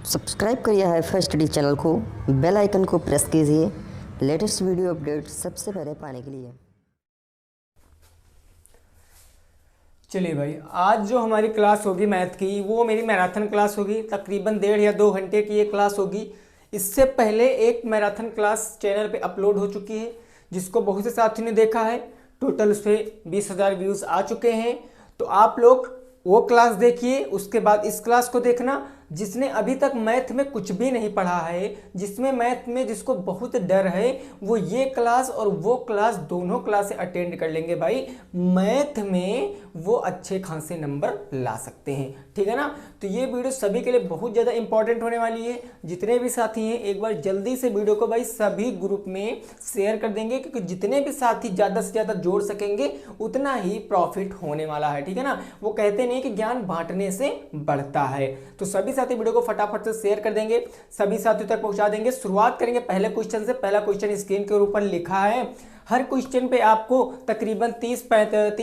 Subscribe करिए hi-fi study channel को, bell icon को प्रेस कीजिए लेटेस्ट वीडियो अपडेट सबसे पहले पाने के लिए। चलिए भाई, आज जो हमारी क्लास होगी मैथ की वो मेरी मैराथन क्लास होगी। तकरीबन 1.5 या 2 घंटे की ये क्लास होगी। इससे पहले एक मैराथन क्लास चैनल पे अपलोड हो चुकी है जिसको बहुत से साथियों ने देखा है। टोटल उस पर 20,000 व्यूज़ आ चुके हैं। तो आप लोग वो क्लास देखिए, उसके बाद इस क्लास को देखना। जिसने अभी तक मैथ में कुछ भी नहीं पढ़ा है, जिसमें मैथ में जिसको बहुत डर है, वो ये क्लास और वो क्लास दोनों क्लासें अटेंड कर लेंगे भाई। मैथ में वो अच्छे खासे नंबर ला सकते हैं, ठीक है ना। तो ये वीडियो सभी के लिए बहुत ज़्यादा इंपॉर्टेंट होने वाली है। जितने भी साथी हैं एक बार जल्दी से वीडियो को भाई सभी ग्रुप में शेयर कर देंगे, क्योंकि जितने भी साथी ज़्यादा से ज़्यादा जोड़ सकेंगे उतना ही प्रॉफिट होने वाला है, ठीक है ना। वो कहते नहीं कि ज्ञान बांटने से बढ़ता है। तो सभी साथी वीडियो को फटाफट से शेयर कर देंगे, सभी साथियों तक पहुंचा देंगे। शुरुआत करेंगे पहले क्वेश्चन से। पहला क्वेश्चन स्क्रीन के ऊपर लिखा है। हर क्वेश्चन पे आपको तकरीबन 30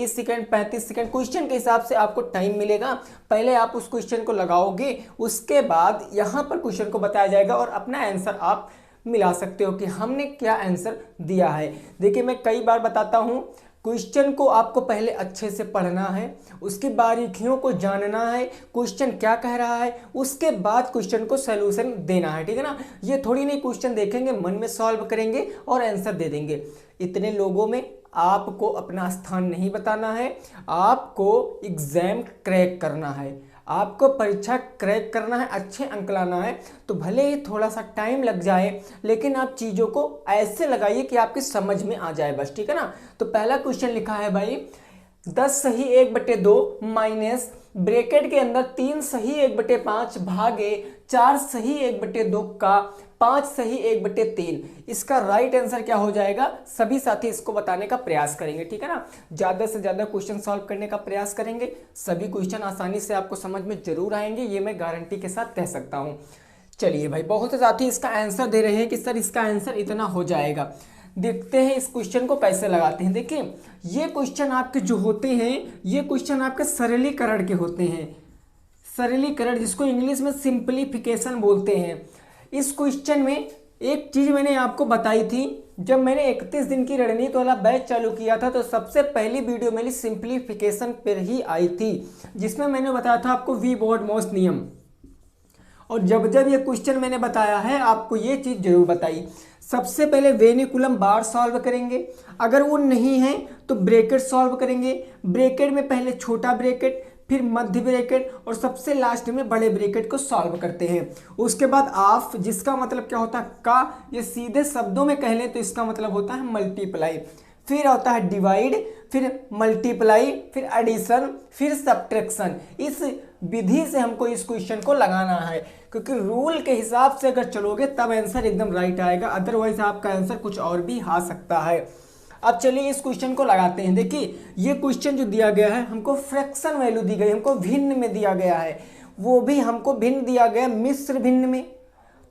सेकंड 35 सेकंड क्वेश्चन के हिसाब से आपको टाइम मिलेगा। पहले आप उस क्वेश्चन को लगाओगे, उसके बाद यहाँ पर क्वेश्चन को बताया जाएगा और अपना आंसर आप मिला सकते हो कि हमने क्या आंसर दिया है। देखिए, मैं कई बार बताता हूँ, क्वेश्चन को आपको पहले अच्छे से पढ़ना है, उसकी बारीकियों को जानना है, क्वेश्चन क्या कह रहा है, उसके बाद क्वेश्चन को सलूशन देना है, ठीक है ना। ये थोड़ी नहीं क्वेश्चन देखेंगे, मन में सॉल्व करेंगे और आंसर दे देंगे। इतने लोगों में आपको अपना स्थान नहीं बताना है, आपको एग्जाम क्रैक करना है, आपको परीक्षा क्रैक करना है, अच्छे अंक लाना है। तो भले ही थोड़ा सा टाइम लग जाए, लेकिन आप चीज़ों को ऐसे लगाइए कि आपकी समझ में आ जाए बस, ठीक है ना। तो पहला क्वेश्चन लिखा है भाई, 10 सही 1/2 माइनस ब्रैकेट के अंदर 3 सही 1/5 भागे 4 सही 1/2 का 5 सही 1/3। इसका राइट आंसर क्या हो जाएगा? सभी साथी इसको बताने का प्रयास करेंगे, ठीक है ना। ज़्यादा से ज़्यादा क्वेश्चन सॉल्व करने का प्रयास करेंगे, सभी क्वेश्चन आसानी से आपको समझ में जरूर आएंगे, ये मैं गारंटी के साथ कह सकता हूँ। चलिए भाई, बहुत से साथी इसका आंसर दे रहे हैं कि सर इसका आंसर इतना हो जाएगा। देखते हैं इस क्वेश्चन को कैसे लगाते हैं। देखिए, ये क्वेश्चन आपके जो होते हैं, ये क्वेश्चन आपके सरलीकरण के होते हैं। सरलीकरण, जिसको इंग्लिश में सिंप्लीफिकेशन बोलते हैं। इस क्वेश्चन में एक चीज़ मैंने आपको बताई थी, जब मैंने 31 दिन की रणनीति वाला बैच चालू किया था तो सबसे पहली वीडियो मेरी सिंप्लीफिकेशन पर ही आई थी, जिसमें मैंने बताया था आपको वी बॉड मोस्ट नियम। और जब जब ये क्वेश्चन मैंने बताया है, आपको ये चीज़ जरूर बताई। सबसे पहले वेनिकुलम बार सॉल्व करेंगे, अगर वो नहीं है तो ब्रैकेट सॉल्व करेंगे। ब्रैकेट में पहले छोटा ब्रैकेट, फिर मध्य ब्रैकेट और सबसे लास्ट में बड़े ब्रैकेट को सॉल्व करते हैं। उसके बाद ऑफ, जिसका मतलब क्या होता है का, ये सीधे शब्दों में कह लें तो इसका मतलब होता है मल्टीप्लाई। फिर होता है डिवाइड, फिर मल्टीप्लाई, फिर एडिशन, फिर सब्ट्रैक्शन। इस विधि से हमको इस क्वेश्चन को लगाना है, क्योंकि रूल के हिसाब से अगर चलोगे तब आंसर एकदम राइट आएगा, अदरवाइज आपका आंसर कुछ और भी आ सकता है। अब चलिए इस क्वेश्चन को लगाते हैं। देखिए, ये क्वेश्चन जो दिया गया है, हमको फ्रैक्शन वैल्यू दी गई, हमको भिन्न में दिया गया है, वो भी हमको भिन्न दिया गया मिश्र भिन्न में।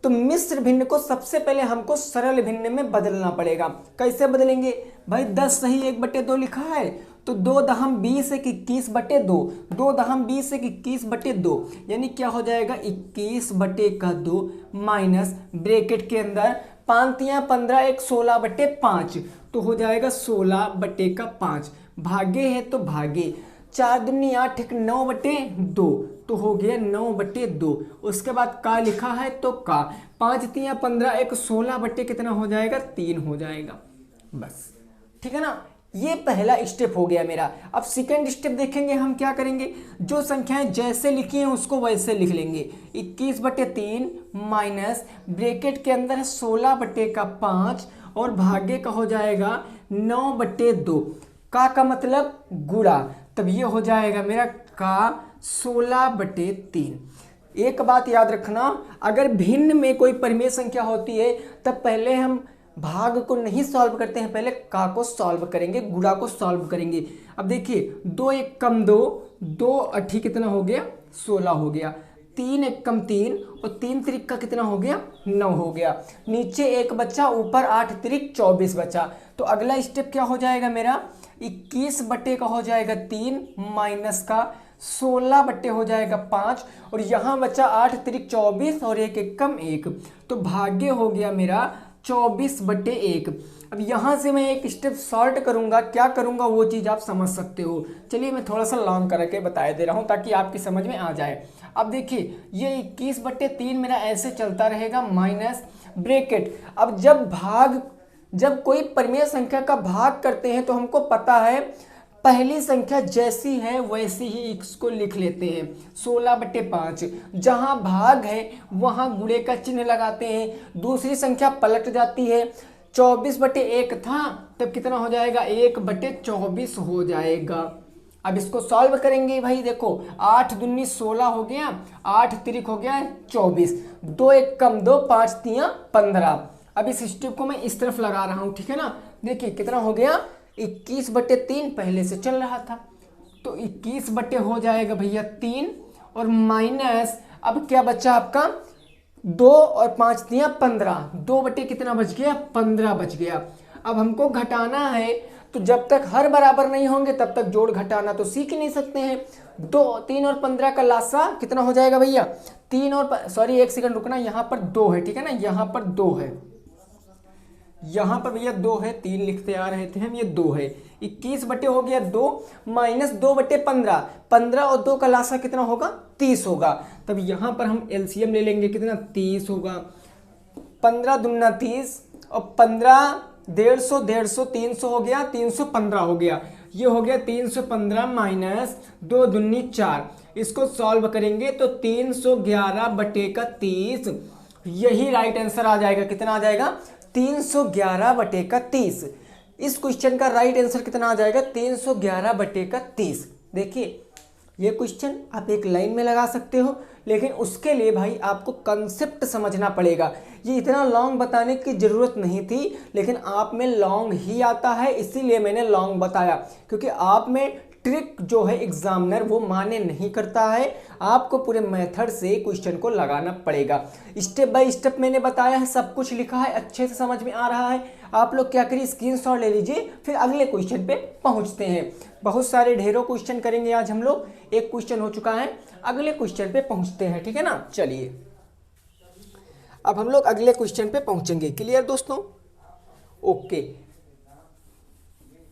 तो मिश्र भिन्न को सबसे पहले हमको सरल भिन्न में बदलना पड़ेगा। कैसे बदलेंगे भाई? 10 सही 1/2 लिखा है, तो 2 दहम 20 एक 21/2, 2 दहम 20 एक 21/2, यानी क्या हो जाएगा? 21/2 माइनस ब्रैकेट के अंदर 5 या 15 एक 16/5, तो हो जाएगा 16/5। भागे है तो भागे, 4 दूनी 8 एक 9/2, तो हो गया 9/2। उसके बाद का लिखा है तो का, 5 3 15 एक 16 कितना हो जाएगा? 3 हो जाएगा, बस, ठीक है ना। ये पहला स्टेप हो गया मेरा। अब सेकंड स्टेप देखेंगे हम क्या करेंगे। जो संख्याएं जैसे लिखी हैं उसको वैसे लिख लेंगे। 21/3 माइनस ब्रैकेट के अंदर 16/5 और भागे का हो जाएगा 9/2। का मतलब गुणा, तब ये हो जाएगा मेरा का 16/3। एक बात याद रखना, अगर भिन्न में कोई परिमेय संख्या होती है तब पहले हम भाग को नहीं सॉल्व करते हैं, पहले का को सॉल्व करेंगे, गुणा को सॉल्व करेंगे। अब देखिए, 2 एक कम 2, 2 अठी कितना हो गया? 16 हो गया। 3 एक कम 3 और 3 त्रिक का कितना हो गया? 9 हो गया। नीचे 1 बचा, ऊपर 8 त्रिक 24 बचा। तो अगला स्टेप क्या हो जाएगा मेरा? 21 बटे का हो जाएगा 3 माइनस का 16 बट्टे हो जाएगा 5 और यहाँ बचा 8 तिरिक 24 और 1 एकम 1, तो भाग्य हो गया मेरा 24/1। अब यहाँ से मैं एक स्टेप शॉर्ट करूँगा, क्या करूँगा वो चीज़ आप समझ सकते हो। चलिए मैं थोड़ा सा लॉन्ग करके बता दे रहा हूँ ताकि आपकी समझ में आ जाए। अब देखिए ये 21/3 मेरा ऐसे चलता रहेगा माइनस ब्रैकेट। अब जब कोई परिमेय संख्या का भाग करते हैं तो हमको पता है पहली संख्या जैसी है वैसी ही इसको लिख लेते हैं। 16/5 जहाँ भाग है वहाँ गुणे का चिन्ह लगाते हैं, दूसरी संख्या पलट जाती है। 24/1 था तब कितना हो जाएगा 1/24 हो जाएगा। अब इसको सॉल्व करेंगे भाई, देखो 8 दूनी 16 हो गया, 8 तिरिक हो गया 24, 2 1 कम 2, 5 3 15। अब इस स्टेप को मैं इस तरफ लगा रहा हूँ, ठीक है ना। देखिए कितना हो गया 21/3 पहले से चल रहा था, तो 21 बट्टे हो जाएगा भैया 3 और माइनस, अब क्या बचा आपका 2 और 5 3 15, 2 बट्टे कितना बच गया 15 बच गया। अब हमको घटाना है तो जब तक हर बराबर नहीं होंगे तब तक जोड़ घटाना तो सीख ही नहीं सकते हैं। 3 और 15 का लासा कितना हो जाएगा भैया 3 और सॉरी 1 सेकंड रुकना, यहाँ पर 2 है, ठीक है ना, यहाँ पर 2 है, यहाँ पर भैया 2 है, 3 लिखते आ रहे थे हम, ये 2 है। 21 बटे हो गया 2 माइनस 2/15, 15 और 2 का लासा कितना होगा 30 होगा। तब यहाँ पर हम एलसीएम ले लेंगे, कितना 30 होगा, 15 दूना 30 और 15 150 150 300 हो गया, 315 हो गया, ये हो गया 315 माइनस 2 दूनी 4। इसको सॉल्व करेंगे तो 311/30 यही राइट आंसर आ जाएगा। कितना आ जाएगा 311/30। इस क्वेश्चन का राइट आंसर कितना आ जाएगा 311/30। देखिए ये क्वेश्चन आप एक लाइन में लगा सकते हो, लेकिन उसके लिए भाई आपको कंसेप्ट समझना पड़ेगा। ये इतना लॉन्ग बताने की ज़रूरत नहीं थी, लेकिन आप में लॉन्ग ही आता है, इसीलिए मैंने लॉन्ग बताया, क्योंकि आप में ट्रिक जो है एग्जामिनर वो माने नहीं करता है। आपको पूरे मेथड से क्वेश्चन को लगाना पड़ेगा। स्टेप बाय स्टेप मैंने बताया है, सब कुछ लिखा है, अच्छे से समझ में आ रहा है। आप लोग क्या करिए स्क्रीनशॉट ले लीजिए, फिर अगले क्वेश्चन पे पहुंचते हैं। बहुत सारे ढेरों क्वेश्चन करेंगे आज हम लोग, एक क्वेश्चन हो चुका है, अगले क्वेश्चन पे पहुंचते हैं, ठीक है ना। चलिए अब हम लोग अगले क्वेश्चन पे पहुंचेंगे। क्लियर दोस्तों? ओके,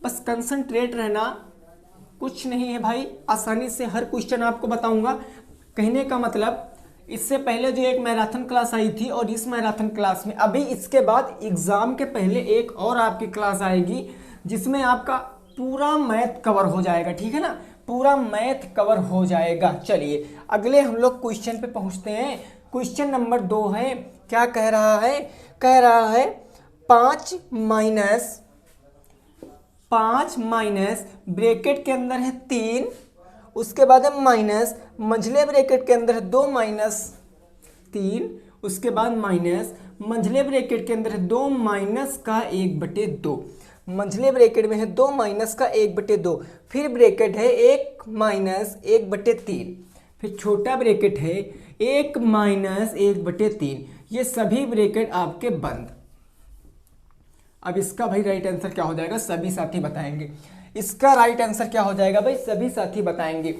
बस कंसंट्रेट रहना, कुछ नहीं है भाई, आसानी से हर क्वेश्चन आपको बताऊंगा। कहने का मतलब इससे पहले जो एक मैराथन क्लास आई थी और इस मैराथन क्लास में अभी इसके बाद एग्जाम के पहले एक और आपकी क्लास आएगी जिसमें आपका पूरा मैथ कवर हो जाएगा, ठीक है ना, पूरा मैथ कवर हो जाएगा। चलिए अगले हम लोग क्वेश्चन पे पहुंचते हैं। क्वेश्चन नंबर 2 है, क्या कह रहा है, कह रहा है 5 माइनस ब्रैकेट के अंदर है 3, उसके बाद है माइनस मंझले ब्रैकेट के अंदर है 2 माइनस 3, उसके बाद माइनस मंझले ब्रैकेट के अंदर है 2 माइनस का 1/2, मंझले ब्रैकेट में है 2 माइनस का 1/2, फिर ब्रैकेट है 1 माइनस 1/3, फिर छोटा ब्रैकेट है 1 माइनस 1/3, ये सभी ब्रैकेट आपके बंद। अब इसका भाई राइट आंसर क्या हो जाएगा सभी साथी बताएंगे। इसका राइट आंसर क्या हो जाएगा भाई सभी साथी बताएंगे।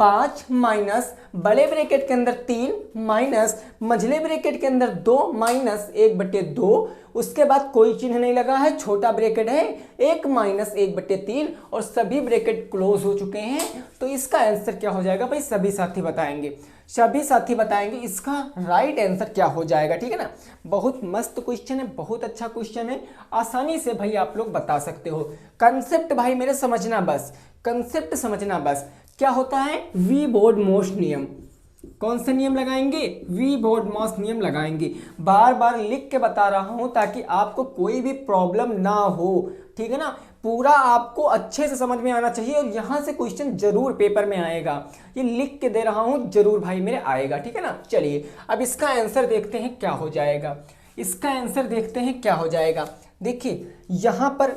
5 माइनस बड़े ब्रैकेट के अंदर 3 माइनस मझले ब्रैकेट के अंदर 2 माइनस 1/2, उसके बाद कोई चिन्ह नहीं लगा है, छोटा ब्रैकेट है 1 माइनस 1/3 और सभी ब्रैकेट क्लोज हो चुके हैं। तो इसका आंसर क्या हो जाएगा भाई सभी साथी बताएंगे, सभी साथी बताएंगे इसका राइट आंसर क्या हो जाएगा, ठीक है ना। बहुत मस्त क्वेश्चन है, बहुत अच्छा क्वेश्चन है, आसानी से भाई आप लोग बता सकते हो। कंसेप्ट भाई मेरे समझना बस, कंसेप्ट समझना बस। क्या होता है वी बोर्ड मोस्ट नियम, कौन सा नियम लगाएंगे, वी बोर्ड मोस्ट नियम लगाएंगे। बार बार लिख के बता रहा हूं ताकि आपको कोई भी प्रॉब्लम ना हो, ठीक है ना। पूरा आपको अच्छे से समझ में आना चाहिए और यहाँ से क्वेश्चन जरूर पेपर में आएगा, ये लिख के दे रहा हूँ जरूर भाई मेरे आएगा, ठीक है ना। चलिए अब इसका आंसर देखते हैं क्या हो जाएगा, इसका आंसर देखते हैं क्या हो जाएगा। देखिए यहाँ पर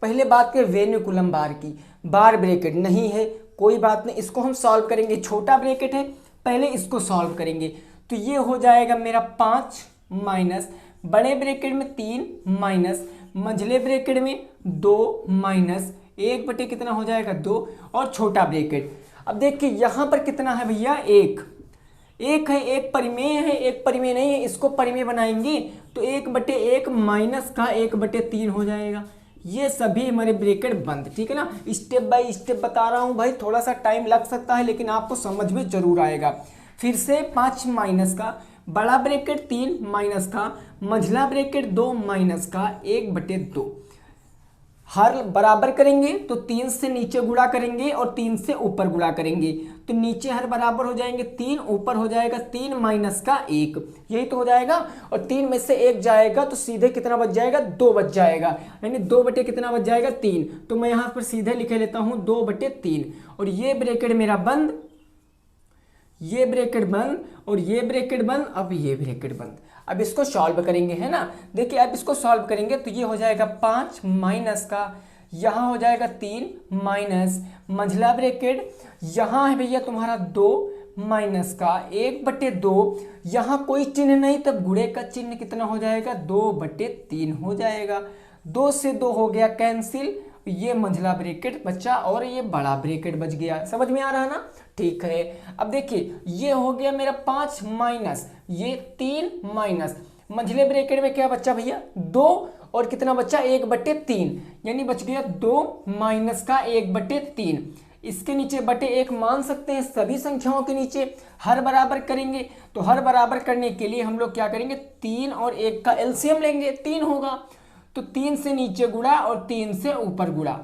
पहले बात करें वेन्युकुलम बार की, बार ब्रैकेट नहीं है, कोई बात नहीं, इसको हम सॉल्व करेंगे। छोटा ब्रैकेट है, पहले इसको सॉल्व करेंगे तो ये हो जाएगा मेरा 5 माइनस बड़े ब्रैकेट में 3 माइनस मंझले ब्रैकेट में 2 माइनस 1 बटे कितना हो जाएगा 2 और छोटा ब्रैकेट। अब देखिए यहाँ पर कितना है भैया, एक है, एक परिमेय है, एक परिमेय नहीं है, इसको परिमेय बनाएंगे तो 1/1 माइनस का 1/3 हो जाएगा। ये सभी हमारे ब्रैकेट बंद, ठीक है ना। स्टेप बाय स्टेप बता रहा हूँ भाई, थोड़ा सा टाइम लग सकता है लेकिन आपको समझ में जरूर आएगा। फिर से 5 माइनस का बड़ा ब्रैकेट 3 माइनस का मझला ब्रैकेट 2 माइनस का 1/2। हर बराबर करेंगे तो 3 से नीचे गुणा करेंगे और 3 से ऊपर गुणा करेंगे, तो नीचे हर बराबर हो जाएंगे 3, ऊपर हो जाएगा 3 माइनस का 1, यही तो हो जाएगा। और 3 में से 1 जाएगा तो सीधे कितना बच जाएगा, 2 बच जाएगा, यानी 2 बटे कितना बच जाएगा, 3। तो मैं यहाँ पर सीधे लिखे लेता हूँ 2/3। और ये ब्रैकेट मेरा बंद, ये ब्रैकेट बंद और ये ब्रैकेट बंद, अब ये ब्रैकेट बंद। अब इसको सॉल्व करेंगे, है ना। देखिए अब इसको सॉल्व करेंगे तो ये हो जाएगा 5 माइनस का, यहाँ हो जाएगा 3 माइनस मंझला ब्रैकेट, यहाँ है भैया तुम्हारा 2 माइनस का 1/2, यहाँ कोई चिन्ह नहीं तब गुणे का चिन्ह कितना हो जाएगा, 2/3 हो जाएगा। 2 से 2 हो गया कैंसिल, ये मंझला ब्रैकेट बचा और ये बड़ा ब्रैकेट बच गया। समझ में आ रहा है ना, ठीक है। अब देखिए ये हो गया मेरा 5 माइनस ये 3 माइनस मंझले ब्रैकेट में क्या बचा भैया, 2 और कितना बचा, 1/3, यानी बच गया 2 माइनस का 1/3। इसके नीचे बटे 1 मान सकते हैं, सभी संख्याओं के नीचे हर बराबर करेंगे तो हर बराबर करने के लिए हम लोग क्या करेंगे, 3 और 1 का एलसीएम लेंगे, 3 होगा तो 3 से नीचे गुणा और 3 से ऊपर गुणा,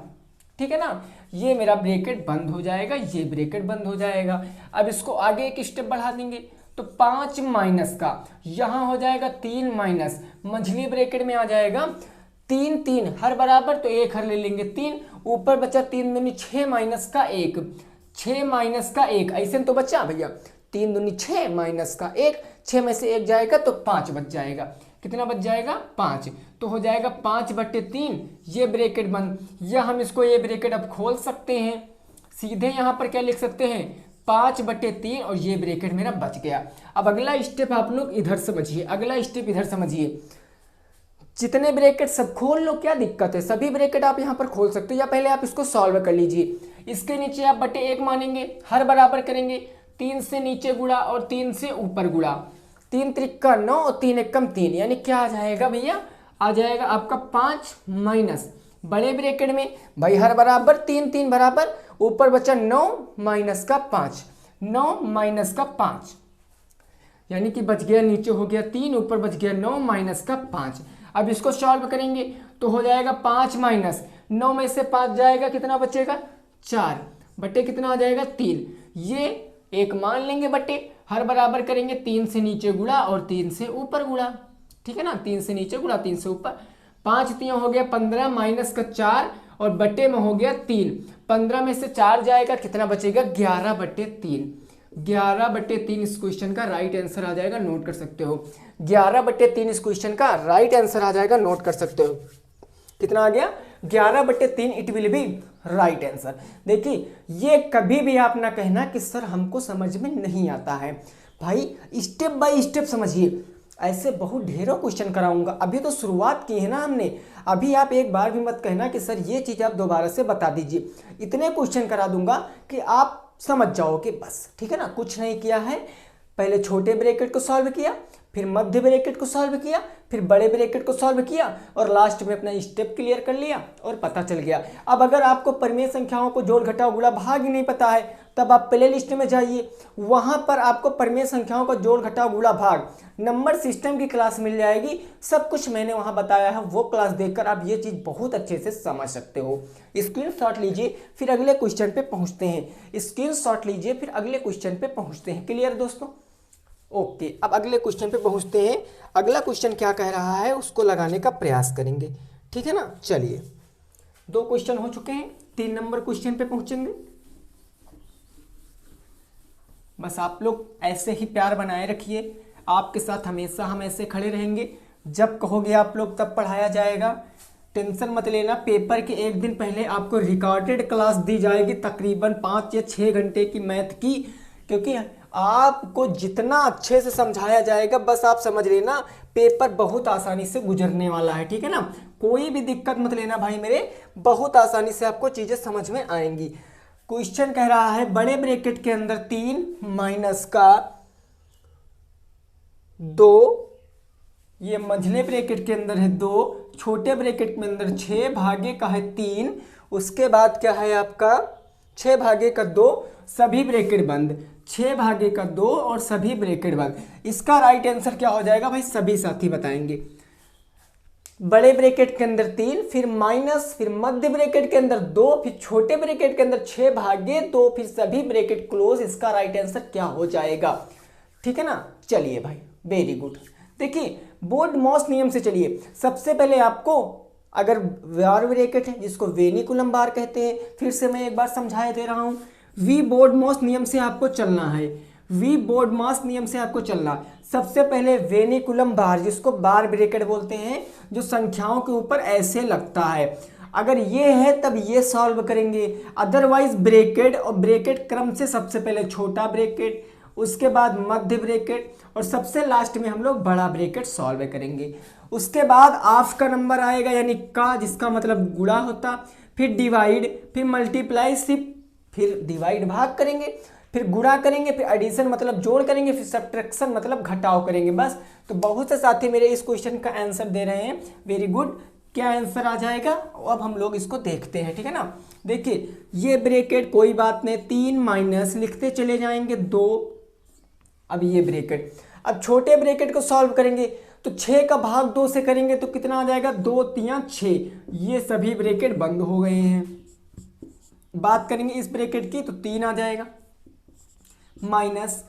ठीक है ना। ये मेरा ब्रैकेट बंद हो जाएगा, ये ब्रैकेट बंद हो जाएगा। अब इसको आगे एक स्टेप बढ़ा देंगे तो 5 माइनस का यहाँ हो जाएगा 3 माइनस मंझली ब्रैकेट में आ जाएगा 3 हर बराबर तो 1 हर ले लेंगे 3, ऊपर बचा 3 दूनी 6 माइनस का 1, 6 माइनस का 1, ऐसे तो बचा भैया 3 दूनी 6 माइनस का 1, 6 में से 1 जाएगा तो 5 बच जाएगा, कितना बच जाएगा, 5। तो हो जाएगा 5/3, ये ब्रैकेट बंद। या हम इसको ये ब्रैकेट अब खोल सकते हैं, सीधे यहाँ पर क्या लिख सकते हैं, 5/3 और ये ब्रैकेट मेरा बच गया। अब अगला स्टेप आप लोग इधर समझिए, अगला स्टेप इधर समझिए। जितने ब्रैकेट सब खोल लो, क्या दिक्कत है, सभी ब्रैकेट आप यहाँ पर खोल सकते हो, या पहले आप इसको सॉल्व कर लीजिए। इसके नीचे आप बटे 1 मानेंगे, हर बराबर करेंगे, 3 से नीचे गुणा और 3 से ऊपर गुणा, 3 त्रिका 9 और 3 एकम 3, यानी क्या आ जाएगा भैया, आ जाएगा आपका 5 माइनस बड़े ब्रैकेट में भाई हर बराबर 3 बराबर, ऊपर बचा 9 माइनस का 5, 9 माइनस का 5, यानी कि बच गया, नीचे हो गया 3, ऊपर बच गया 9 माइनस का 5। अब इसको सॉल्व करेंगे तो हो जाएगा 5 माइनस 9 में से 5 जाएगा, कितना बचेगा, 4 बटे कितना आ जाएगा, 3, ये 1 मान लेंगे बटे, हर बराबर करेंगे, 3 से नीचे गुणा और 3 से ऊपर गुणा, ठीक है ना, 3 से नीचे गुणा 3 से ऊपर, 5 3 हो गया 15 माइनस का 4 और बटे में हो गया 3, 15 में से 4 जाएगा, कितना बचेगा, 11/3, 11/3 इस क्वेश्चन का राइट आंसर आ जाएगा, नोट कर सकते हो। 11/3 इस क्वेश्चन का राइट आंसर आ जाएगा, नोट कर सकते हो। कितना आ गया, 11/3 it will be right answer. देखिए ये कभी भी आप ना कहना कि सर हमको समझ में नहीं आता है, भाई स्टेप बाय स्टेप समझिए, ऐसे बहुत ढेरों क्वेश्चन कराऊंगा, अभी तो शुरुआत की है ना हमने, अभी आप एक बार भी मत कहना कि सर ये चीज़ आप दोबारा से बता दीजिए, इतने क्वेश्चन करा दूंगा कि आप समझ जाओगे बस, ठीक है ना। कुछ नहीं किया है, पहले छोटे ब्रैकेट को सॉल्व किया, फिर मध्य ब्रैकेट को सॉल्व किया, फिर बड़े ब्रैकेट को सॉल्व किया और लास्ट में अपना स्टेप क्लियर कर लिया और पता चल गया। अब अगर आपको परिमेय संख्याओं को जोड़ घटाव गुणा भाग ही नहीं पता है, तब आप प्ले लिस्ट में जाइए, वहां पर आपको परिमेय संख्याओं का जोड़ घटाव गुणा भाग नंबर सिस्टम की क्लास मिल जाएगी, सब कुछ मैंने वहां बताया है, वो क्लास देखकर आप ये चीज बहुत अच्छे से समझ सकते हो। स्क्रीनशॉट लीजिए, फिर अगले क्वेश्चन पे पहुंचते हैं, स्क्रीनशॉट लीजिए, फिर अगले क्वेश्चन पे पहुंचते हैं। क्लियर दोस्तों, ओके। अब अगले क्वेश्चन पे पहुंचते हैं, अगला क्वेश्चन क्या कह रहा है उसको लगाने का प्रयास करेंगे, ठीक है ना। चलिए 2 क्वेश्चन हो चुके हैं, 3 नंबर क्वेश्चन पे पहुंचेंगे। बस आप लोग ऐसे ही प्यार बनाए रखिए, आपके साथ हमेशा हम ऐसे खड़े रहेंगे, जब कहोगे आप लोग तब पढ़ाया जाएगा, टेंशन मत लेना। पेपर के एक दिन पहले आपको रिकॉर्डेड क्लास दी जाएगी, तकरीबन 5 या 6 घंटे की मैथ की, क्योंकि आपको जितना अच्छे से समझाया जाएगा, बस आप समझ लेना पेपर बहुत आसानी से गुजरने वाला है, ठीक है ना। कोई भी दिक्कत मत लेना भाई मेरे, बहुत आसानी से आपको चीज़ें समझ में आएंगी। क्वेश्चन कह रहा है बड़े ब्रैकेट के अंदर 3 माइनस का 2, ये मझले ब्रैकेट के अंदर है 2, छोटे ब्रैकेट में अंदर 6 भागे का है 3, उसके बाद क्या है आपका 6 भागे का 2, सभी ब्रैकेट बंद, 6 भागे का 2 और सभी ब्रैकेट बंद। इसका राइट आंसर क्या हो जाएगा भाई, सभी साथी बताएंगे। बड़े ब्रैकेट के अंदर 3, फिर माइनस, फिर मध्य ब्रैकेट के अंदर 2, फिर छोटे ब्रैकेट के अंदर 6 भागे 2, फिर सभी ब्रैकेट क्लोज। इसका राइट आंसर क्या हो जाएगा, ठीक है ना। चलिए भाई, वेरी गुड। देखिए बोर्ड मॉस नियम से चलिए। सबसे पहले आपको अगर वार ब्रैकेट है जिसको वेनिकुलम बार कहते हैं, फिर से मैं एक बार समझाया दे रहा हूं। वी बोर्ड मॉस नियम से आपको चलना है, वी बोर्ड मॉस नियम से आपको चलना। सबसे पहले वेनिकुलम बार, जिसको बार ब्रैकेट बोलते हैं, जो संख्याओं के ऊपर ऐसे लगता है, अगर ये है तब ये सॉल्व करेंगे, अदरवाइज ब्रैकेट और ब्रैकेट क्रम से सबसे पहले छोटा ब्रैकेट, उसके बाद मध्य ब्रैकेट और सबसे लास्ट में हम लोग बड़ा ब्रैकेट सॉल्व करेंगे। उसके बाद ऑफ का नंबर आएगा यानी का, जिसका मतलब गुणा होता, फिर डिवाइड, फिर मल्टीप्लाई सिर्फ, फिर डिवाइड भाग करेंगे, फिर गुणा करेंगे, फिर एडिशन मतलब जोड़ करेंगे, फिर सब्ट्रैक्शन मतलब घटाव करेंगे। बस। तो बहुत से साथी मेरे इस क्वेश्चन का आंसर दे रहे हैं, वेरी गुड। क्या आंसर आ जाएगा अब हम लोग इसको देखते हैं, ठीक है ना। देखिए ये ब्रैकेट कोई बात नहीं, 3 माइनस लिखते चले जाएंगे 2, अब ये ब्रैकेट, अब छोटे ब्रैकेट को सॉल्व करेंगे तो 6 का भाग 2 से करेंगे तो कितना आ जाएगा, 2 3 6, ये सभी ब्रैकेट बंद हो गए हैं। बात करेंगे इस ब्रैकेट की तो 3 आ जाएगा, माइनस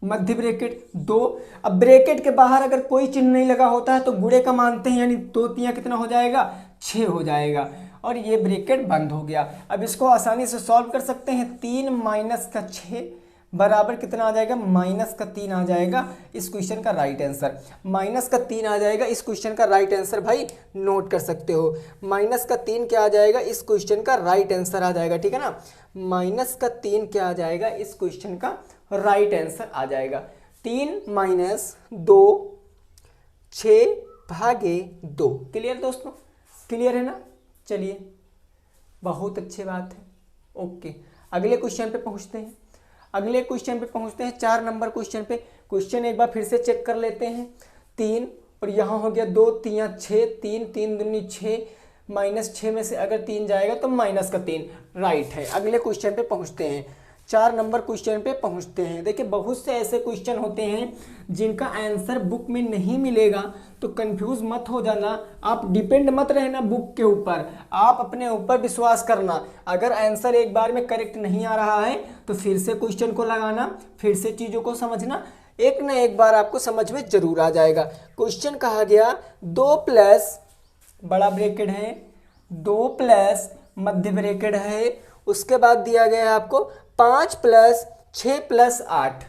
मध्य ब्रैकेट 2। अब ब्रैकेट के बाहर अगर कोई चिन्ह नहीं लगा होता है तो गुणे का मानते हैं, यानी 2 3 कितना हो जाएगा, 6 हो जाएगा, और ये ब्रैकेट बंद हो गया। अब इसको आसानी से सॉल्व कर सकते हैं, 3 माइनस का 6 बराबर कितना आ जाएगा, माइनस का 3 आ जाएगा इस क्वेश्चन का राइट आंसर। माइनस का 3 आ जाएगा इस क्वेश्चन का राइट आंसर, भाई नोट कर सकते हो। माइनस का 3 क्या आ जाएगा, इस क्वेश्चन का राइट आंसर आ जाएगा, ठीक है ना। माइनस का 3 क्या आ जाएगा, इस क्वेश्चन का राइट आंसर आ जाएगा। 3 माइनस 2 6 भागे 2। क्लियर दोस्तों, क्लियर है ना। चलिए बहुत अच्छी बात है, ओके। अगले क्वेश्चन पे पहुंचते हैं, अगले क्वेश्चन पे पहुंचते हैं, 4 नंबर क्वेश्चन पे। क्वेश्चन एक बार फिर से चेक कर लेते हैं। 3 और यहाँ हो गया 2 3 6, 3 3 दूनी 6, माइनस 6 में से अगर 3 जाएगा तो माइनस का 3 राइट है। अगले क्वेश्चन पे पहुंचते हैं, 4 नंबर क्वेश्चन पे पहुंचते हैं। देखिए बहुत से ऐसे क्वेश्चन होते हैं जिनका आंसर बुक में नहीं मिलेगा, तो कंफ्यूज मत हो जाना, आप डिपेंड मत रहना बुक के ऊपर, आप अपने ऊपर विश्वास करना। अगर आंसर एक बार में करेक्ट नहीं आ रहा है तो फिर से क्वेश्चन को लगाना, फिर से चीज़ों को समझना, एक ना एक बार आपको समझ में जरूर आ जाएगा। क्वेश्चन कहा गया 2 प्लस बड़ा ब्रैकेट है, 2 प्लस मध्य ब्रैकेट है, उसके बाद दिया गया है आपको 5 प्लस 6 प्लस 8,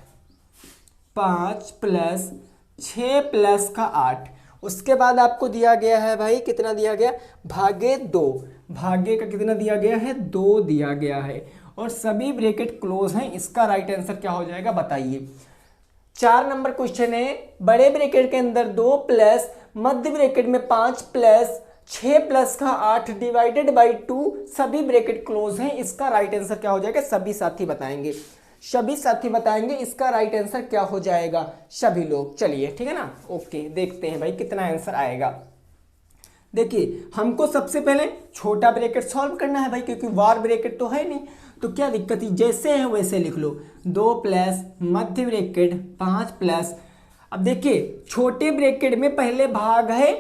5 प्लस 6 प्लस का 8, उसके बाद आपको दिया गया है भाई कितना दिया गया, भागे 2, भागे का कितना दिया गया है, 2 दिया गया है, और सभी ब्रैकेट क्लोज हैं। इसका राइट आंसर क्या हो जाएगा बताइए। 4 नंबर क्वेश्चन है, बड़े ब्रैकेट के अंदर 2 प्लस मध्य ब्रैकेट में 5 प्लस 6 प्लस का 8 डिवाइडेड बाई 2, सभी ब्रैकेट क्लोज हैं। इसका राइट आंसर क्या हो जाएगा, सभी साथी बताएंगे, सभी साथी बताएंगे इसका राइट आंसर क्या हो जाएगा, सभी लोग। चलिए ठीक है ना, ओके। देखते हैं भाई कितना आंसर आएगा। देखिए हमको सबसे पहले छोटा ब्रैकेट सॉल्व करना है भाई, क्योंकि वार ब्रैकेट तो है नहीं, तो क्या दिक्कत है, जैसे है वैसे लिख लो। 2 प्लस मध्य ब्रैकेट 5 प्लस, अब देखिए छोटे ब्रैकेट में पहले भाग है,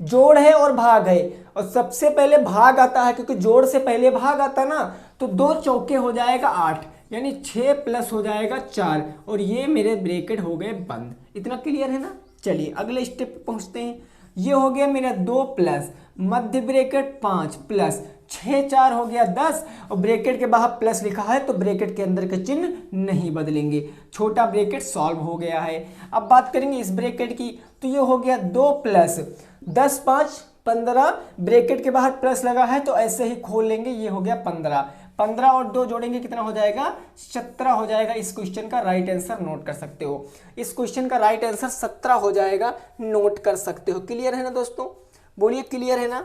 जोड़ है और भाग है, और सबसे पहले भाग आता है, क्योंकि जोड़ से पहले भाग आता ना, तो 2 चौके हो जाएगा 8, यानी 6 प्लस हो जाएगा 4, और ये मेरे ब्रैकेट हो गए बंद। इतना क्लियर है ना। चलिए अगले स्टेप पे पहुंचते हैं। ये हो गया मेरा 2 प्लस मध्य ब्रैकेट 5 प्लस 6 4 हो गया 10, और ब्रैकेट के बाहर प्लस लिखा है तो ब्रैकेट के अंदर के चिन्ह नहीं बदलेंगे। छोटा ब्रैकेट सॉल्व हो गया है। अब बात करेंगे इस ब्रैकेट की, तो ये हो गया 2 प्लस 10 5 15, ब्रैकेट के बाहर प्लस लगा है तो ऐसे ही खोल लेंगे, ये हो गया 15, 15 और 2 जोड़ेंगे कितना हो जाएगा, 17 हो जाएगा। इस क्वेश्चन का राइट आंसर नोट कर सकते हो, इस क्वेश्चन का राइट आंसर 17 हो जाएगा, नोट कर सकते हो। क्लियर है ना दोस्तों, बोलिए क्लियर है ना,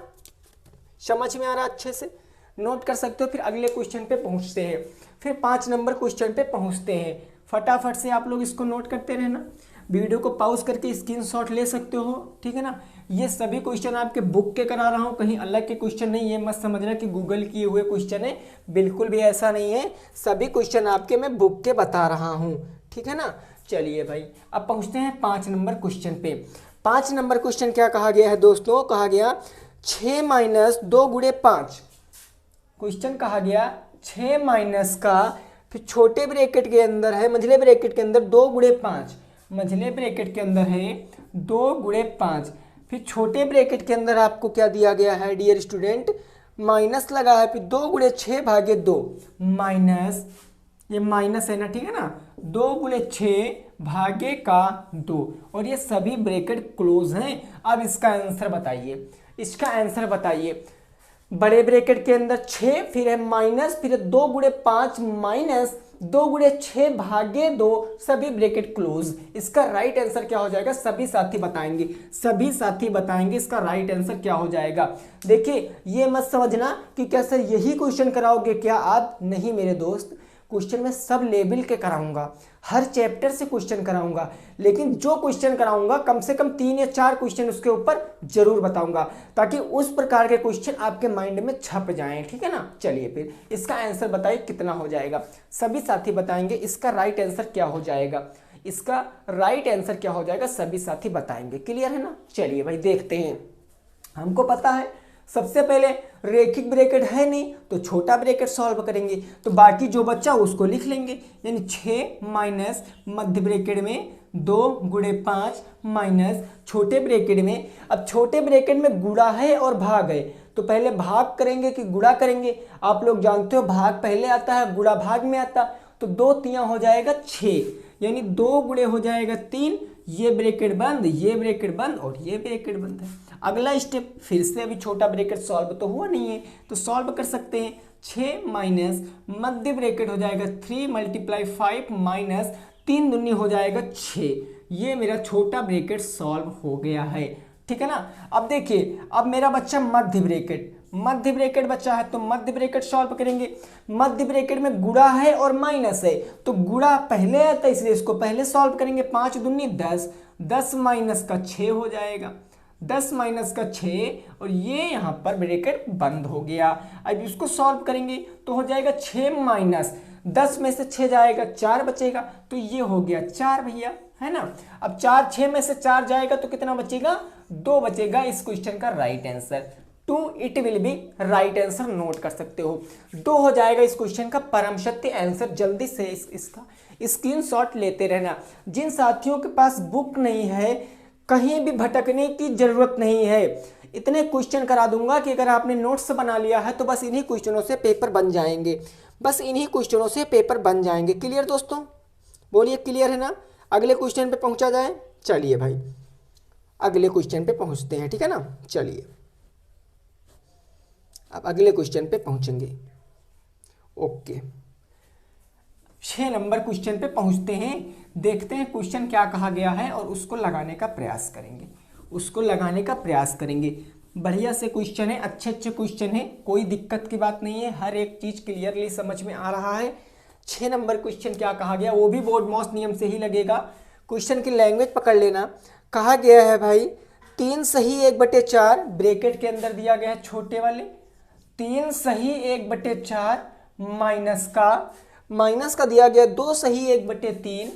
समझ में आ रहा अच्छे से। नोट कर सकते हो। फिर अगले क्वेश्चन पे पहुंचते हैं, फिर 5 नंबर क्वेश्चन पे पहुंचते हैं। फटाफट से आप लोग इसको नोट करते रहना, वीडियो को पॉज करके स्क्रीनशॉट ले सकते हो, ठीक है ना। ये सभी क्वेश्चन आपके बुक के करा रहा हूँ, कहीं अलग के क्वेश्चन नहीं है, मत समझना कि गूगल किए हुए क्वेश्चन है, बिल्कुल भी ऐसा नहीं है। सभी क्वेश्चन आपके मैं बुक के बता रहा हूँ, ठीक है ना। चलिए भाई अब पहुँचते हैं 5 नंबर क्वेश्चन पे। 5 नंबर क्वेश्चन क्या कहा गया है दोस्तों, कहा गया 6 माइनस 2 गुणे 5। क्वेश्चन कहा गया 6 माइनस का, फिर छोटे ब्रैकेट के अंदर है, मंझले ब्रैकेट के अंदर 2 गुणे 5, मंझले ब्रैकेट के अंदर है 2 गुणे 5, फिर छोटे ब्रैकेट के अंदर आपको क्या दिया गया है डियर स्टूडेंट, माइनस लगा है, फिर 2 गुणे 6 भागे 2, माइनस, ये माइनस है ना, ठीक है ना, 2 गुणे 6 भागे का 2, और ये सभी ब्रैकेट क्लोज हैं। अब इसका आंसर बताइए, इसका आंसर बताइए। बड़े ब्रैकेट के अंदर 6, फिर है माइनस, फिर 2 गुणे 5 माइनस 2 गुणे 6 भागे 2, सभी ब्रैकेट क्लोज। इसका राइट आंसर क्या हो जाएगा, सभी साथी बताएंगे, सभी साथी बताएंगे इसका राइट आंसर क्या हो जाएगा। देखिए ये मत समझना कि क्या सर यही क्वेश्चन कराओगे क्या आज, नहीं मेरे दोस्त, क्वेश्चन मैं सब लेवल के कराऊंगा, हर चैप्टर से क्वेश्चन कराऊंगा, लेकिन जो क्वेश्चन कराऊंगा कम से कम 3 या 4 क्वेश्चन उसके ऊपर जरूर बताऊंगा, ताकि उस प्रकार के क्वेश्चन आपके माइंड में छप जाएं, ठीक है ना। चलिए फिर इसका आंसर बताइए कितना हो जाएगा, सभी साथी बताएंगे इसका राइट आंसर क्या हो जाएगा, इसका राइट आंसर क्या हो जाएगा, सभी साथी बताएंगे। क्लियर है ना। चलिए भाई देखते हैं, हमको पता है सबसे पहले रेखिक ब्रैकेट है नहीं तो छोटा ब्रैकेट सॉल्व करेंगे, तो बाकी जो बच्चा उसको लिख लेंगे, यानी 6 माइनस मध्य ब्रैकेट में 2 गुणे 5 माइनस छोटे ब्रैकेट में, अब छोटे ब्रैकेट में गुणा है और भाग है, तो पहले भाग करेंगे कि गुणा करेंगे, आप लोग जानते हो भाग पहले आता है गुणा भाग में आता, तो 2 तियां हो जाएगा 6, यानी 2 गुणे हो जाएगा 3, ये ब्रैकेट बंद, ये ब्रैकेट बंद और ये ब्रैकेट बंद है। अगला स्टेप फिर से, अभी छोटा ब्रैकेट सॉल्व तो हुआ नहीं है तो सॉल्व कर सकते हैं। 6 माइनस मध्य ब्रैकेट हो जाएगा 3 मल्टीप्लाई 5 माइनस 3 दूनी हो जाएगा 6, ये मेरा छोटा ब्रैकेट सॉल्व हो गया है, ठीक है ना। अब देखिए, अब मेरा बच्चा मध्य ब्रैकेट बचा है, तो मध्य ब्रैकेट सॉल्व करेंगे। मध्य ब्रैकेट में गुणा है और माइनस है, तो गुणा पहले आता है इसलिए इसको पहले सॉल्व करेंगे। 5 दूनी 10, 10 माइनस का 6 हो जाएगा, 10 माइनस का 6, और ये यहाँ पर ब्रैकेट बंद हो गया। अब इसको सॉल्व करेंगे तो हो जाएगा 6 माइनस 10 में से 6 जाएगा 4 बचेगा, तो ये हो गया 4 भैया, है ना। अब 4 6 में से 4 जाएगा तो कितना बचेगा, 2 बचेगा। इस क्वेश्चन का right answer 2, it will be right answer, note कर सकते हो 2 हो जाएगा इस क्वेश्चन का परम सत्य आंसर। जल्दी से इसका स्क्रीनशॉट लेते रहना। जिन साथियों के पास बुक नहीं है, कहीं भी भटकने की जरूरत नहीं है, इतने क्वेश्चन करा दूंगा कि अगर आपने नोट्स बना लिया है तो बस इन्हीं क्वेश्चनों से पेपर बन जाएंगे, बस इन्हीं क्वेश्चनों से पेपर बन जाएंगे। क्लियर दोस्तों, बोलिए क्लियर है ना। अगले क्वेश्चन पे पहुंचा जाए, चलिए भाई अगले क्वेश्चन पे पहुंचते हैं, ठीक है ना। चलिए अब अगले क्वेश्चन पे पहुंचेंगे, ओके 6 नंबर क्वेश्चन पे पहुंचते हैं। देखते हैं क्वेश्चन क्या कहा गया है और उसको लगाने का प्रयास करेंगे, उसको लगाने का प्रयास करेंगे। बढ़िया से क्वेश्चन है, अच्छे अच्छे क्वेश्चन है, कोई दिक्कत की बात नहीं है, हर एक चीज क्लियरली समझ में आ रहा है। 6 नंबर क्वेश्चन क्या कहा गया, वो भी बोर्ड मॉस नियम से ही लगेगा। क्वेश्चन की लैंग्वेज पकड़ लेना। कहा गया है भाई 3 सही 1/4 ब्रैकेट के अंदर दिया गया है छोटे वाले, 3 सही 1/4 माइनस का दिया गया 2 सही 1/3,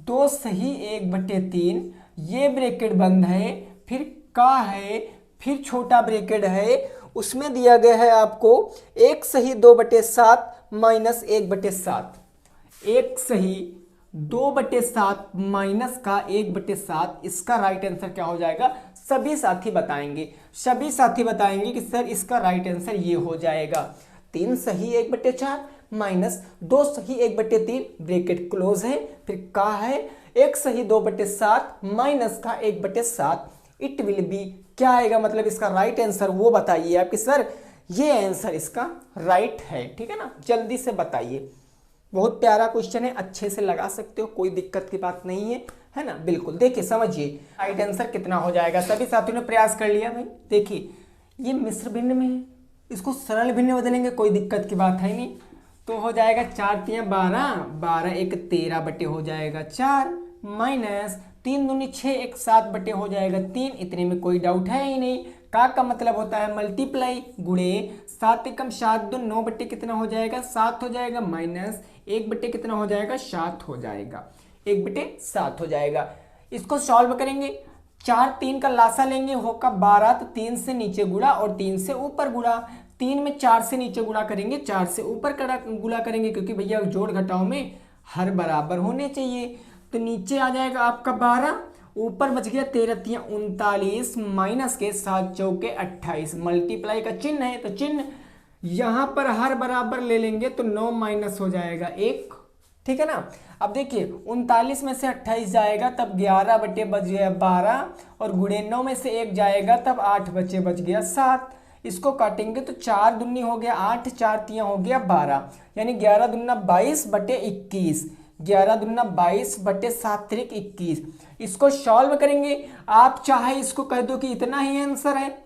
2 सही 1/3, ये ब्रैकेट बंद है, फिर का है, फिर छोटा ब्रैकेट है, उसमें दिया गया है आपको 1 सही 2/7 माइनस 1/7, 1 सही 2/7 माइनस का 1/7, इसका राइट आंसर क्या हो जाएगा, सभी साथी बताएंगे, सभी साथी बताएंगे कि सर इसका राइट आंसर ये हो जाएगा 3 सही 1/4 माइनस 2 सही 1/3, ब्रैकेट क्लोज है, फिर का है 1 सही 2/7 माइनस का 1/7, इट विल बी क्या आएगा, मतलब इसका राइट आंसर वो बताइए आपके सर ये आंसर इसका राइट है, ठीक है ना। जल्दी से बताइए, बहुत प्यारा क्वेश्चन है, अच्छे से लगा सकते हो, कोई दिक्कत की बात नहीं है, है ना। बिल्कुल देखिए समझिए राइट आंसर कितना हो जाएगा। सभी साथियों ने प्रयास कर लिया भाई। देखिए ये मिश्र भिन्न में है, इसको सरल भिन्न में बदलेंगे, कोई दिक्कत की बात है नहीं। तो हो जाएगा 4 तियाँ 12, 12 एक 13 बटे हो जाएगा 4, माइनस 3 दूनी 6 एक 7 बटे हो जाएगा 3। इतने में कोई डाउट है ही नहीं। का मतलब होता है मल्टीप्लाई, गुणे 7 एकम 7 2 9 बटे कितना हो जाएगा 7 हो जाएगा, माइनस 1 बटे कितना हो जाएगा 7 हो जाएगा, 1 बटे 7 हो जाएगा। इसको सॉल्व करेंगे, 4 3 का लासा लेंगे, होगा 12, तो 3 से नीचे गुणा और 3 से ऊपर गुणा। 3 में 4 से नीचे गुणा करेंगे, 4 से ऊपर गुणा करेंगे, क्योंकि भैया जोड़ घटाव में हर बराबर होने चाहिए। तो नीचे आ जाएगा आपका 12, ऊपर बच गया 13 तियाँ 39, माइनस के 7 चौके 28। मल्टीप्लाई का चिन्ह है, तो चिन्ह यहाँ पर हर बराबर ले लेंगे तो 9 माइनस हो जाएगा 1, ठीक है ना। अब देखिए 39 में से 28 जाएगा तब 11 बटे बच गया 12, और गुणे 9 में से 1 जाएगा तब 8 बचे बच गया 7। इसको काटेंगे तो 4 दूनी हो गया 8, 4 तियाँ हो गया 12, यानी 11 दूना 22 बटे 21, 11 दूना 22 बटे 7 त्रिक 21। इसको सॉल्व करेंगे, आप चाहे इसको कह दो कि इतना ही आंसर है,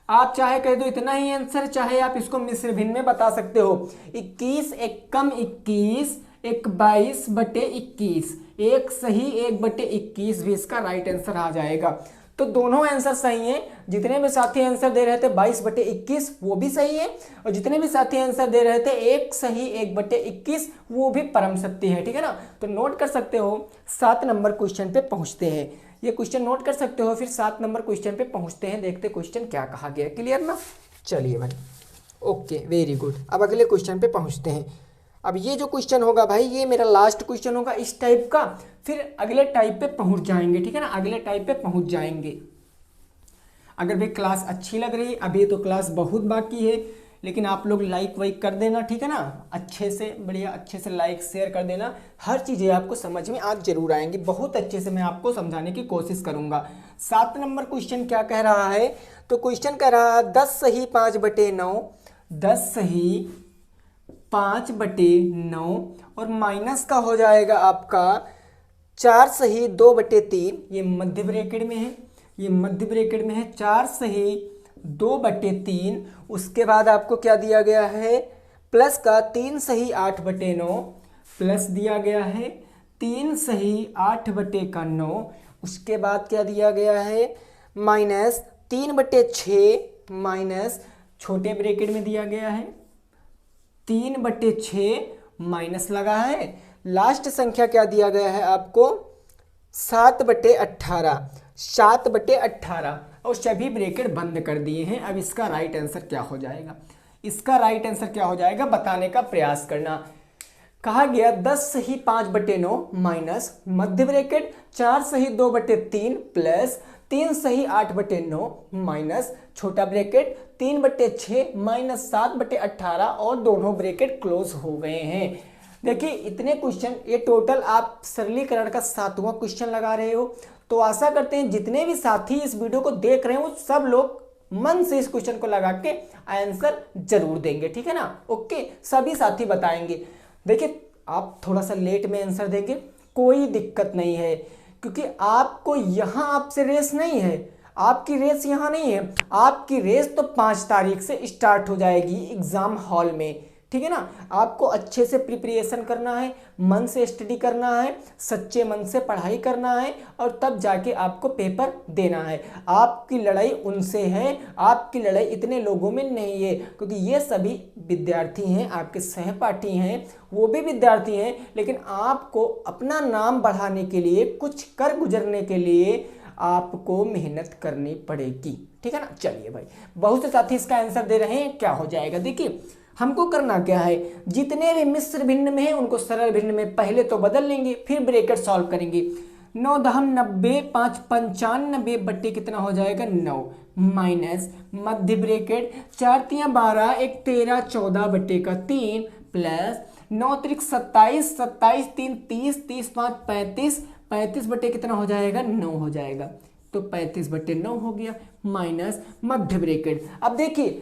आप चाहे कह दो इतना ही आंसर, चाहे आप इसको मिश्र भिन्न में बता सकते हो। 21 एक कम 21, एक 22 बटे 21, एक सही 1 बटे 21 भी इसका राइट आंसर आ जाएगा। तो दोनों आंसर सही हैं। जितने भी साथी आंसर दे रहे थे 22 बटे 21 वो भी सही है, और जितने भी साथी आंसर दे रहे थे एक सही 1 बटे 21 वो भी परम सत्य है, ठीक है ना। तो नोट कर सकते हो, 7 नंबर क्वेश्चन पे पहुंचते हैं। ये क्वेश्चन नोट कर सकते हो, फिर 7 नंबर क्वेश्चन पे पहुंचते हैं, देखते क्वेश्चन क्या कहा गया। क्लियर ना। चलिए भाई, ओके, वेरी गुड। अब अगले क्वेश्चन पे पहुंचते हैं। अब ये जो क्वेश्चन होगा भाई, ये मेरा लास्ट क्वेश्चन होगा इस टाइप का, फिर अगले टाइप पे पहुंच जाएंगे, ठीक है ना, अगले टाइप पे पहुंच जाएंगे। अगर भाई क्लास अच्छी लग रही है, अभी तो क्लास बहुत बाकी है, लेकिन आप लोग लाइक वाइक कर देना, ठीक है ना, अच्छे से बढ़िया अच्छे से लाइक शेयर कर देना। हर चीज़ें आपको समझ में आज जरूर आएंगी, बहुत अच्छे से मैं आपको समझाने की कोशिश करूंगा। 7 नंबर क्वेश्चन क्या कह रहा है, तो क्वेश्चन कह रहा है 10 सही 5 बटे 9, 10 सही 5 बटे 9, और माइनस का हो जाएगा आपका 4 सही 2 बटे 3, ये मध्य ब्रैकेट में है, ये मध्य ब्रैकेट में है, 4 सही 2 बटे 3। उसके बाद आपको क्या दिया गया है, प्लस का 3 सही 8 बटे 9, प्लस दिया गया है 3 सही 8 बटे का 9। उसके बाद क्या दिया गया है, माइनस 3 बटे 6, माइनस छोटे ब्रैकेट में दिया गया है 3 बटे 6, माइनस लगा है। लास्ट संख्या क्या दिया गया है आपको, 7 बटे 18, 7 बटे 18, और सभी ब्रैकेट बंद कर दिए हैं। अब इसका राइट आंसर क्या हो जाएगा, इसका राइट आंसर क्या हो जाएगा बताने का प्रयास करना। कहा गया 10 सही 5 बटे 9 माइनस मध्य ब्रैकेट 4 सही 2 बटे 3 प्लस 3 सही 8 बटे 9 माइनस छोटा ब्रैकेट 3 बटे 6 माइनस 7 बटे 18, और दोनों ब्रैकेट क्लोज हो गए हैं। देखिए इतने क्वेश्चन, ये टोटल आप सरलीकरण का 7वां क्वेश्चन लगा रहे हो। तो आशा करते हैं जितने भी साथी इस वीडियो को देख रहे हैं वो सब लोग मन से इस क्वेश्चन को लगा के आंसर जरूर देंगे, ठीक है ना। ओके, सभी साथी बताएंगे। देखिए आप थोड़ा सा लेट में आंसर देंगे, कोई दिक्कत नहीं है, क्योंकि आपको यहाँ आपसे रेस नहीं है, आपकी रेस यहाँ नहीं है, आपकी रेस तो 5 तारीख से स्टार्ट हो जाएगी एग्जाम हॉल में, ठीक है ना। आपको अच्छे से प्रिपरेशन करना है, मन से स्टडी करना है, सच्चे मन से पढ़ाई करना है, और तब जाके आपको पेपर देना है। आपकी लड़ाई उनसे है, आपकी लड़ाई इतने लोगों में नहीं है, क्योंकि ये सभी विद्यार्थी हैं, आपके सहपाठी हैं, वो भी विद्यार्थी हैं, लेकिन आपको अपना नाम बढ़ाने के लिए, कुछ कर गुजरने के लिए आपको मेहनत करनी पड़ेगी, ठीक है ना। चलिए भाई, बहुत से साथी इसका आंसर दे रहे हैं, क्या हो जाएगा। देखिए हमको करना क्या है, जितने भी मिश्र भिन्न में है उनको सरल भिन्न में पहले तो बदल लेंगे, फिर ब्रैकेट सॉल्व करेंगे। 9 दहम 90, 5 95 बट्टे कितना हो जाएगा 9, माइनस मध्य ब्रैकेट 4 तियाँ 12, एक 13 14 बट्टे का 3 प्लस 9 त्रिक 27, 27 3 30, 30 5 35, 35 बट्टे कितना हो जाएगा 9 हो जाएगा, तो 35 बट्टे 9 हो गया, माइनस मध्य ब्रैकेट। अब देखिए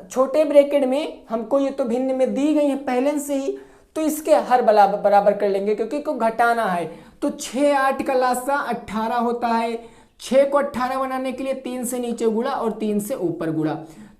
छोटे ब्रैकेट में हमको ये तो भिन्न में दी गई है पहले से ही, तो इसके हर बराबर कर लेंगे, क्योंकि को घटाना है। तो 6 8 का लासा 18 होता है, 6 को 18 बनाने के लिए 3 से नीचे गुणा और 3 से ऊपर गुणा,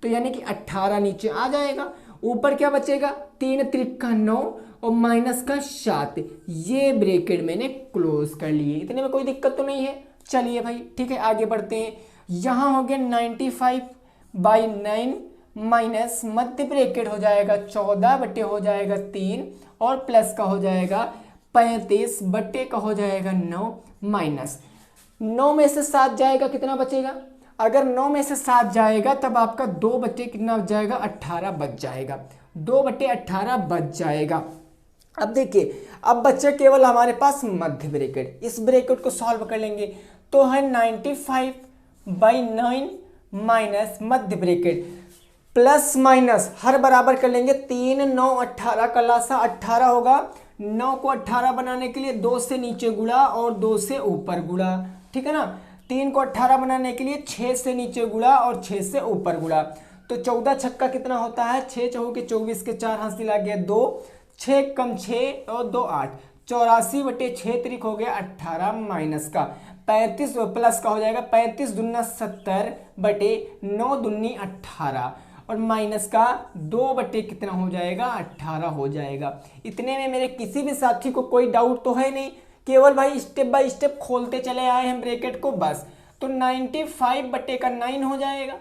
तो यानी कि 18 नीचे आ जाएगा। ऊपर क्या बचेगा, 3 त्रिक 9 और माइनस का 7, ये ब्रैकेट मैंने क्लोज कर लिए। इतने में कोई दिक्कत तो नहीं है। चलिए भाई ठीक है, आगे बढ़ते हैं। यहाँ हो गया 95/9 माइनस मध्य ब्रैकेट हो जाएगा 14 बटे हो जाएगा 3 और प्लस का हो जाएगा 35 बटे का हो जाएगा 9 माइनस 9 में से 7 जाएगा, कितना बचेगा? अगर 9 में से 7 जाएगा तब आपका 2 बटे कितना बच जाएगा, 18 बच जाएगा। 2 बटे 18 बच जाएगा। अब देखिए, अब बच्चे केवल हमारे पास मध्य ब्रैकेट, इस ब्रैकेट को सॉल्व कर लेंगे तो है 95/9 माइनस मध्य ब्रैकेट प्लस माइनस हर बराबर कर लेंगे। 3 9 18 का लासा 18 होगा। 9 को 18 बनाने के लिए 2 से नीचे गुणा और 2 से ऊपर गुणा, ठीक है ना। 3 को 18 बनाने के लिए 6 से नीचे गुणा और 6 से ऊपर गुणा। तो 14 छक्का कितना होता है, 6 चौके 24 के 4 हासिल आ गया 2, 6 कम 6 और 2 8, 84 बटे 6 त्रिक हो गया 18 माइनस का 35 प्लस का हो जाएगा 35 दूना 70 बटे 9 दूनी 18 और माइनस का 2 बटे कितना हो जाएगा, 18 हो जाएगा। इतने में मेरे किसी भी साथी को कोई डाउट तो है नहीं, केवल भाई स्टेप बाय स्टेप खोलते चले आए हैं ब्रैकेट को बस। तो 95 बटे का 9 हो जाएगा,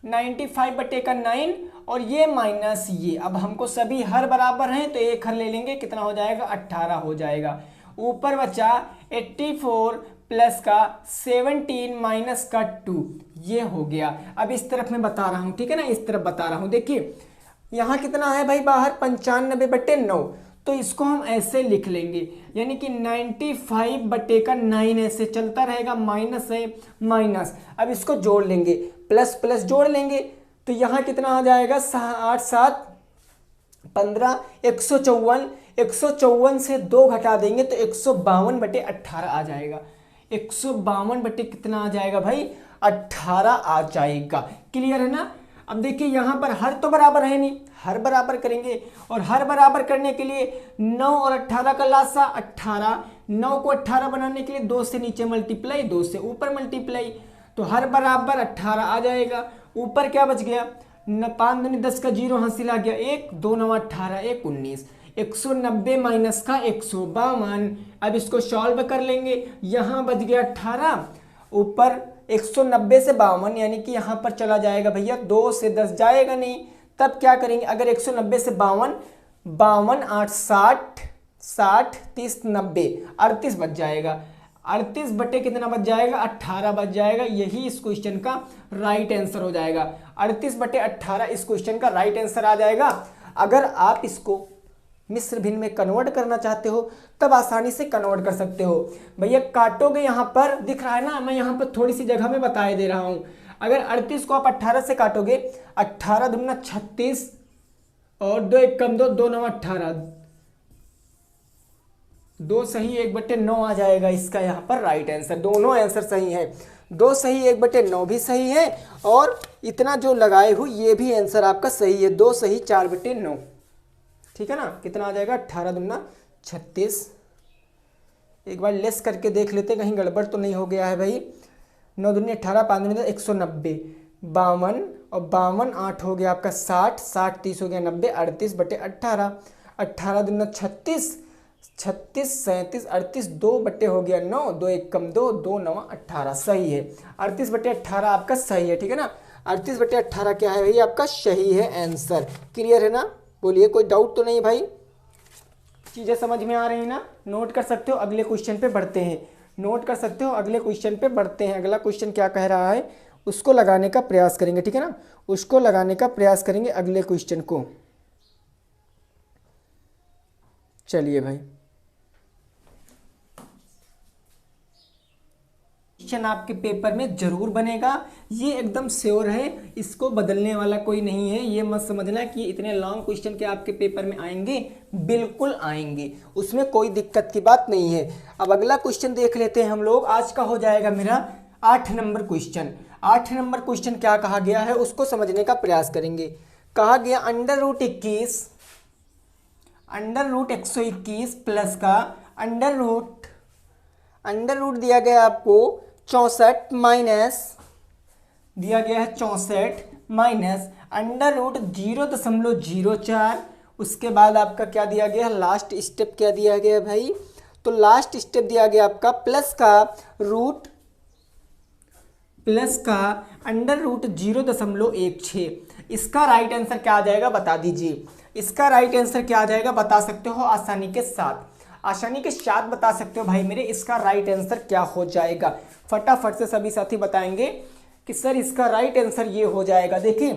95 बटे का 9 और ये माइनस ये। अब हमको सभी हर बराबर हैं तो एक हर ले लेंगे, कितना हो जाएगा, 18 हो जाएगा। ऊपर बचा 84 प्लस का 17 माइनस का 2, ये हो गया। अब इस तरफ मैं बता रहा हूँ, ठीक है ना, इस तरफ बता रहा हूँ। देखिए यहाँ कितना है भाई बाहर, 95 बटे 9, तो इसको हम ऐसे लिख लेंगे, यानी कि 95 बटे का 9 ऐसे चलता रहेगा, माइनस है माइनस। अब इसको जोड़ लेंगे, प्लस प्लस जोड़ लेंगे तो यहाँ कितना आ जाएगा, 8 7 15 154, 154 से 2 घटा देंगे तो 152 बटे 18 आ जाएगा। 152 बटे कितना आ जाएगा भाई, 18 आ जाएगा। क्लियर है ना। अब देखिए यहाँ पर हर तो बराबर है नहीं, हर बराबर करेंगे और हर बराबर करने के लिए 9 और 18 का लासा 18, 9 को 18 बनाने के लिए 2 से नीचे मल्टीप्लाई 2 से ऊपर मल्टीप्लाई, तो हर बराबर 18 आ जाएगा। ऊपर क्या बच गया, 5 दूनी 10 का 0 हासिल आ गया 1, 2 9 18 1 19, 190 माइनस का 152। अब इसको सॉल्व कर लेंगे, यहाँ बच गया 18, ऊपर 190 से 52 यानी कि यहाँ पर चला जाएगा भैया 2 से 10 जाएगा नहीं। तब क्या करेंगे, अगर 190 से 52, 52 8 60, 60 30 90 38 बच जाएगा। 38 बटे कितना बच जाएगा, 18 बच जाएगा। यही इस क्वेश्चन का राइट आंसर हो जाएगा। 38 बटे 18 इस क्वेश्चन का राइट आंसर आ जाएगा। अगर आप इसको मिश्र भिन्न में कन्वर्ट करना चाहते हो तब आसानी से कन्वर्ट कर सकते हो। भैया काटोगे, यहाँ पर दिख रहा है ना, मैं यहाँ पर थोड़ी सी जगह में बताए दे रहा हूँ। अगर 38 को आप 18 से काटोगे, 18 दूना 36 और 2 1 कम 2, 2 9 18, 2 सही 1 बटे 9 आ जाएगा इसका यहाँ पर राइट आंसर। दोनों आंसर सही है, 2 सही 1 बटे 9 भी सही है और इतना जो लगाए हो ये भी आंसर आपका सही है, 2 सही 4 बटे 9, ठीक है ना। कितना आ जाएगा, 18 दूना 36। एक बार लेस करके देख लेते कहीं गड़बड़ तो नहीं हो गया है भाई। 9 दूनी 18, 5 दूनी 190, 52 और 52 8 हो गया आपका 60, 60 30 हो गया 90, 38 बटे 18, 18 दूना 36, 36 37 38, 2 बटे हो गया 9, 2 1 कम 2, 2 9 18 सही है। 38 बटे 18 आपका सही है, ठीक है ना। 38 बटे 18 क्या है भाई, आपका सही है आंसर। क्लियर है ना, बोलिए कोई डाउट तो नहीं भाई, चीज़ें समझ में आ रही है ना। नोट कर सकते हो, अगले क्वेश्चन पे बढ़ते हैं। नोट कर सकते हो, अगले क्वेश्चन पे बढ़ते हैं। अगला क्वेश्चन क्या कह रहा है उसको लगाने का प्रयास करेंगे, ठीक है ना, उसको लगाने का प्रयास करेंगे अगले क्वेश्चन को। चलिए भाई, क्वेश्चन आपके पेपर में जरूर बनेगा, ये एकदम श्योर है, इसको बदलने वाला कोई नहीं है। ये मत समझना कि इतने लॉन्ग क्वेश्चन के आपके पेपर में आएंगे, बिल्कुल आएंगे, उसमें कोई दिक्कत की बात नहीं है। अब अगला क्वेश्चन देख लेते हैं हम लोग। आज का हो जाएगा मेरा 8 नंबर क्वेश्चन। 8 नंबर क्वेश्चन क्या कहा गया है उसको समझने का प्रयास करेंगे। कहा गया √21 √121 प्लस का अंडर रूट दिया गया आपको 64 माइनस दिया गया है 64 माइनस अंडर रूट 0.04, उसके बाद आपका क्या दिया गया, लास्ट स्टेप क्या दिया गया भाई, तो लास्ट स्टेप दिया गया आपका प्लस का अंडर रूट 0.16। इसका राइट आंसर क्या आ जाएगा बता दीजिए, इसका राइट आंसर क्या आ जाएगा बता सकते हो आसानी के साथ बता सकते हो भाई मेरे, इसका राइट आंसर क्या हो जाएगा, फटाफट से सभी साथी बताएंगे कि सर इसका राइट आंसर ये हो जाएगा। देखिए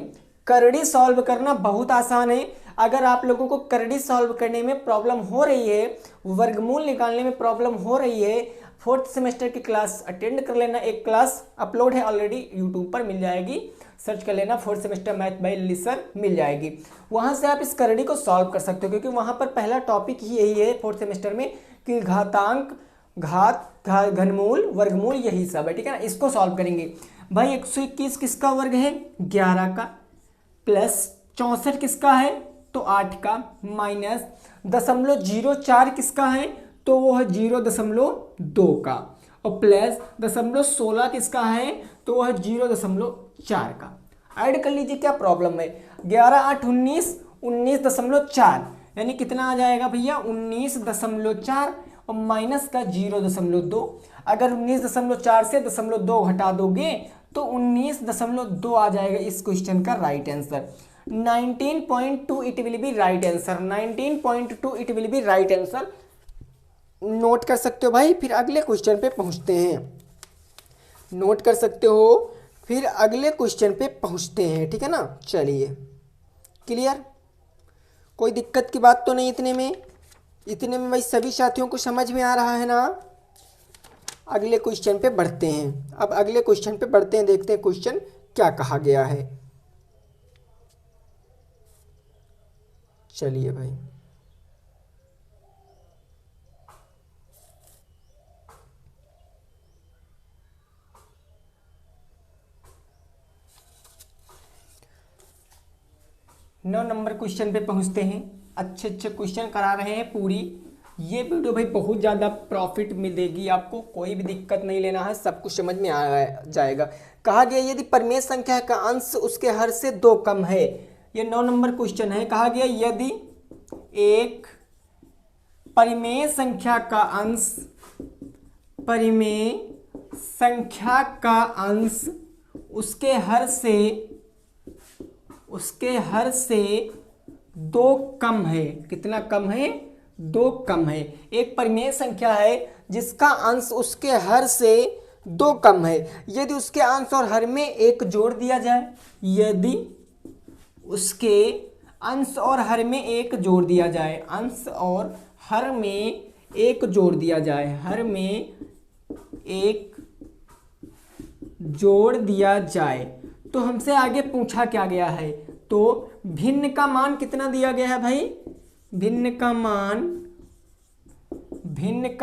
करड़ी सॉल्व करना बहुत आसान है, अगर आप लोगों को करड़ी सॉल्व करने में प्रॉब्लम हो रही है, वर्गमूल निकालने में प्रॉब्लम हो रही है, फोर्थ सेमेस्टर की क्लास अटेंड कर लेना, एक क्लास अपलोड है ऑलरेडी यूट्यूब पर मिल जाएगी, सर्च कर लेना fourth semester math by Lily sir मिल जाएगी, वहां से आप इस करड़ी को सॉल्व कर सकते हो, क्योंकि वहां पर पहला टॉपिक ही यही है फोर्थ सेमेस्टर में कि घातांक, घनमूल, वर्गमूल यही सब है, ठीक है ना। इसको सॉल्व करेंगे भाई। 121 किसका वर्ग है, 11 का, प्लस 64 किसका है तो 8 का, माइनस 0.04 किसका है तो वो है 0.2 का, और प्लस 0.16 किसका है तो वो है 0.4 का। ऐड कर लीजिए क्या प्रॉब्लम है, 11 8 19, 19.4 यानी कितना आ जाएगा भैया 19.4 और माइनस का 0.2। अगर 19.4 से 0.2 घटा दोगे तो 19.2 आ जाएगा इस क्वेश्चन का right answer. 19.2 it will be right answer, 19.2 it will be right answer. Note कर सकते हो भाई, फिर अगले क्वेश्चन पे पहुंचते हैं, नोट कर सकते हो, फिर अगले क्वेश्चन पे पहुंचते हैं, ठीक है ना। चलिए क्लियर, कोई दिक्कत की बात तो नहीं इतने में भाई सभी साथियों को समझ में आ रहा है ना। अगले क्वेश्चन पे बढ़ते हैं, अब अगले क्वेश्चन पे बढ़ते हैं, देखते हैं क्वेश्चन क्या कहा गया है। चलिए भाई नौ नंबर क्वेश्चन पे पहुंचते हैं। अच्छे क्वेश्चन करा रहे हैं पूरी, ये वीडियो भाई बहुत ज़्यादा प्रॉफिट मिलेगी आपको, कोई भी दिक्कत नहीं लेना है, सब कुछ समझ में आ जाएगा। कहा गया यदि परिमेय संख्या का अंश उसके हर से 2 कम है, ये 9 नंबर क्वेश्चन है। कहा गया यदि एक परिमेय संख्या का अंश उसके हर से 2 कम है, कितना कम है 2 कम है। एक परिमेय संख्या है जिसका अंश उसके हर से 2 कम है, यदि उसके अंश और हर में 1 जोड़ दिया जाए, यदि उसके अंश और हर में 1 जोड़ दिया जाए, अंश और हर में 1 जोड़ दिया जाए, हर में 1 जोड़ दिया जाए, तो हमसे आगे पूछा क्या गया है, तो भिन्न का मान कितना दिया गया है भाई, भिन्न का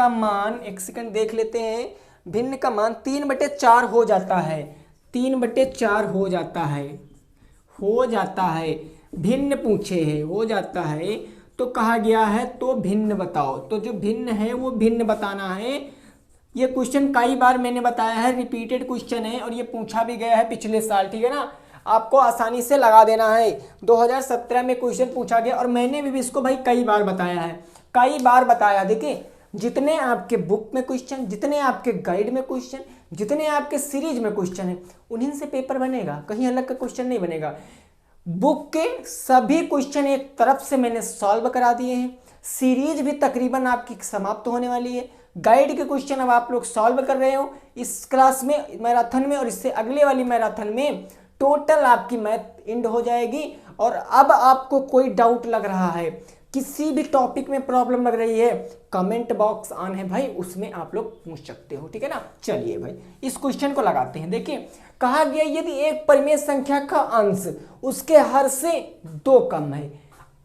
मान एक सेकंड देख लेते हैं, भिन्न का मान 3/4 हो जाता है, 3/4 हो जाता है, भिन्न पूछे है हो जाता है, तो कहा गया है तो भिन्न बताओ, तो जो भिन्न है वो भिन्न बताना है। ये क्वेश्चन कई बार मैंने बताया है, रिपीटेड क्वेश्चन है और ये पूछा भी गया है पिछले साल, ठीक है ना, आपको आसानी से लगा देना है। 2017 में क्वेश्चन पूछा गया और मैंने भी इसको भाई कई बार बताया। देखिए जितने आपके बुक में क्वेश्चन, जितने आपके गाइड में क्वेश्चन, जितने आपके सीरीज में क्वेश्चन है, उन्हीं से पेपर बनेगा, कहीं अलग का क्वेश्चन नहीं बनेगा। बुक के सभी क्वेश्चन एक तरफ से मैंने सॉल्व करा दिए हैं, सीरीज भी तकरीबन आपकी समाप्त होने वाली है, गाइड के क्वेश्चन अब आप लोग सॉल्व कर रहे हो इस क्लास में, मैराथन में, और इससे अगले वाली मैराथन में टोटल आपकी मैथ एंड हो जाएगी। और अब आपको कोई डाउट लग रहा है, किसी भी टॉपिक में प्रॉब्लम लग रही है, कमेंट बॉक्स ऑन है भाई, उसमें आप लोग पूछ सकते हो, ठीक है ना। चलिए भाई इस क्वेश्चन को लगाते हैं। देखिए कहा गया यदि एक परिमेय संख्या का अंश उसके हर से 2 कम है,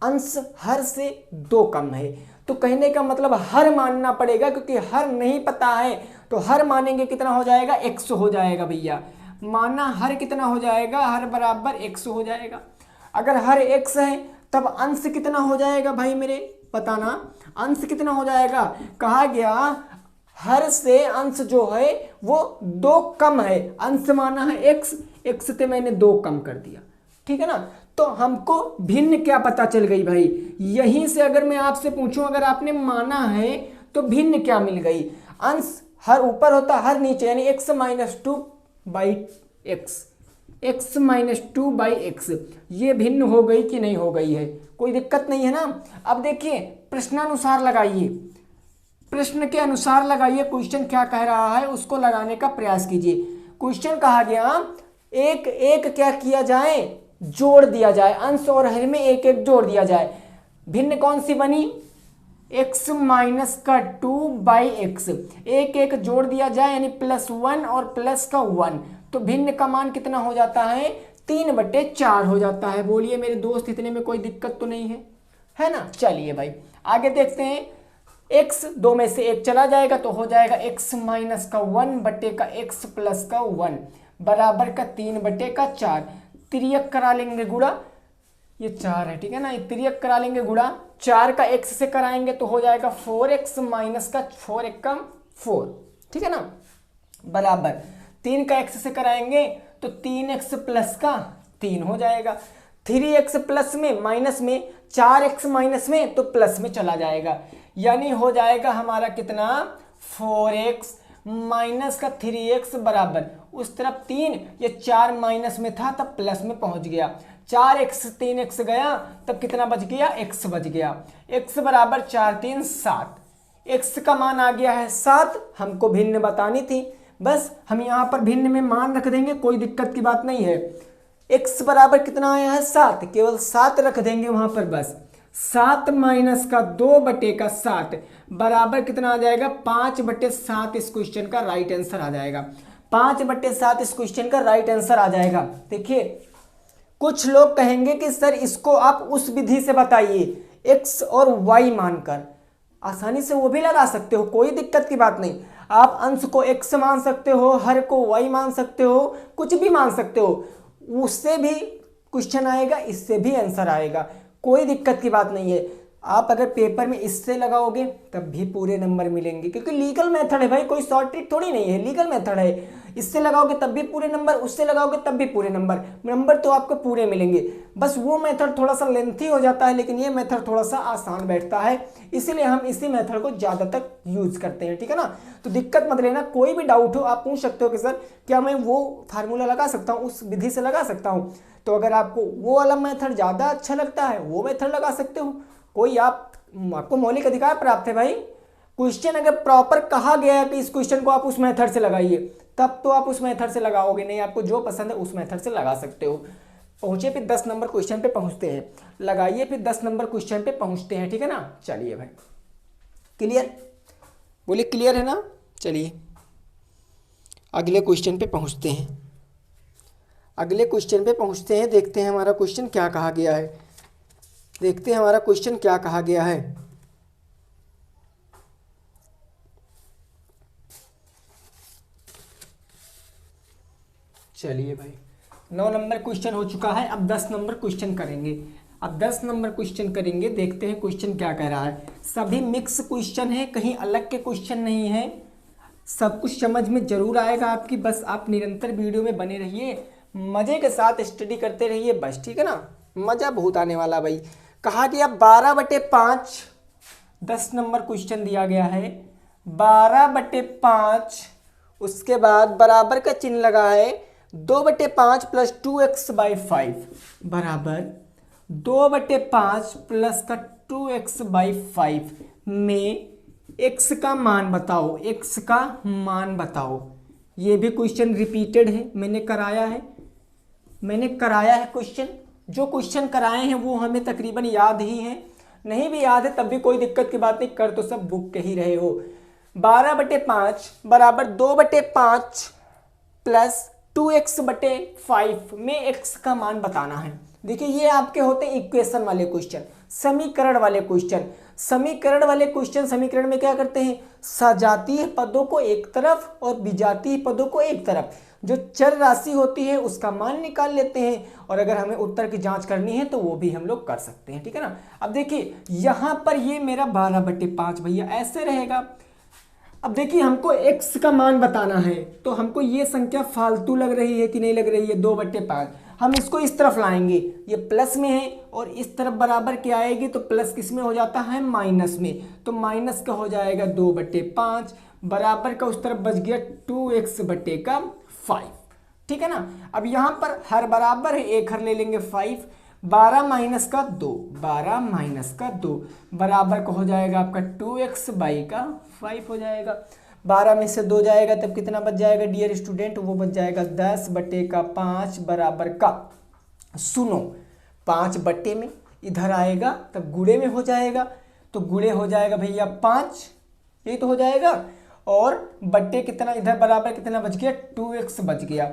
अंश हर से 2 कम है, तो कहने का मतलब हर मानना पड़ेगा, क्योंकि हर नहीं पता है तो हर मानेंगे कितना हो जाएगा, 100 हो जाएगा भैया। माना हर कितना हो जाएगा, हर बराबर 100 हो जाएगा। अगर हर 100 है तब अंश कितना हो जाएगा भाई मेरे, बताना अंश कितना हो जाएगा। कहा गया हर से अंश जो है वो 2 कम है, अंश माना है x, x से मैंने 2 कम कर दिया, ठीक है ना। तो हमको भिन्न क्या पता चल गई भाई, यहीं से अगर मैं आपसे पूछूं, अगर आपने माना है तो भिन्न क्या मिल गई, अंश हर ऊपर होता हर नीचे, यानी x minus two by x minus two by x, ये भिन्न हो गई कि नहीं हो गई है, कोई दिक्कत नहीं है ना। अब देखिए प्रश्नानुसार लगाइए, प्रश्न के अनुसार लगाइए, क्वेश्चन क्या कह रहा है उसको लगाने का प्रयास कीजिए। क्वेश्चन कहा गया एक एक क्या किया जाए, जोड़ दिया जाए, अंश और हर में एक एक जोड़ दिया जाए। भिन्न कौन सी बनी, x माइनस का 2 बाई एक्स, एक एक जोड़ दिया जाए यानी +1 और प्लस का 1, तो भिन्न का मान कितना हो जाता है, 3/4 हो जाता है। बोलिए मेरे दोस्त इतने में कोई दिक्कत तो नहीं है ना। चलिए भाई आगे देखते हैं, x 2 में से 1 चला जाएगा तो हो जाएगा x माइनस का 1/x प्लस का 1 बराबर का 3/4, तिर्यक करा लेंगे गुणा, ये 4 है ठीक है ना, ये तिर्यक करा लेंगे गुणा, 4 का x से कराएंगे तो हो जाएगा 4x माइनस का 4 एक कम 4, ठीक है ना, बराबर 3 का x से कराएंगे तो 3x प्लस का 3 हो जाएगा, 3x प्लस में माइनस में, 4x माइनस में तो प्लस में चला जाएगा, यानी हो जाएगा हमारा कितना 4x माइनस का 3x बराबर, उस तरफ 3, ये 4 माइनस में था तब प्लस में पहुंच गया, 4x 3x गया तब कितना बच गया, x बच गया, x बराबर 4 3 7, x का मान आ गया है 7, हमको भिन्न बतानी थी, बस हम यहाँ पर भिन्न में मान रख देंगे, कोई दिक्कत की बात नहीं है। x बराबर कितना आया है 7, केवल 7 रख देंगे वहां पर, बस 7 माइनस का 2/7 बराबर कितना आ जाएगा, 5/7 इस क्वेश्चन का राइट आंसर आ जाएगा, 5/7 इस क्वेश्चन का राइट आंसर आ जाएगा। देखिए कुछ लोग कहेंगे कि सर इसको आप उस विधि से बताइए, x और y मानकर, आसानी से वो भी लगा सकते हो, कोई दिक्कत की बात नहीं, आप अंश को x मान सकते हो, हर को y मान सकते हो, कुछ भी मान सकते हो, उससे भी क्वेश्चन आएगा, इससे भी आंसर आएगा, कोई दिक्कत की बात नहीं है। आप अगर पेपर में इससे लगाओगे तब भी पूरे नंबर मिलेंगे, क्योंकि लीगल मेथड है भाई, कोई शॉर्ट ट्रिक थोड़ी नहीं है, लीगल मेथड है, इससे लगाओगे तब भी पूरे नंबर, उससे लगाओगे तब भी पूरे नंबर तो आपको पूरे मिलेंगे, बस वो मेथड थोड़ा सा लेंथी हो जाता है, लेकिन ये मेथड थोड़ा सा आसान बैठता है, इसीलिए हम इसी मेथड को ज़्यादातर यूज करते हैं, ठीक है ना। तो दिक्कत मत लेना, कोई भी डाउट हो आप पूछ सकते हो कि सर क्या मैं वो फार्मूला लगा सकता हूँ, उस विधि से लगा सकता हूँ, तो अगर आपको वो वाला मेथड ज़्यादा अच्छा लगता है वो मेथड लगा सकते हो, कोई आपको मौलिक अधिकार प्राप्त है भाई। क्वेश्चन अगर प्रॉपर कहा गया है कि इस क्वेश्चन को आप उस मेथड से लगाइए, तब तो आप उस मेथड से लगाओगे, नहीं आपको जो पसंद है उस मेथड से लगा सकते हो। पहुंचे फिर 10 नंबर क्वेश्चन पे पहुंचते हैं, लगाइए फिर 10 नंबर क्वेश्चन पे पहुंचते हैं, ठीक है ना। चलिए भाई क्लियर, बोलिए क्लियर है ना। चलिए अगले क्वेश्चन पे पहुंचते हैं, अगले क्वेश्चन पे पहुंचते हैं, देखते हैं हमारा क्वेश्चन क्या कहा गया है, देखते हैं हमारा क्वेश्चन क्या कहा गया है। चलिए भाई 9 नंबर क्वेश्चन हो चुका है, अब 10 नंबर क्वेश्चन करेंगे, अब 10 नंबर क्वेश्चन करेंगे, देखते हैं क्वेश्चन क्या कह रहा है। सभी मिक्स क्वेश्चन है, कहीं अलग के क्वेश्चन नहीं है, सब कुछ समझ में जरूर आएगा आपकी, बस आप निरंतर वीडियो में बने रहिए, मजे के साथ स्टडी करते रहिए बस, ठीक है ना, मजा बहुत आने वाला भाई। कहा गया 12/5, 10 नंबर क्वेश्चन दिया गया है, 12/5, उसके बाद बराबर का चिन्ह लगा है, 2/5 प्लस 2x/5 बराबर 2/5 प्लस का 2x/5 में x का मान बताओ, x का मान बताओ। ये भी क्वेश्चन रिपीटेड है, मैंने कराया है क्वेश्चन, जो क्वेश्चन कराए हैं वो हमें तकरीबन याद ही हैं, नहीं भी याद है तब भी कोई दिक्कत की बात नहीं, कर तो सब बुक के ही रहे हो। 12/5 बराबर 2/5 प्लस 2x/5 में x का मान बताना है। देखिए ये आपके होते हैं इक्वेशन वाले क्वेश्चन, समीकरण वाले क्वेश्चन। समीकरण वाले क्वेश्चन, समीकरण में क्या करते हैं, सजातीय पदों को एक तरफ और विजातीय पदों को एक तरफ, जो चर राशि होती है उसका मान निकाल लेते हैं, और अगर हमें उत्तर की जांच करनी है तो वो भी हम लोग कर सकते हैं, ठीक है ना। अब देखिए यहाँ पर ये मेरा 12/5 भैया ऐसे रहेगा। अब देखिए हमको x का मान बताना है, तो हमको ये संख्या फालतू लग रही है कि नहीं लग रही है, 2/5, हम इसको इस तरफ लाएंगे, ये प्लस में है और इस तरफ बराबर क्या आएगी तो प्लस किस में हो जाता है माइनस में, तो माइनस का हो जाएगा 2/5 बराबर का उस तरफ बच गया 2x/5। ठीक है ना। अब यहाँ पर हर बराबर है, एक हर ले लेंगे 5, 12 माइनस का 2, 12 माइनस का 2 बराबर का हो जाएगा आपका 2x/5 हो जाएगा। 12 में से 2 जाएगा तब कितना बच जाएगा डियर स्टूडेंट, वो बच जाएगा 10/5 बराबर का, सुनो 5 बट्टे में इधर आएगा तब गुणे में हो जाएगा, तो गुणे हो जाएगा भैया 5, ये तो हो जाएगा, और बट्टे कितना इधर बराबर कितना बच गया 2x बच गया।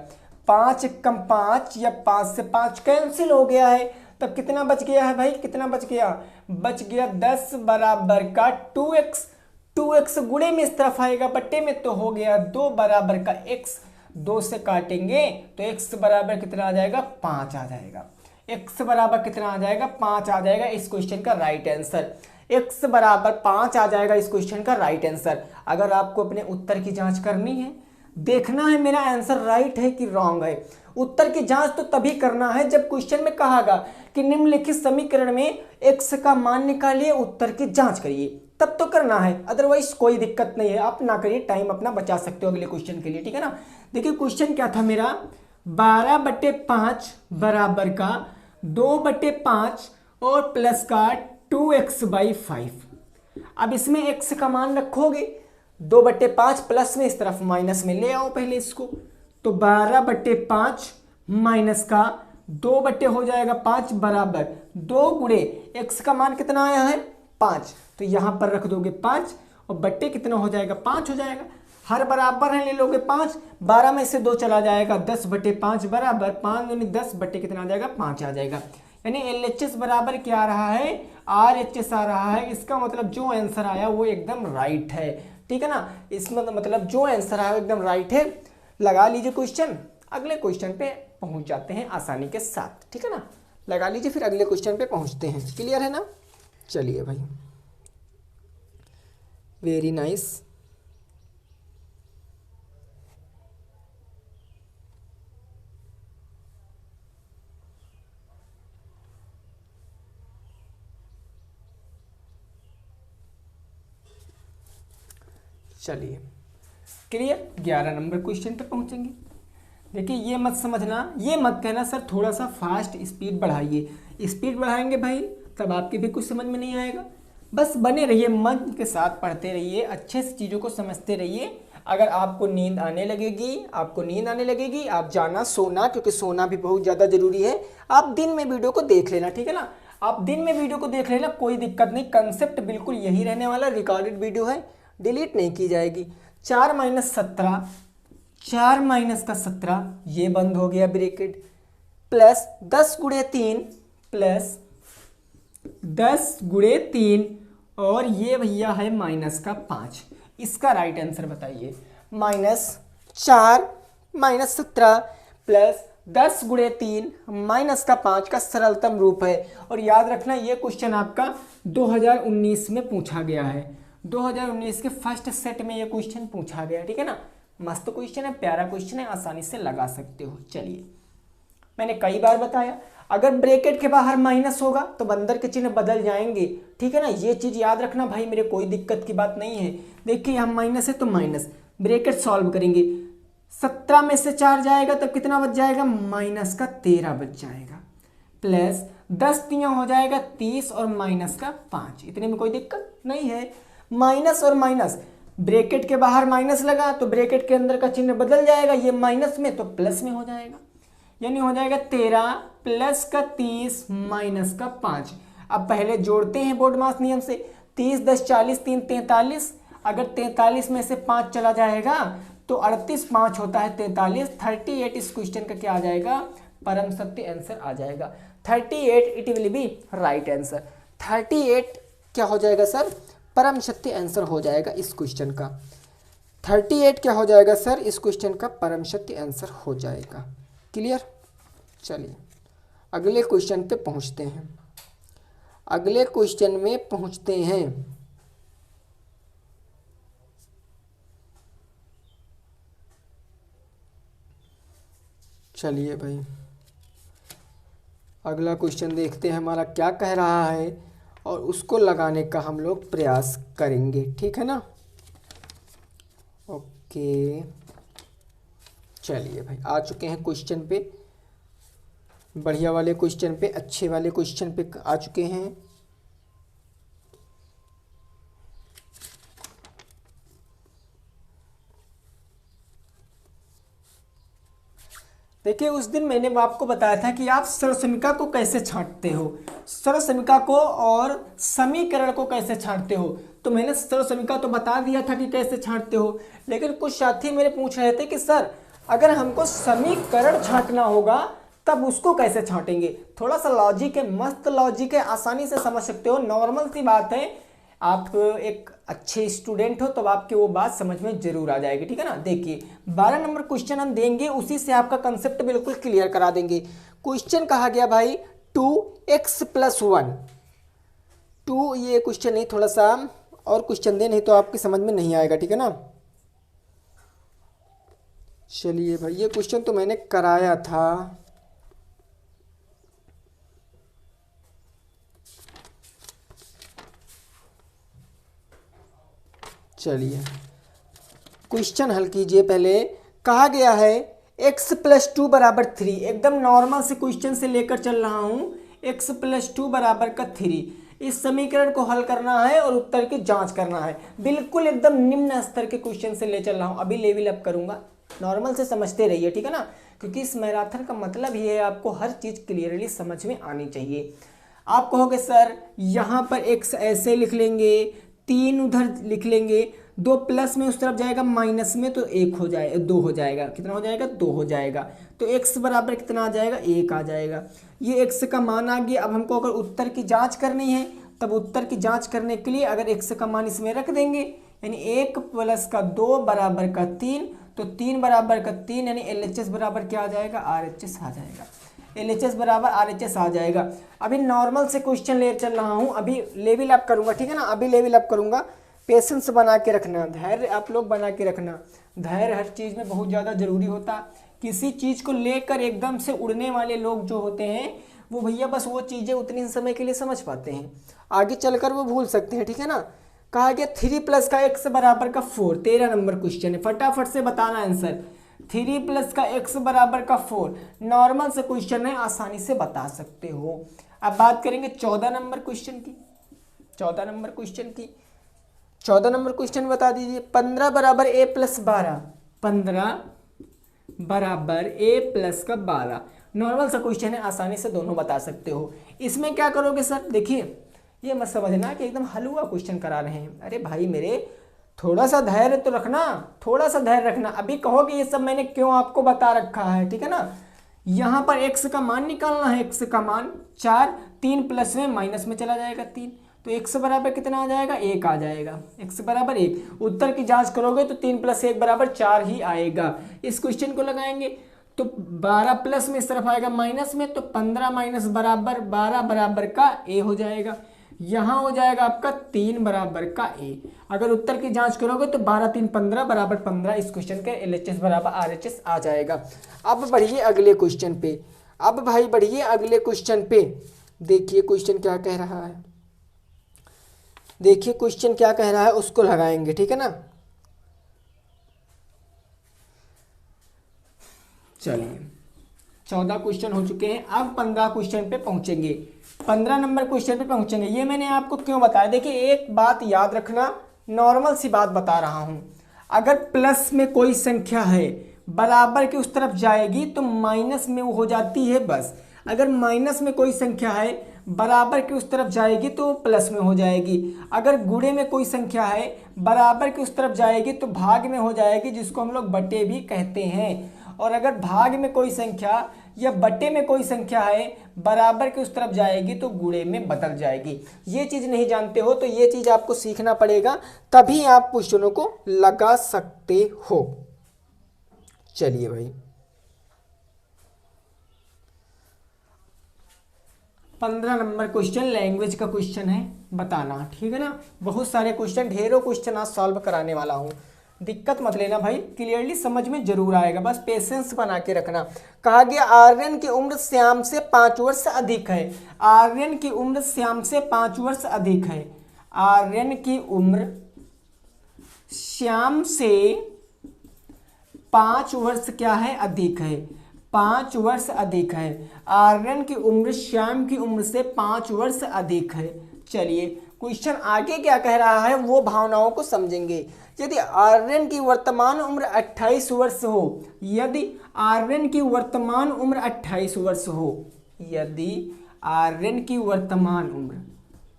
5 कम 5 या 5 से 5 कैंसिल हो गया है, तब कितना बच गया है भाई, कितना बच गया, बच गया 10 बराबर का 2x। 2x गुणे में इस तरफ आएगा बट्टे में, तो हो गया 2 बराबर का x, 2 से काटेंगे तो x बराबर कितना आ जाएगा 5 आ जाएगा। x बराबर कितना आ जाएगा 5 आ जाएगा इस क्वेश्चन का राइट आंसर। x बराबर 5 आ जाएगा इस क्वेश्चन का राइट आंसर। अगर आपको अपने उत्तर की जांच करनी है, देखना है मेरा आंसर राइट है कि रॉन्ग है, उत्तर की जांच तो तभी करना है जब क्वेश्चन में कहागा कि निम्नलिखित समीकरण में x का मान निकालिए, उत्तर की जांच करिए, तब तो करना है, अदरवाइज कोई दिक्कत नहीं है, आप ना करिए, टाइम अपना बचा सकते हो अगले क्वेश्चन के लिए। ठीक है ना। देखिए क्वेश्चन क्या था मेरा, 12/5 बराबर का 2/5 और प्लस का 2x/5। अब इसमें x का मान रखोगे, 2/5 प्लस में इस तरफ माइनस में ले आओ पहले इसको, तो 12/5 माइनस का 2 बट्टे हो जाएगा 5 बराबर 2 गुणे x का मान कितना आया है 5, तो यहां पर रख दोगे 5 और बट्टे कितना हो जाएगा 5 हो जाएगा। हर बराबर है ले लोगे 5, 12 में से 2 चला जाएगा 10/5 बराबर 5 दूनी 10 बट्टे कितना आ जाएगा 5 आ जाएगा। यानी LHS बराबर क्या आ रहा है RHS आ रहा है। इसका मतलब जो आंसर आया वो एकदम राइट है। ठीक है ना। इसमें मतलब जो आंसर आया वो एकदम राइट है। लगा लीजिए क्वेश्चन, अगले क्वेश्चन पे पहुंच जाते हैं आसानी के साथ। ठीक है ना, लगा लीजिए फिर अगले क्वेश्चन पे पहुंचते हैं। क्लियर है ना। चलिए भाई, वेरी नाइस। चलिए क्लियर, 11 नंबर क्वेश्चन पे पहुंचेंगे। देखिए ये मत समझना, ये मत कहना सर थोड़ा सा फास्ट स्पीड बढ़ाइए। स्पीड बढ़ाएंगे भाई तब आपके भी कुछ समझ में नहीं आएगा। बस बने रहिए, मन के साथ पढ़ते रहिए, अच्छे से चीज़ों को समझते रहिए। अगर आपको नींद आने लगेगी आप जाना सोना, क्योंकि सोना भी बहुत ज़्यादा ज़रूरी है। आप दिन में वीडियो को देख लेना, ठीक है ना, आप दिन में वीडियो को देख लेना, कोई दिक्कत नहीं। कंसेप्ट बिल्कुल यही रहने वाला, रिकॉर्डेड वीडियो है, डिलीट नहीं की जाएगी। 4 माइनस 17, 4 माइनस का 17 ये बंद हो गया ब्रैकेट, प्लस 10 गुणे 3 प्लस 10 गुणे 3 और ये भैया है माइनस का 5। इसका राइट आंसर बताइए। -4 माइनस 17 प्लस 10 गुणे 3 माइनस का 5 का सरलतम रूप है। और याद रखना ये क्वेश्चन आपका 2019 में पूछा गया है। 2019 के फर्स्ट सेट में ये क्वेश्चन पूछा गया, ठीक है ना। मस्त क्वेश्चन है, प्यारा क्वेश्चन है, आसानी से लगा सकते हो। चलिए, मैंने कई बार बताया अगर ब्रैकेट के बाहर माइनस होगा तो अंदर के चिन्ह बदल जाएंगे, ठीक है ना। ये चीज याद रखना भाई, मेरे कोई दिक्कत की बात नहीं है। देखिए यहाँ माइनस है तो माइनस, ब्रैकेट सॉल्व करेंगे, 17 में से 4 जाएगा तब कितना बच जाएगा माइनस का 13 बच जाएगा, प्लस 10 तियां हो जाएगा 30 और माइनस का 5। इतने में कोई दिक्कत नहीं है। माइनस और माइनस, ब्रैकेट के बाहर माइनस लगा तो ब्रैकेट के अंदर का चिन्ह बदल जाएगा, ये माइनस में तो प्लस में हो जाएगा, यानी हो जाएगा 13 प्लस का 30 माइनस का 5। अब पहले जोड़ते हैं बोर्ड मास नियम से, 30 10 40 3 43। अगर 43 में से 5 चला जाएगा तो 38, 5 होता है 43, 38 इस क्वेश्चन का क्या आ जाएगा परम सत्य आंसर आ जाएगा। 38 it will be right answer. 38 क्या हो जाएगा सर परम सत्य आंसर हो जाएगा इस क्वेश्चन का। 38 क्या हो जाएगा सर इस क्वेश्चन का परम सत्य आंसर हो जाएगा। क्लियर। चलिए अगले क्वेश्चन पे पहुंचते हैं। अगले क्वेश्चन में पहुंचते हैं। चलिए भाई अगला क्वेश्चन देखते हैं हमारा क्या कह रहा है और उसको लगाने का हम लोग प्रयास करेंगे, ठीक है ना। ओके चलिए भाई, आ चुके हैं क्वेश्चन पे, बढ़िया वाले क्वेश्चन पे, अच्छे वाले क्वेश्चन पे आ चुके हैं। देखिए उस दिन मैंने आपको बताया था कि आप सर्वसमीका को कैसे छांटते हो, सर्वसमीका को और समीकरण को कैसे छांटते हो। तो मैंने सर्वसमीका तो बता दिया था कि कैसे छांटते हो, लेकिन कुछ साथी मेरे पूछ रहे थे कि सर अगर हमको समीकरण छांटना होगा तब उसको कैसे छांटेंगे। थोड़ा सा लॉजिक है, मस्त लॉजिक है, आसानी से समझ सकते हो, नॉर्मल सी बात है। आप एक अच्छे स्टूडेंट हो तब आपके वो बात समझ में जरूर आ जाएगी, ठीक है ना। देखिए 12 नंबर क्वेश्चन हम देंगे, उसी से आपका कंसेप्ट बिल्कुल क्लियर करा देंगे। क्वेश्चन कहा गया भाई 2x + 1, 2 ये क्वेश्चन नहीं, थोड़ा सा और क्वेश्चन दे, नहीं तो आपकी समझ में नहीं आएगा, ठीक है ना। चलिए भाई, ये क्वेश्चन तो मैंने कराया था, चलिए क्वेश्चन हल कीजिए। पहले कहा गया है x + 2 = 3, एकदम नॉर्मल से क्वेश्चन से लेकर चल रहा हूं, x + 2 = 3। इस समीकरण को हल करना है और उत्तर की जांच करना है, बिल्कुल एकदम निम्न स्तर के क्वेश्चन से ले चल रहा हूं। अभी लेवल अप करूंगा, नॉर्मल से समझते रहिए, ठीक है ना, क्योंकि इस मैराथन का मतलब ये है आपको हर चीज़ क्लियरली समझ में आनी चाहिए। आप कहोगे सर यहाँ पर x ऐसे लिख लेंगे, 3 उधर लिख लेंगे, 2 प्लस में उस तरफ जाएगा, माइनस में तो 1 हो जाएगा, 2 हो जाएगा, कितना हो जाएगा, 2 हो जाएगा। तो x बराबर कितना आ जाएगा, 1 आ जाएगा। ये x का मान आ गया। अब हमको अगर उत्तर की जांच करनी है, तब उत्तर की जांच करने के लिए अगर x का मान इसमें रख देंगे, यानी 1 + 2 = 3, तो 3 = 3, यानी LHS बराबर क्या आ जाएगा, RHS आ जाएगा। LHS बराबर RHS आ जाएगा। अभी नॉर्मल से क्वेश्चन ले चल रहा हूँ, अभी लेवल अप करूँगा, ठीक है ना, अभी लेवल अप करूँगा। पेशेंस बना के रखना, धैर्य आप लोग बना के रखना, धैर्य हर चीज़ में बहुत ज़्यादा ज़रूरी होता। किसी चीज़ को लेकर एकदम से उड़ने वाले लोग जो होते हैं वो भैया बस वो चीज़ें उतनी ही समय के लिए समझ पाते हैं, आगे चलकर वो भूल सकते हैं, ठीक है ना। कहा गया 3 + x = 4, 13 नंबर क्वेश्चन है, फटाफट से बताना आंसर। 3 + x = 4, नॉर्मल से क्वेश्चन है, आसानी से बता सकते हो। अब बात करेंगे 14 नंबर क्वेश्चन की। 14 नंबर क्वेश्चन की, 14 नंबर क्वेश्चन बता दीजिए। 15 = a + 12, 15 = a + 12, नॉर्मल सा क्वेश्चन है, आसानी से दोनों बता सकते हो। इसमें क्या करोगे सर, देखिए ये मत समझना कि एकदम हलवा क्वेश्चन करा रहे हैं, अरे भाई मेरे थोड़ा सा धैर्य तो रखना, थोड़ा सा धैर्य रखना। अभी कहोगे ये सब मैंने क्यों आपको बता रखा है, ठीक है ना। यहाँ पर x का मान निकालना है, x का मान 4, 3 प्लस में माइनस में चला जाएगा 3, तो x बराबर कितना आ जाएगा, 1 आ जाएगा, x बराबर 1। उत्तर की जांच करोगे तो 3 + 1 = 4 ही आएगा। इस क्वेश्चन को लगाएंगे तो 12 प्लस में इस तरफ आएगा माइनस में, तो 15 माइनस बराबर 12 बराबर का a हो जाएगा। यहाँ हो जाएगा आपका 3 बराबर का a। अगर उत्तर की जांच करोगे तो 12 3 15 बराबर 15, इस क्वेश्चन के LHS बराबर RHS आ जाएगा। अब बढ़िए अगले क्वेश्चन पे, अब भाई बढ़िए अगले क्वेश्चन पे। देखिए क्वेश्चन क्या कह रहा है, देखिए क्वेश्चन क्या कह रहा है, उसको लगाएंगे, ठीक है ना। चलिए 14 क्वेश्चन हो चुके हैं, अब 15 क्वेश्चन पे पहुंचेंगे, 15 नंबर क्वेश्चन पे पहुंचेंगे। ये मैंने आपको क्यों बताया, देखिए एक बात याद रखना, नॉर्मल सी बात बता रहा हूं। अगर प्लस में कोई संख्या है बराबर की उस तरफ जाएगी तो माइनस में वो हो जाती है बस। अगर माइनस में कोई संख्या है बराबर की उस तरफ जाएगी तो प्लस में हो जाएगी। अगर गुणे में कोई संख्या है बराबर की उस तरफ जाएगी तो भाग में हो जाएगी, जिसको हम लोग बटे भी कहते हैं। और अगर भाग में कोई संख्या या बटे में कोई संख्या है बराबर की उस तरफ जाएगी तो गुणे में बदल जाएगी। ये चीज़ नहीं जानते हो तो ये चीज़ आपको सीखना पड़ेगा, तभी आप क्वेश्चनों को लगा सकते हो। चलिए भाई 15 नंबर क्वेश्चन लैंग्वेज का क्वेश्चन है, बताना, ठीक है ना। बहुत सारे क्वेश्चन, ढेरों क्वेश्चन आज सॉल्व कराने वाला हूँ। दिक्कत मत लेना भाई, क्लियरली समझ में जरूर आएगा, बस पेशेंस बना के रखना। कहा गया आर्यन की उम्र श्याम से 5 वर्ष अधिक है। आर्यन की उम्र श्याम से 5 वर्ष अधिक है। आर्यन की उम्र श्याम से 5 वर्ष क्या है, अधिक है। 5 वर्ष अधिक है। आर्यन की उम्र श्याम की उम्र से 5 वर्ष अधिक है। चलिए क्वेश्चन आगे क्या कह रहा है वो भावनाओं को समझेंगे। यदि आर्यन की वर्तमान उम्र 28 वर्ष हो, यदि आर्यन की वर्तमान उम्र 28 वर्ष हो, यदि आर्यन की वर्तमान उम्र,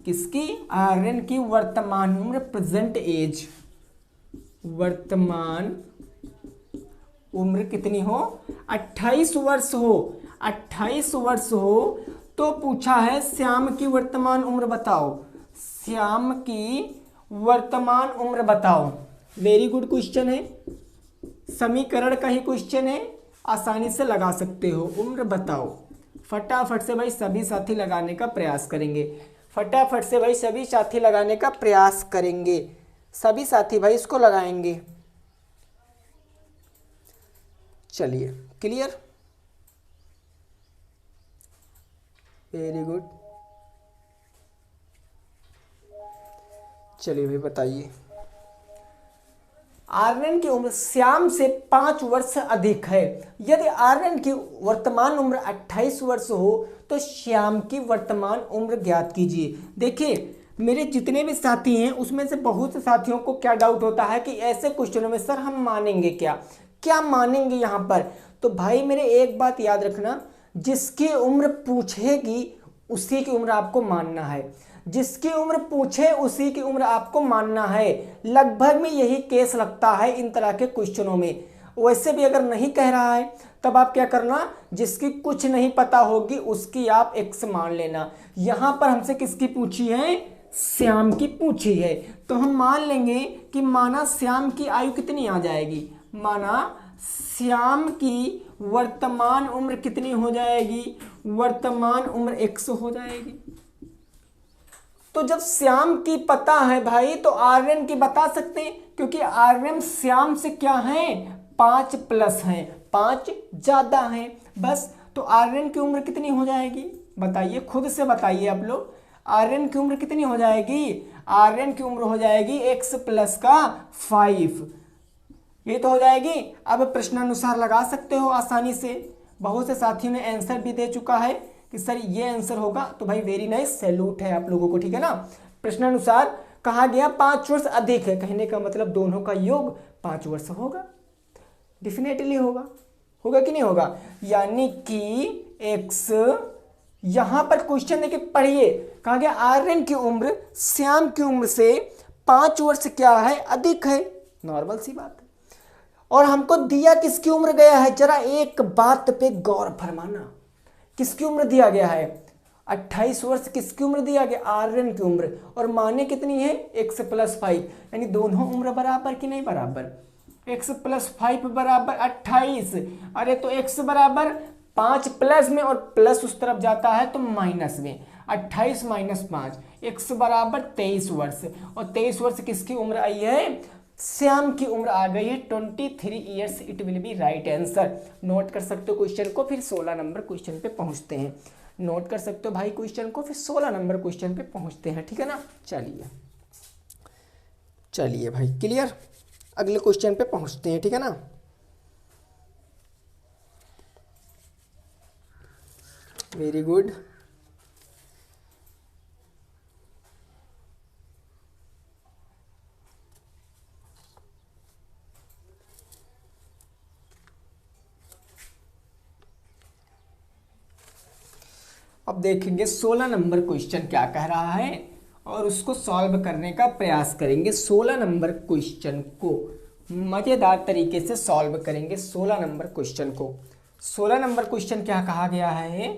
किसकी, आर्यन की वर्तमान उम्र, प्रेजेंट एज, वर्तमान उम्र कितनी हो, 28 वर्ष हो, 28 वर्ष हो, तो पूछा है श्याम की वर्तमान उम्र बताओ, श्याम की वर्तमान उम्र बताओ। वेरी गुड क्वेश्चन है, समीकरण का ही क्वेश्चन है, आसानी से लगा सकते हो। उम्र बताओ, फटाफट से भाई सभी साथी लगाने का प्रयास करेंगे, फटाफट से भाई सभी साथी लगाने का प्रयास करेंगे, सभी साथी भाई इसको लगाएंगे। चलिए क्लियर, वेरी गुड। चलिए भाई बताइए, आर्यन की उम्र श्याम से 5 वर्ष अधिक है। यदि आर्यन की वर्तमान उम्र 28 वर्ष हो तो श्याम की वर्तमान उम्र ज्ञात कीजिए। देखिए मेरे जितने भी साथी हैं उसमें से बहुत से साथियों को क्या डाउट होता है कि ऐसे क्वेश्चनों में सर हम मानेंगे क्या, क्या मानेंगे यहाँ पर। तो भाई मेरे एक बात याद रखना, जिसकी उम्र पूछेगी उसी की उम्र आपको मानना है, जिसकी उम्र पूछे उसी की उम्र आपको मानना है। लगभग में यही केस लगता है इन तरह के क्वेश्चनों में। वैसे भी अगर नहीं कह रहा है तब आप क्या करना, जिसकी कुछ नहीं पता होगी उसकी आप x मान लेना। यहाँ पर हमसे किसकी पूछी है, श्याम की पूछी है, तो हम मान लेंगे कि माना श्याम की आयु कितनी आ जाएगी, माना श्याम की वर्तमान उम्र कितनी हो जाएगी, वर्तमान उम्र 100 हो जाएगी। तो जब श्याम की पता है भाई तो आर्यन की बता सकते हैं, क्योंकि आर्यन श्याम से क्या है, 5 प्लस हैं, 5 ज्यादा हैं बस। तो आर्यन की उम्र कितनी हो जाएगी बताइए, खुद से बताइए आप लोग, आर्यन की उम्र कितनी हो जाएगी, आर्यन की उम्र हो जाएगी x प्लस का 5, ये तो हो जाएगी। अब प्रश्नानुसार लगा सकते हो आसानी से, बहुत से साथियों ने आंसर भी दे चुका है कि सर ये आंसर होगा, तो भाई वेरी नाइस, सैल्यूट है आप लोगों को, ठीक है ना। प्रश्नानुसार कहा गया 5 वर्ष अधिक है, कहने का मतलब दोनों का योग 5 वर्ष होगा, डेफिनेटली होगा, होगा कि नहीं होगा। यानी कि x, यहां पर क्वेश्चन देखिए पढ़िए, कहा गया आर्यन की उम्र श्याम की उम्र से 5 वर्ष क्या है, अधिक है, नॉर्मल सी बात है। और हमको दिया किसकी उम्र गया है, जरा एक बात पे गौर फरमाना, किसकी उम्र दिया गया है, 28 वर्ष किसकी उम्र दिया गया, आर्यन की उम्र, और माने कितनी है x प्लस 5, यानी दोनों उम्र बराबर कि नहीं बराबर, x प्लस 5 बराबर 28, अरे तो x बराबर 5 प्लस में और प्लस उस तरफ जाता है तो माइनस में, 28 माइनस 5, x बराबर 23 वर्ष, और 23 वर्ष किसकी उम्र आई है, श्याम की उम्र आ गई है 23 years, it will be right answer. Note कर सकते हो क्वेश्चन को, फिर 16 नंबर क्वेश्चन पे पहुंचते हैं। नोट कर सकते हो भाई क्वेश्चन को, फिर 16 नंबर क्वेश्चन पे पहुंचते हैं, ठीक है ना। चलिए चलिए भाई क्लियर, अगले क्वेश्चन पे पहुंचते हैं, ठीक है ना। Very good. अब देखेंगे 16 नंबर क्वेश्चन क्या कह रहा है और उसको सॉल्व करने का प्रयास करेंगे। 16 नंबर क्वेश्चन को मजेदार तरीके से सॉल्व करेंगे। 16 नंबर क्वेश्चन को, 16 नंबर क्वेश्चन क्या कहा गया है,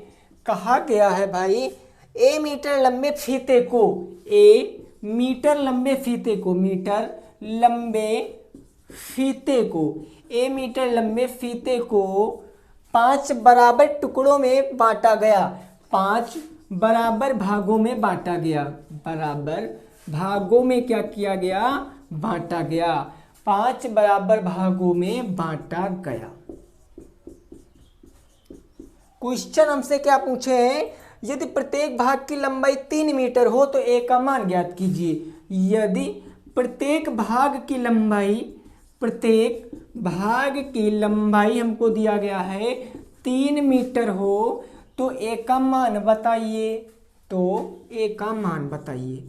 कहा गया है भाई ए मीटर लंबे फीते को, ए मीटर लंबे फीते को, मीटर लंबे फीते को, ए मीटर लंबे फीते को 5 बराबर टुकड़ों में बांटा गया, 5 बराबर भागों में बांटा गया, बराबर भागों में क्या किया गया, बांटा गया। 5 बराबर भागों में बांटा गया। क्वेश्चन हमसे क्या पूछे हैं, यदि प्रत्येक भाग की लंबाई 3 मीटर हो तो ए का मान ज्ञात कीजिए। यदि प्रत्येक भाग की लंबाई हमको दिया गया है 3 मीटर हो तो ए का मान बताइए। तो ए का मान बताइए,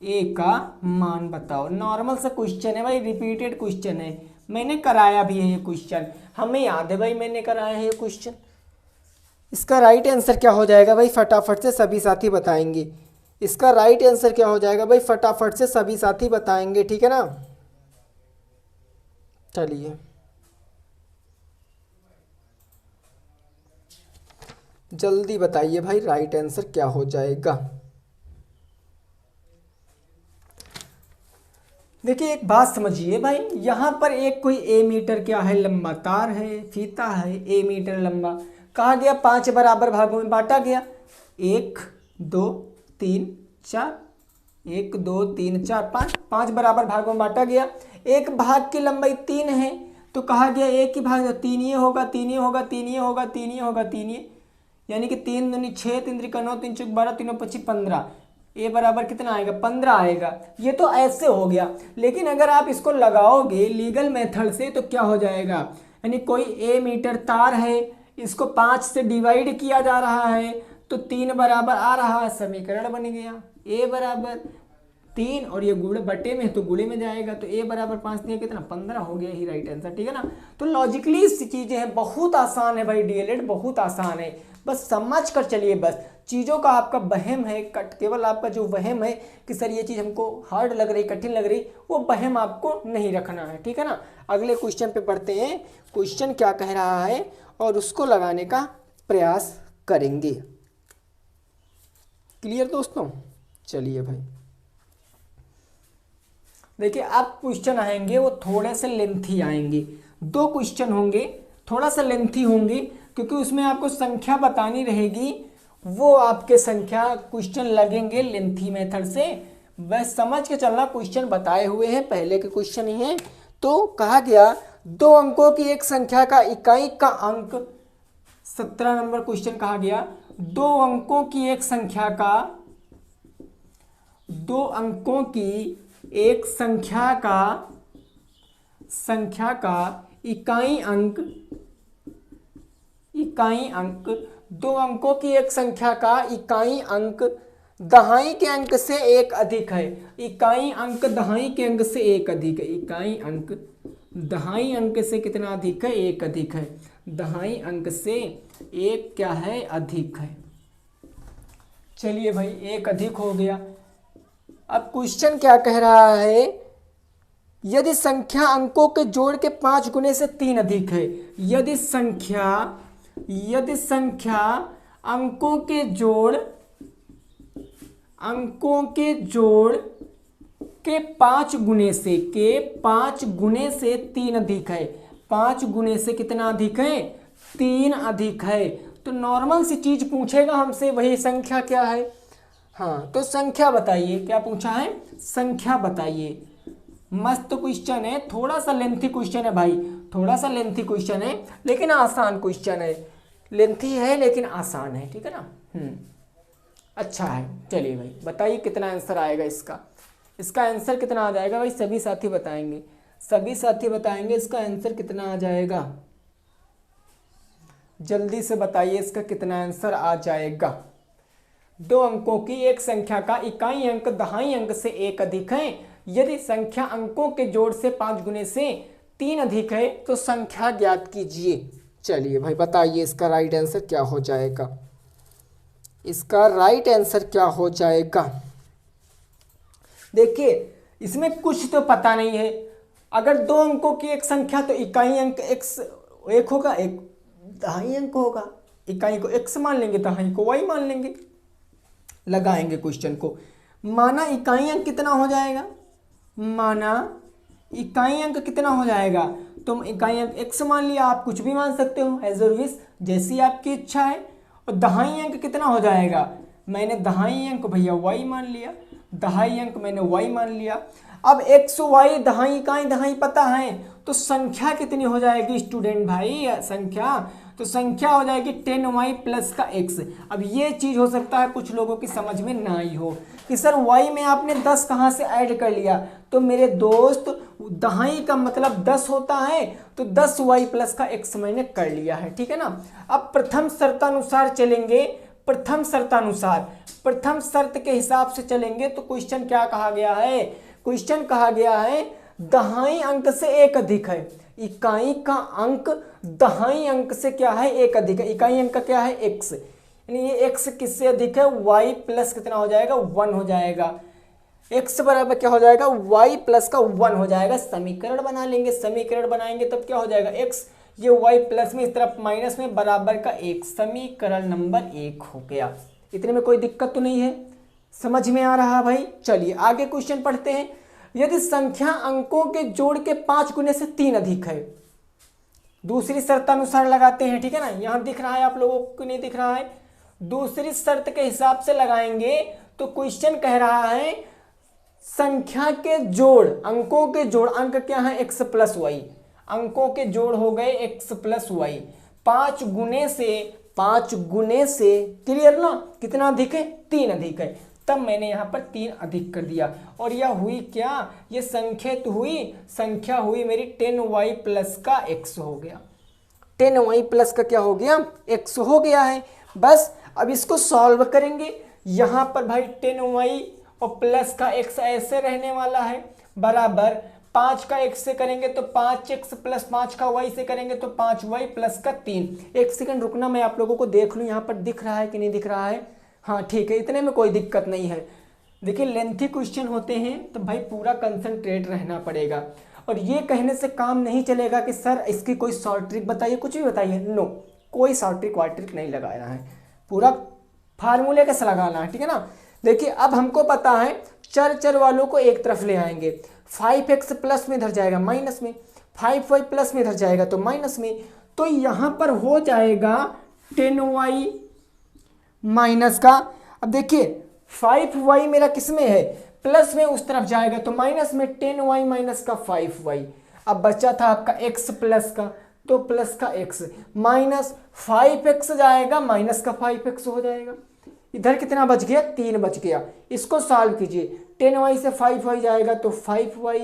ए का मान बताओ। नॉर्मल सा क्वेश्चन है भाई, रिपीटेड क्वेश्चन है, मैंने कराया भी है ये क्वेश्चन, हमें याद है भाई मैंने कराया है ये क्वेश्चन। इसका राइट आंसर क्या हो जाएगा भाई, फटाफट से सभी साथी बताएंगे। इसका राइट आंसर क्या हो जाएगा भाई, फटाफट से सभी साथी बताएंगे, ठीक है ना। चलिए जल्दी बताइए भाई, राइट आंसर क्या हो जाएगा। देखिए एक बात समझिए भाई, यहाँ पर एक कोई ए मीटर क्या है, लंबा तार है, फीता है, ए मीटर लंबा। कहा गया 5 बराबर भागों में बांटा गया, 1 2 3 4, 1 2 3 4 5, 5 बराबर भागों में बांटा गया। एक भाग की लंबाई 3 है तो कहा गया एक ही भाग 3 ये होगा, 3 ये होगा, 3 ये होगा, 3 ये होगा, 3 ये, यानी कि 3 दूनी 6, 3 त्रिका 9, 3 चौक 12, 3 25 15, ए बराबर कितना आएगा, 15 आएगा। ये तो ऐसे हो गया, लेकिन अगर आप इसको लगाओगे लीगल मेथड से तो क्या हो जाएगा, यानी कोई ए मीटर तार है, इसको 5 से डिवाइड किया जा रहा है तो 3 बराबर आ रहा है, समीकरण बन गया ए बराबर 3 और ये गुणे बटे में तो गुणे में जाएगा, तो ए बराबर 5 दिया कितना 15 हो गया ही राइट आंसर, ठीक है ना। तो लॉजिकली चीजें हैं, बहुत आसान है भाई, डीएलएड बहुत आसान है, बस समझ कर चलिए। बस चीज़ों का आपका वहम है, केवल आपका जो वहम है कि सर ये चीज़ हमको हार्ड लग रही, कठिन लग रही, वो वहम आपको नहीं रखना है, ठीक है ना। अगले क्वेश्चन पे पढ़ते हैं, क्वेश्चन क्या कह रहा है और उसको लगाने का प्रयास करेंगे। क्लियर दोस्तों, चलिए भाई देखिए अब क्वेश्चन आएंगे वो थोड़े से लेंथी आएंगे, 2 क्वेश्चन होंगे, थोड़ा सा लेंथी होंगे क्योंकि उसमें आपको संख्या बतानी रहेगी, वो आपके संख्या क्वेश्चन लगेंगे लेंथी मेथड से, बस समझ के चलना। क्वेश्चन बताए हुए हैं, पहले के क्वेश्चन ही हैं। तो कहा गया 2 अंकों की एक संख्या का इकाई का अंक, 17 नंबर क्वेश्चन कहा गया 2 अंकों की एक संख्या का, 2 अंकों की एक संख्या का इकाई अंक 2 अंकों की एक संख्या का इकाई अंक दहाई के अंक से एक अधिक है। इकाई अंक दहाई के अंक से एक अधिक है, इकाई अंक दहाई अंक से कितना अधिक है, एक अधिक है, दहाई अंक से एक क्या है, अधिक है। चलिए भाई एक अधिक हो गया। अब क्वेश्चन क्या कह रहा है, यदि संख्या अंकों के जोड़ के 5 गुने से 3 अधिक है, यदि संख्या अंकों के जोड़ के 5 गुने से 3 अधिक है, 5 गुने से कितना अधिक है, 3 अधिक है। तो नॉर्मल सी चीज पूछेगा हमसे, वही संख्या क्या है। हाँ तो संख्या बताइए, क्या पूछा है, संख्या बताइए। मस्त क्वेश्चन है, थोड़ा सा लेंथी क्वेश्चन है भाई, थोड़ा सा लेंथी क्वेश्चन है लेकिन आसान क्वेश्चन है, लेंथी है लेकिन आसान है, ठीक है ना। अच्छा है। चलिए भाई बताइए कितना आंसर आएगा इसका, इसका आंसर कितना आ जाएगा भाई, सभी साथी बताएंगे, सभी साथी बताएंगे इसका आंसर कितना आ जाएगा, जल्दी से बताइए इसका कितना आंसर आ जाएगा। 2 अंकों की एक संख्या का इकाई अंक दहाई अंक से एक अधिक है, यदि संख्या अंकों के जोड़ से 5 गुने से 3 अधिक है तो संख्या ज्ञात कीजिए। चलिए भाई बताइए इसका राइट आंसर क्या हो जाएगा, इसका राइट आंसर क्या हो जाएगा। देखिए इसमें कुछ तो पता नहीं है, अगर 2 अंकों की एक संख्या तो इकाई अंक एक होगा, एक दहाई अंक होगा, इकाई को x मान लेंगे, दहाई को y मान लेंगे, लगाएंगे क्वेश्चन को। माना इकाई अंक कितना हो जाएगा, माना इकाई अंक कितना हो जाएगा, तुम इकाई अंक x मान लिया, आप कुछ भी मान सकते हो एज योर विश, जैसी आपकी इच्छा है। और दहाई अंक कितना हो जाएगा, मैंने दहाई अंक भैया y मान लिया, दहाई अंक मैंने y मान लिया। अब एक्स वाई दहाई काई दहाई पता है, तो संख्या कितनी हो जाएगी स्टूडेंट भाई, संख्या, तो संख्या हो जाएगी 10y प्लस का x। अब ये चीज़ हो सकता है कुछ लोगों की समझ में ना आई हो कि सर y में आपने 10 कहाँ से ऐड कर लिया, तो मेरे दोस्त दहाई का मतलब 10 होता है, तो 10y प्लस का x मैंने कर लिया है, ठीक है ना। अब प्रथम शर्तानुसार चलेंगे, प्रथम शर्तानुसार, प्रथम शर्त के हिसाब से चलेंगे तो क्वेश्चन क्या कहा गया है, क्वेश्चन कहा गया है दहाई अंक से एक अधिक है, इकाई का अंक दहाई अंक से क्या है एक अधिक है, इकाई अंक का क्या है x, यानी ये x किससे अधिक है, y प्लस कितना हो जाएगा 1 हो जाएगा, x बराबर क्या हो जाएगा y प्लस का 1 हो जाएगा। समीकरण बना लेंगे, समीकरण बनाएंगे तब क्या हो जाएगा x, ये y प्लस में इस तरफ माइनस में बराबर का 1, समीकरण नंबर 1 हो गया। इतने में कोई दिक्कत तो नहीं है, समझ में आ रहा भाई। चलिए आगे क्वेश्चन पढ़ते हैं। यदि संख्या अंकों के जोड़ के 5 गुने से 3 अधिक है, दूसरी शर्त अनुसार लगाते हैं, ठीक है ना, यहां दिख रहा है आप लोगों को नहीं दिख रहा है, दूसरी शर्त के हिसाब से लगाएंगे तो क्वेश्चन कह रहा है संख्या के जोड़, अंकों के जोड़, अंक क्या है x प्लस वाई, अंकों के जोड़ हो गए x प्लस वाई, 5 गुने से क्लियर ना, कितना अधिक है 3 अधिक है, तब मैंने यहाँ पर 3 अधिक कर दिया और यह हुई क्या, ये संख्या हुई, संख्या हुई मेरी 10y प्लस का x हो गया, 10y प्लस का क्या हो गया x हो गया है। बस अब इसको सॉल्व करेंगे, यहाँ पर भाई 10y और प्लस का x ऐसे रहने वाला है, बराबर 5 का x से करेंगे तो 5x प्लस 5 का y से करेंगे तो 5y प्लस का 3। एक सेकंड रुकना, मैं आप लोगों को देख लूँ यहाँ पर दिख रहा है कि नहीं दिख रहा है, हाँ ठीक है, इतने में कोई दिक्कत नहीं है। देखिए लेंथी क्वेश्चन होते हैं तो भाई पूरा कंसंट्रेट रहना पड़ेगा, और ये कहने से काम नहीं चलेगा कि सर इसकी कोई शॉर्ट ट्रिक बताइए, कुछ भी बताइए, नो, कोई शॉर्ट ट्रिक वार्ट ट्रिक नहीं लगाना है, पूरा फार्मूले कैसे लगाना है, ठीक है ना। देखिए अब हमको पता है चर वालों को एक तरफ ले आएंगे, 5x प्लस में इधर जाएगा माइनस में, 5y प्लस में इधर जाएगा तो माइनस में, तो यहाँ पर हो जाएगा 10y माइनस का, अब देखिए 5y मेरा किस में है, प्लस में, उस तरफ जाएगा तो माइनस में, 10y माइनस का 5y, अब बचा था आपका x प्लस का, तो प्लस का x माइनस 5x जाएगा, माइनस का 5x हो जाएगा, इधर कितना बच गया 3 बच गया। इसको सॉल्व कीजिए, 10y से 5y जाएगा तो 5y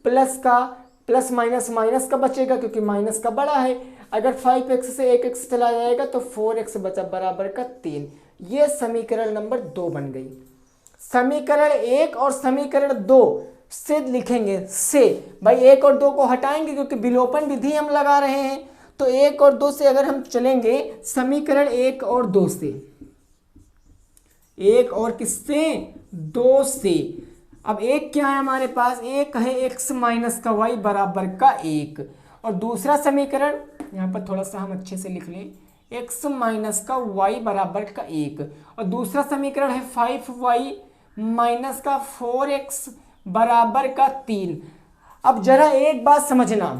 प्लस का प्लस माइनस माइनस का बचेगा क्योंकि माइनस का बड़ा है, अगर 5x से 1x चला जाएगा तो 4x बचा बराबर का 3। ये समीकरण नंबर 2 बन गई। समीकरण 1 और समीकरण 2 से लिखेंगे, से भाई 1 और 2 को हटाएंगे क्योंकि विलोपन विधि हम लगा रहे हैं, तो 1 और 2 से अगर हम चलेंगे, समीकरण 1 और 2 से, 1 और किससे 2 से, अब एक क्या है हमारे पास, एक है x माइनस का y बराबर का 1, और दूसरा समीकरण यहाँ पर थोड़ा सा हम अच्छे से लिख लें, x माइनस का y बराबर का 1, और दूसरा समीकरण है 5y माइनस का 4x बराबर का 3। अब जरा एक बात समझना,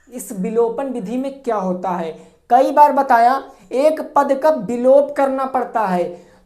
इस विलोपन विधि में क्या होता है, कई बार बताया एक पद का विलोप करना पड़ता है,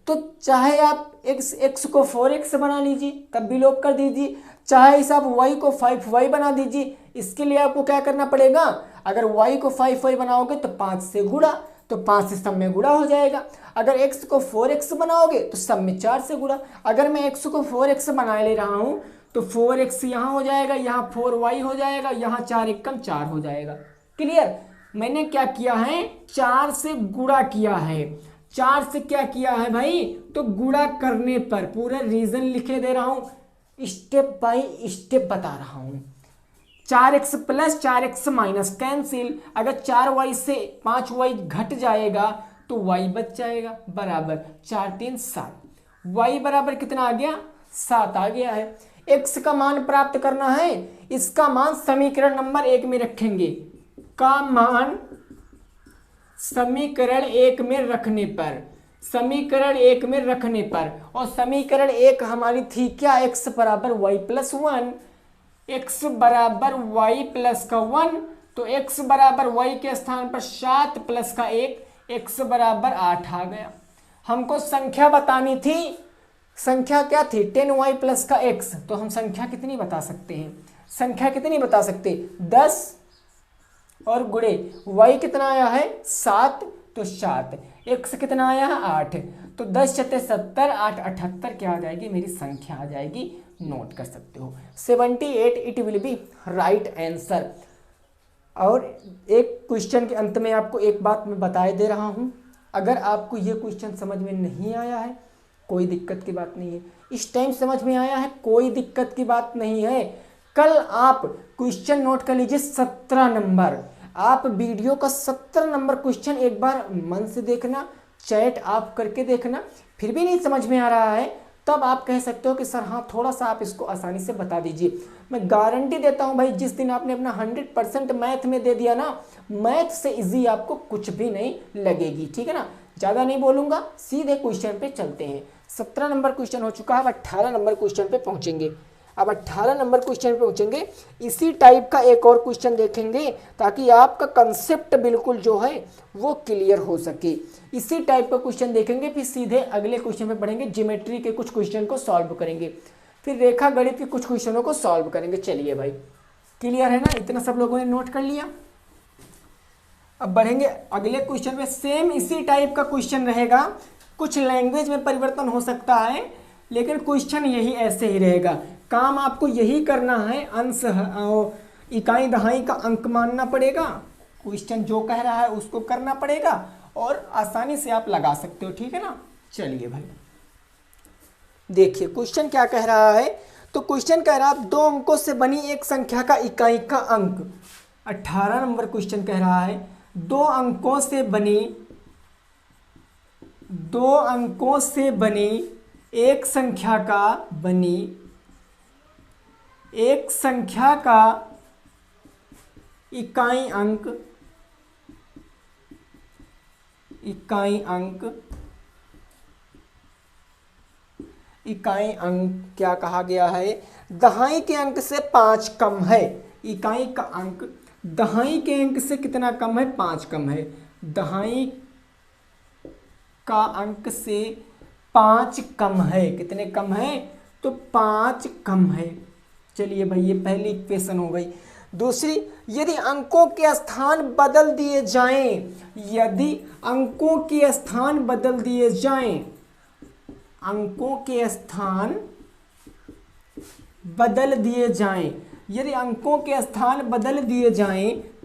तो चाहे आप x को 4x बना लीजिए तब विलोप कर दीजिए, चाहे इस आप y को 5y बना दीजिए, इसके लिए आपको क्या करना पड़ेगा, अगर y को 5y बनाओगे तो 5 से गुणा, तो 5 से सब में गुणा हो जाएगा, अगर x को 4x बनाओगे तो सब में 4 से गुणा, अगर मैं x को 4x बना ले रहा हूँ तो 4x यहाँ हो जाएगा, यहाँ 4y हो जाएगा, यहाँ 4 एकम 4 हो जाएगा। क्लियर, मैंने क्या किया है 4 से गुणा किया है, 4 से क्या किया है भाई, तो गुणा करने पर पूरा रीजन लिखे दे रहा हूं, स्टेप बाय स्टेप बता रहा हूं। 4x plus 4x minus cancel, अगर 4y से 5y घट जाएगा तो y बच जाएगा, बराबर 4 3 7, y बराबर कितना आ गया 7 आ गया है। x का मान प्राप्त करना है, इसका मान समीकरण नंबर 1 में रखेंगे, का मान समीकरण 1 में रखने पर, समीकरण 1 में रखने पर, और समीकरण 1 हमारी थी क्या, x बराबर y प्लस 1, x बराबर y प्लस का 1, तो x बराबर y के स्थान पर 7 प्लस का 1, x बराबर 8 आ गया। हमको संख्या बतानी थी संख्या क्या थी 10y प्लस का x, तो हम संख्या कितनी बता सकते हैं, संख्या कितनी बता सकते 10 और गुणे y कितना आया है 7, तो 7, x कितना आया है 8, तो 10 छत्ते 70, 8 78 क्या आ जाएगी मेरी संख्या आ जाएगी, नोट कर सकते हो 78 it will be right answer. और एक क्वेश्चन के अंत में आपको एक बात मैं बताए दे रहा हूँ, अगर आपको ये क्वेश्चन समझ में नहीं आया है कोई दिक्कत की बात नहीं है, इस टाइम समझ में आया है कोई दिक्कत की बात नहीं है, कल आप क्वेश्चन नोट कर लीजिए 17 नंबर, आप वीडियो का 17 नंबर क्वेश्चन एक बार मन से देखना, चैट आप करके देखना, फिर भी नहीं समझ में आ रहा है तब आप कह सकते हो कि सर हाँ थोड़ा सा आप इसको आसानी से बता दीजिए। मैं गारंटी देता हूँ भाई, जिस दिन आपने अपना 100% मैथ में दे दिया ना, मैथ से इजी आपको कुछ भी नहीं लगेगी, ठीक है ना। ज़्यादा नहीं बोलूँगा, सीधे क्वेश्चन पे चलते हैं। 17 नंबर क्वेश्चन हो चुका है, अब 18 नंबर क्वेश्चन पे पहुँचेंगे। अब 18 नंबर क्वेश्चन पे पहुँचेंगे, इसी टाइप का एक और क्वेश्चन देखेंगे ताकि आपका कंसेप्ट बिल्कुल जो है वो क्लियर हो सके। इसी टाइप का क्वेश्चन देखेंगे, फिर सीधे अगले क्वेश्चन पे पढ़ेंगे, ज्योमेट्री के कुछ क्वेश्चन को सॉल्व करेंगे, फिर रेखा गणित के कुछ क्वेश्चनों को सॉल्व करेंगे। चलिए भाई, क्लियर है ना, इतना सब लोगों ने नोट कर लिया। अब बढ़ेंगे अगले क्वेश्चन पे, सेम इसी टाइप का क्वेश्चन रहेगा, कुछ लैंग्वेज में परिवर्तन हो सकता है लेकिन क्वेश्चन यही ऐसे ही रहेगा। काम आपको यही करना है, अंश इकाई दहाई का अंक मानना पड़ेगा, क्वेश्चन जो कह रहा है उसको करना पड़ेगा और आसानी से आप लगा सकते हो, ठीक है ना। चलिए भाई देखिए क्वेश्चन क्या कह रहा है, तो क्वेश्चन कह रहा है 2 अंकों से बनी एक संख्या का इकाई का अंक, 18 नंबर क्वेश्चन कह रहा है 2 अंकों से बनी एक संख्या का इकाई अंक क्या कहा गया है, दहाई के अंक से 5 कम है। इकाई का अंक दहाई के अंक से कितना कम है, 5 कम है। दहाई का अंक से 5 कम है, कितने कम है, तो 5 कम है। चलिए भाई ये पहली इक्वेशन हो गई। दूसरी, यदि अंकों के स्थान बदल दिए जाएं,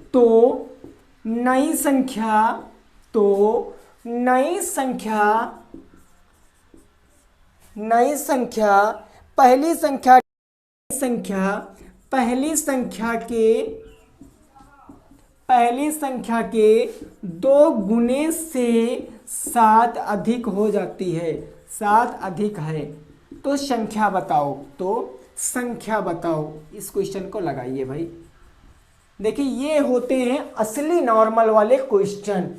तो नई संख्या पहली संख्या के 2 गुने से 7 अधिक हो जाती है, 7 अधिक है, तो संख्या बताओ। इस क्वेश्चन को लगाइए भाई। देखिए ये होते हैं असली नॉर्मल वाले क्वेश्चन,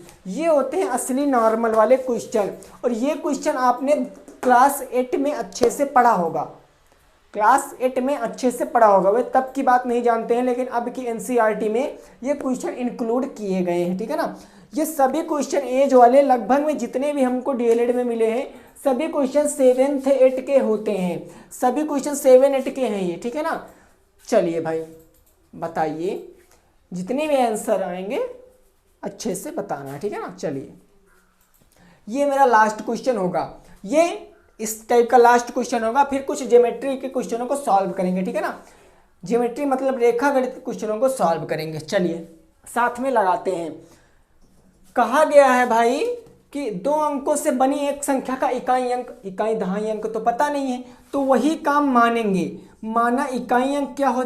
और ये क्वेश्चन आपने क्लास 8 में अच्छे से पढ़ा होगा, वे तब की बात नहीं जानते हैं, लेकिन अब की एनसीईआरटी में ये क्वेश्चन इंक्लूड किए गए हैं, ठीक है ना। ये सभी क्वेश्चन एज वाले लगभग में जितने भी हमको डीएलएड में मिले हैं, सभी क्वेश्चन 7th 8 के होते हैं, सभी क्वेश्चन 7 8 के हैं ये, ठीक है ना। चलिए भाई बताइए, जितने भी आंसर आएंगे अच्छे से बताना, ठीक है ना। चलिए ये मेरा लास्ट क्वेश्चन होगा, ये इस टाइप का लास्ट क्वेश्चन होगा, फिर कुछ ज्योमेट्री के क्वेश्चनों को सॉल्व करेंगे, ठीक है ना। ज्योमेट्री मतलब रेखा गणित के क्वेश्चनों को सॉल्व करेंगे। चलिए साथ में लगाते हैं। कहा गया है भाई कि 2 अंकों से बनी एक संख्या का इकाई दहाई अंक तो पता नहीं है, तो वही काम मानेंगे। माना इकाई अंक क्या हो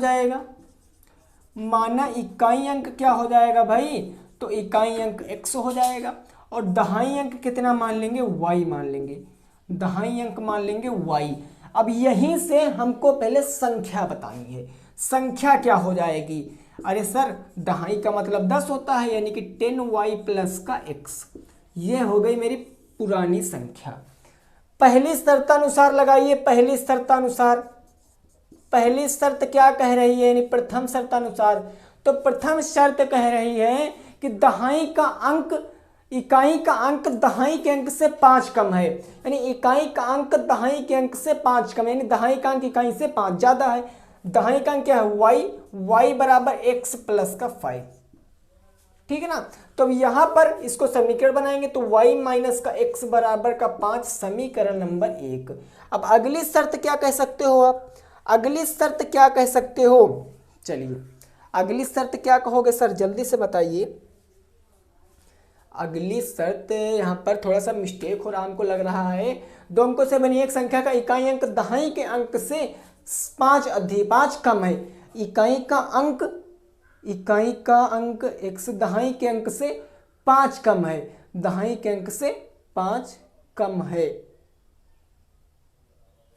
जाएगा भाई, तो इकाई अंक x हो जाएगा, और दहाई अंक कितना मान लेंगे, y मान लेंगे, दहाई अंक मान लेंगे y। अब यहीं से हमको पहले संख्या बतानी है, संख्या क्या हो जाएगी। अरे सर दहाई का मतलब 10 होता है, यानी कि 10y प्लस का x, ये हो गई मेरी पुरानी संख्या। पहली शर्तानुसार लगाइए, पहली शर्त क्या कह रही है, यानी प्रथम शर्तानुसार, तो प्रथम शर्त कह रही है कि दहाई का अंक इकाई का अंक दहाई के अंक से 5 कम है, यानी इकाई का अंक दहाई के अंक से 5 कम है, यानी दहाई का अंक इकाई से 5 ज्यादा है। दहाई का अंक क्या है y बराबर x प्लस का 5, ठीक है ना। तो अब यहां पर इसको समीकरण बनाएंगे तो y माइनस का x बराबर का 5 समीकरण नंबर 1। अब अगली शर्त क्या कह सकते हो आप, अगली शर्त क्या कह सकते हो, चलिए अगली शर्त क्या कहोगे सर जल्दी से बताइए। अगली शर्त यहाँ पर थोड़ा सा मिस्टेक हो रहा हमको लग रहा है। 2 अंकों से बनी एक संख्या का इकाई अंक दहाई के अंक से 5 कम है। इकाई का अंक x दहाई के अंक से 5 कम है, दहाई के अंक से 5 कम है।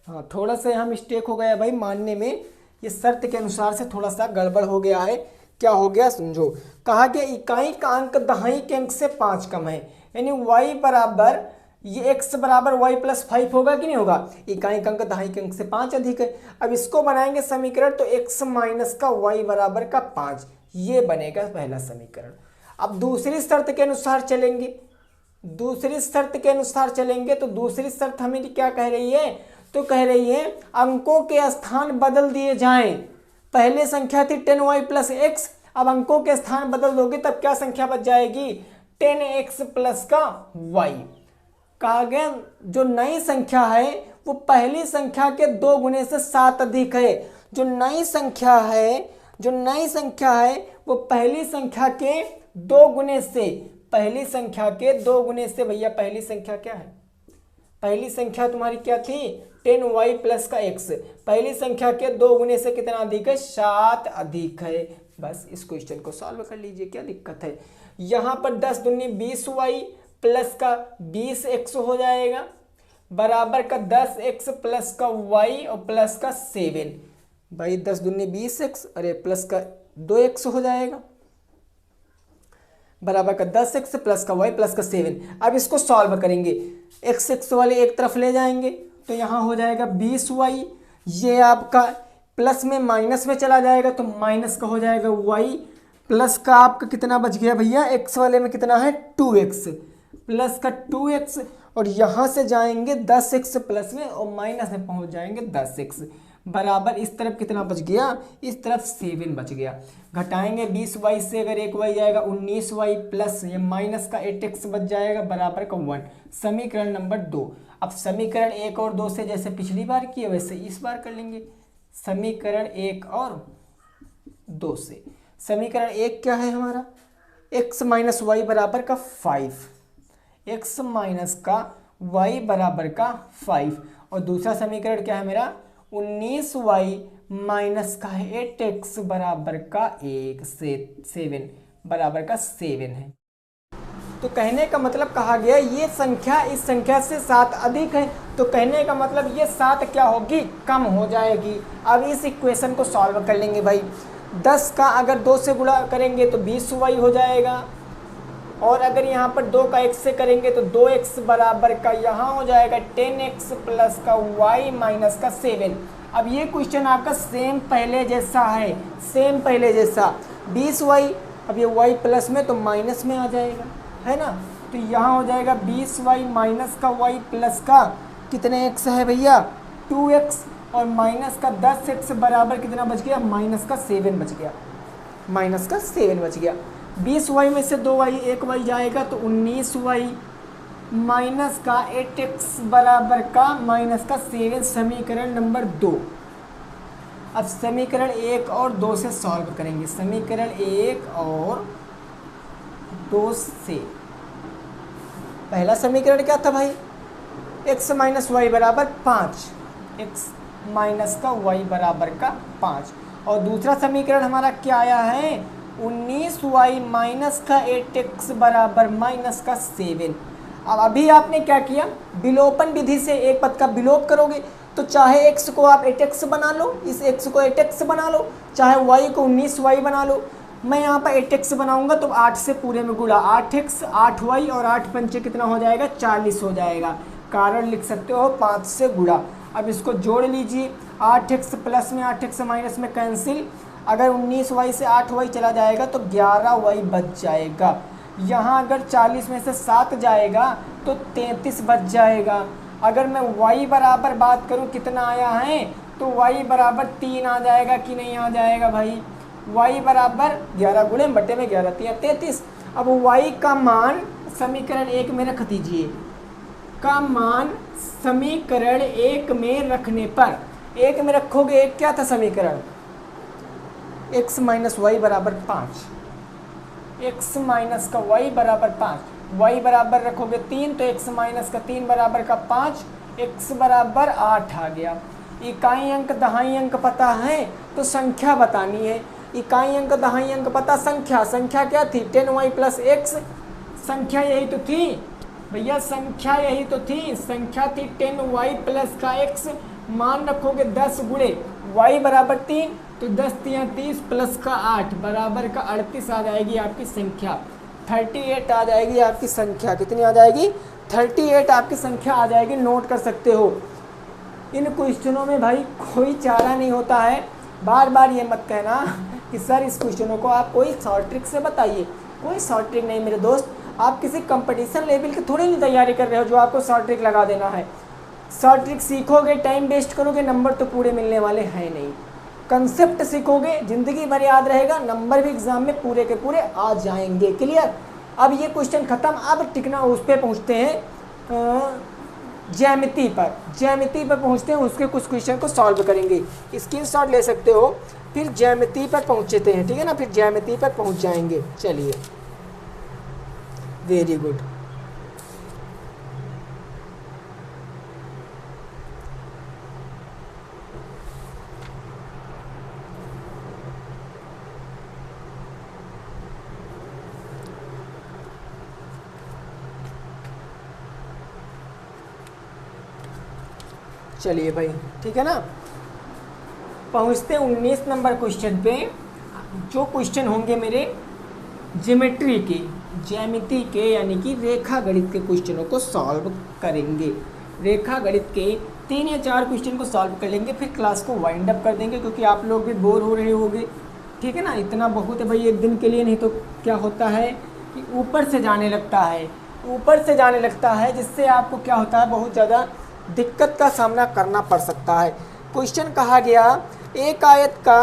हाँ थोड़ा सा यहाँ मिस्टेक हो गया भाई मानने में, ये शर्त के अनुसार से थोड़ा सा गड़बड़ हो गया है। क्या हो गया समझो, कहा गया इकाई का अंक दहाई के अंक से 5 कम है, यानी y बराबर ये x बराबर y प्लस 5 होगा कि नहीं होगा, इकाई का अंक दहाई के अंक से 5 अधिक है। अब इसको बनाएंगे समीकरण तो x माइनस का y बराबर का 5, ये बनेगा पहला समीकरण। अब दूसरी शर्त के अनुसार चलेंगे, दूसरी शर्त के अनुसार चलेंगे तो दूसरी शर्त हमें क्या कह रही है, तो कह रही है अंकों के स्थान बदल दिए जाएं। पहले संख्या थी 10y प्लस x, अब अंकों के स्थान बदल दोगे तब क्या संख्या बच जाएगी 10x प्लस का y। कहा गया जो नई संख्या है वो पहली संख्या के 2 गुने से 7 अधिक है। जो नई संख्या है वो पहली संख्या के 2 गुने से, पहली संख्या के 2 गुने से, भैया पहली संख्या क्या है, पहली संख्या तुम्हारी क्या थी 10y प्लस का x, पहली संख्या के 2 गुने से कितना अधिक है 7 अधिक है। बस इस क्वेश्चन को सॉल्व कर लीजिए, क्या दिक्कत है। यहाँ पर 10 दूनी 20y प्लस का 20x हो जाएगा बराबर का 10x प्लस का y और प्लस का 7, भाई 10 दूनी 20x अरे प्लस का 2x हो जाएगा बराबर का 10x प्लस का y प्लस का 7। अब इसको सॉल्व करेंगे, x वाले एक तरफ ले जाएंगे तो यहाँ हो जाएगा 20y, ये आपका प्लस में माइनस में चला जाएगा तो माइनस का हो जाएगा y, प्लस का आपका कितना बच गया भैया, x वाले में कितना है 2x, प्लस का 2x और यहाँ से जाएंगे 10x प्लस में और माइनस में पहुँच जाएंगे 10x बराबर इस तरफ कितना बच गया, इस तरफ 7 बच गया। घटाएंगे 20y से अगर एक y जाएगा 19y प्लस ये माइनस का 8x बच जाएगा बराबर का 1, समीकरण नंबर 2। अब समीकरण 1 और 2 से जैसे पिछली बार किए वैसे इस बार कर लेंगे, समीकरण 1 और 2 से। समीकरण 1 क्या है हमारा, x माइनस वाई बराबर का 5, x माइनस का y बराबर का 5 और दूसरा समीकरण क्या है मेरा 19y माइनस का 8x बराबर का 7 बराबर का 7 है। तो कहने का मतलब कहा गया ये संख्या इस संख्या से 7 अधिक है, तो कहने का मतलब ये 7 क्या होगी कम हो जाएगी। अब इस इक्वेशन को सॉल्व कर लेंगे भाई, 10 का अगर 2 से गुणा करेंगे तो 20y हो जाएगा और अगर यहाँ पर 2 का x से करेंगे तो 2x बराबर का यहाँ हो जाएगा 10x प्लस का y माइनस का 7। अब ये क्वेश्चन आपका सेम पहले जैसा है, सेम पहले जैसा 20y, अब ये y प्लस में तो माइनस में आ जाएगा है ना, तो यहाँ हो जाएगा 20y माइनस का y प्लस का कितने x है भैया 2x और माइनस का 10x बराबर कितना बच गया माइनस का 7 बच गया, माइनस का 7 बच गया। 20y में से 2y एक y जाएगा तो 19y माइनस का 8x बराबर का माइनस का 7, समीकरण नंबर 2। अब समीकरण 1 और 2 से सॉल्व करेंगे, समीकरण 1 और 2 से। पहला समीकरण क्या था भाई x माइनस वाई बराबर 5, x माइनस का y बराबर का 5 और दूसरा समीकरण हमारा क्या आया है 19y माइनस का 8x बराबर माइनस का 7। अब अभी आपने क्या किया, विलोपन विधि से एक पद का विलोप करोगे तो चाहे x को आप 8x बना लो, इस x को 8x बना लो, चाहे y को 19y बना लो। मैं यहाँ पर 8x बनाऊंगा तो 8 से पूरे में गुणा 8x 8y और 8 पंचे कितना हो जाएगा 40 हो जाएगा, कारण लिख सकते हो 5 से गुणा। अब इसको जोड़ लीजिए, 8x प्लस में 8x माइनस में कैंसिल, अगर 19y से 8y चला जाएगा तो 11y बच जाएगा। यहाँ अगर 40 में से 7 जाएगा तो 33 बच जाएगा। अगर मैं y बराबर बात करूँ कितना आया है तो y बराबर 3 आ जाएगा कि नहीं आ जाएगा भाई। y बराबर 11 गुणे बटे में 11 3 33। अब y का मान समीकरण 1 में रख दीजिए, का मान समीकरण 1 में रखने पर, 1 में रखोगे, एक क्या था समीकरण, x माइनस वाई बराबर 5, x माइनस का y बराबर 5, y बराबर रखोगे 3 तो x माइनस का 3 बराबर का 5, x बराबर 8 आ गया। इकाई अंक दहाई अंक पता है तो संख्या बतानी है। इकाई अंक दहाई अंक पता, संख्या क्या थी 10y प्लस x, संख्या यही तो थी भैया, संख्या यही तो थी, संख्या थी 10y प्लस का x। मान रखोगे 10 गुणे y बराबर 3 तो 10 3 30 प्लस का 8 बराबर का 38 आ जाएगी आपकी संख्या, 38 आ जाएगी आपकी संख्या। कितनी आ जाएगी, 38 आपकी संख्या आ जाएगी। नोट कर सकते हो। इन क्वेश्चनों में भाई कोई चारा नहीं होता है। बार बार ये मत कहना कि सर इस क्वेश्चनों को आप कोई शॉर्ट ट्रिक से बताइए, कोई शॉर्ट ट्रिक नहीं मेरे दोस्त। आप किसी कंपटीशन लेवल की थोड़ी नहीं तैयारी कर रहे हो जो आपको शॉर्ट ट्रिक लगा देना है। शॉर्ट ट्रिक सीखोगे, टाइम वेस्ट करोगे, नंबर तो पूरे मिलने वाले हैं नहीं। कंसेप्ट सीखोगे, ज़िंदगी भर याद रहेगा, नंबर भी एग्जाम में पूरे के पूरे आ जाएंगे। क्लियर। अब ये क्वेश्चन ख़त्म। अब टिकना उस पर पहुँचते हैं ज्यामिति पर। ज्यामिति पर पहुँचते हैं, उसके कुछ क्वेश्चन को सॉल्व करेंगे। स्क्रीनशॉट ले सकते हो, फिर ज्यामिति पर पहुँचते हैं, ठीक है ना, फिर ज्यामिति पर पहुँच जाएंगे। चलिए, वेरी गुड। चलिए भाई, ठीक है ना, पहुँचते 19 नंबर क्वेश्चन पे। जो क्वेश्चन होंगे मेरे ज्योमेट्री के, ज्यामिति के, यानी कि रेखा गणित के क्वेश्चनों को सॉल्व करेंगे। रेखा गणित के 3 या 4 क्वेश्चन को सॉल्व कर लेंगे, फिर क्लास को वाइंड अप कर देंगे, क्योंकि आप लोग भी बोर हो रहे होंगे। ठीक है ना, इतना बहुत है भाई एक दिन के लिए। नहीं तो क्या होता है कि ऊपर से जाने लगता है, ऊपर से जाने लगता है, जिससे आपको क्या होता है, बहुत ज़्यादा दिक्कत का सामना करना पड़ सकता है। क्वेश्चन कहा गया एक आयत का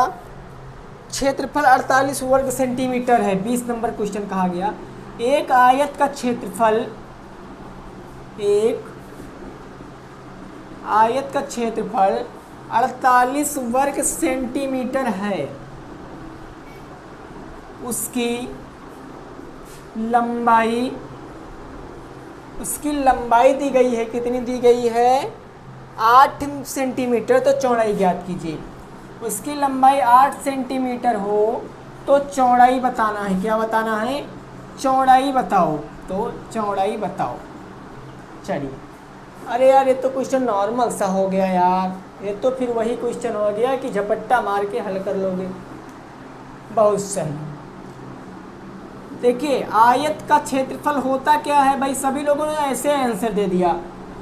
क्षेत्रफल 48 वर्ग सेंटीमीटर है। 20 नंबर क्वेश्चन कहा गया एक आयत का क्षेत्रफल, एक आयत का क्षेत्रफल 48 वर्ग सेंटीमीटर है। उसकी लंबाई दी गई है, कितनी दी गई है, 8 सेंटीमीटर। तो चौड़ाई ज्ञात कीजिए। उसकी लंबाई 8 सेंटीमीटर हो तो चौड़ाई बताना है। क्या बताना है, चौड़ाई बताओ। तो चौड़ाई बताओ। चलिए, अरे यार ये तो क्वेश्चन नॉर्मल सा हो गया यार, ये तो फिर वही क्वेश्चन हो गया कि झपट्टा मार के हल कर लोगे। बहुत सही। देखिए, आयत का क्षेत्रफल होता क्या है भाई, सभी लोगों ने ऐसे आंसर दे दिया,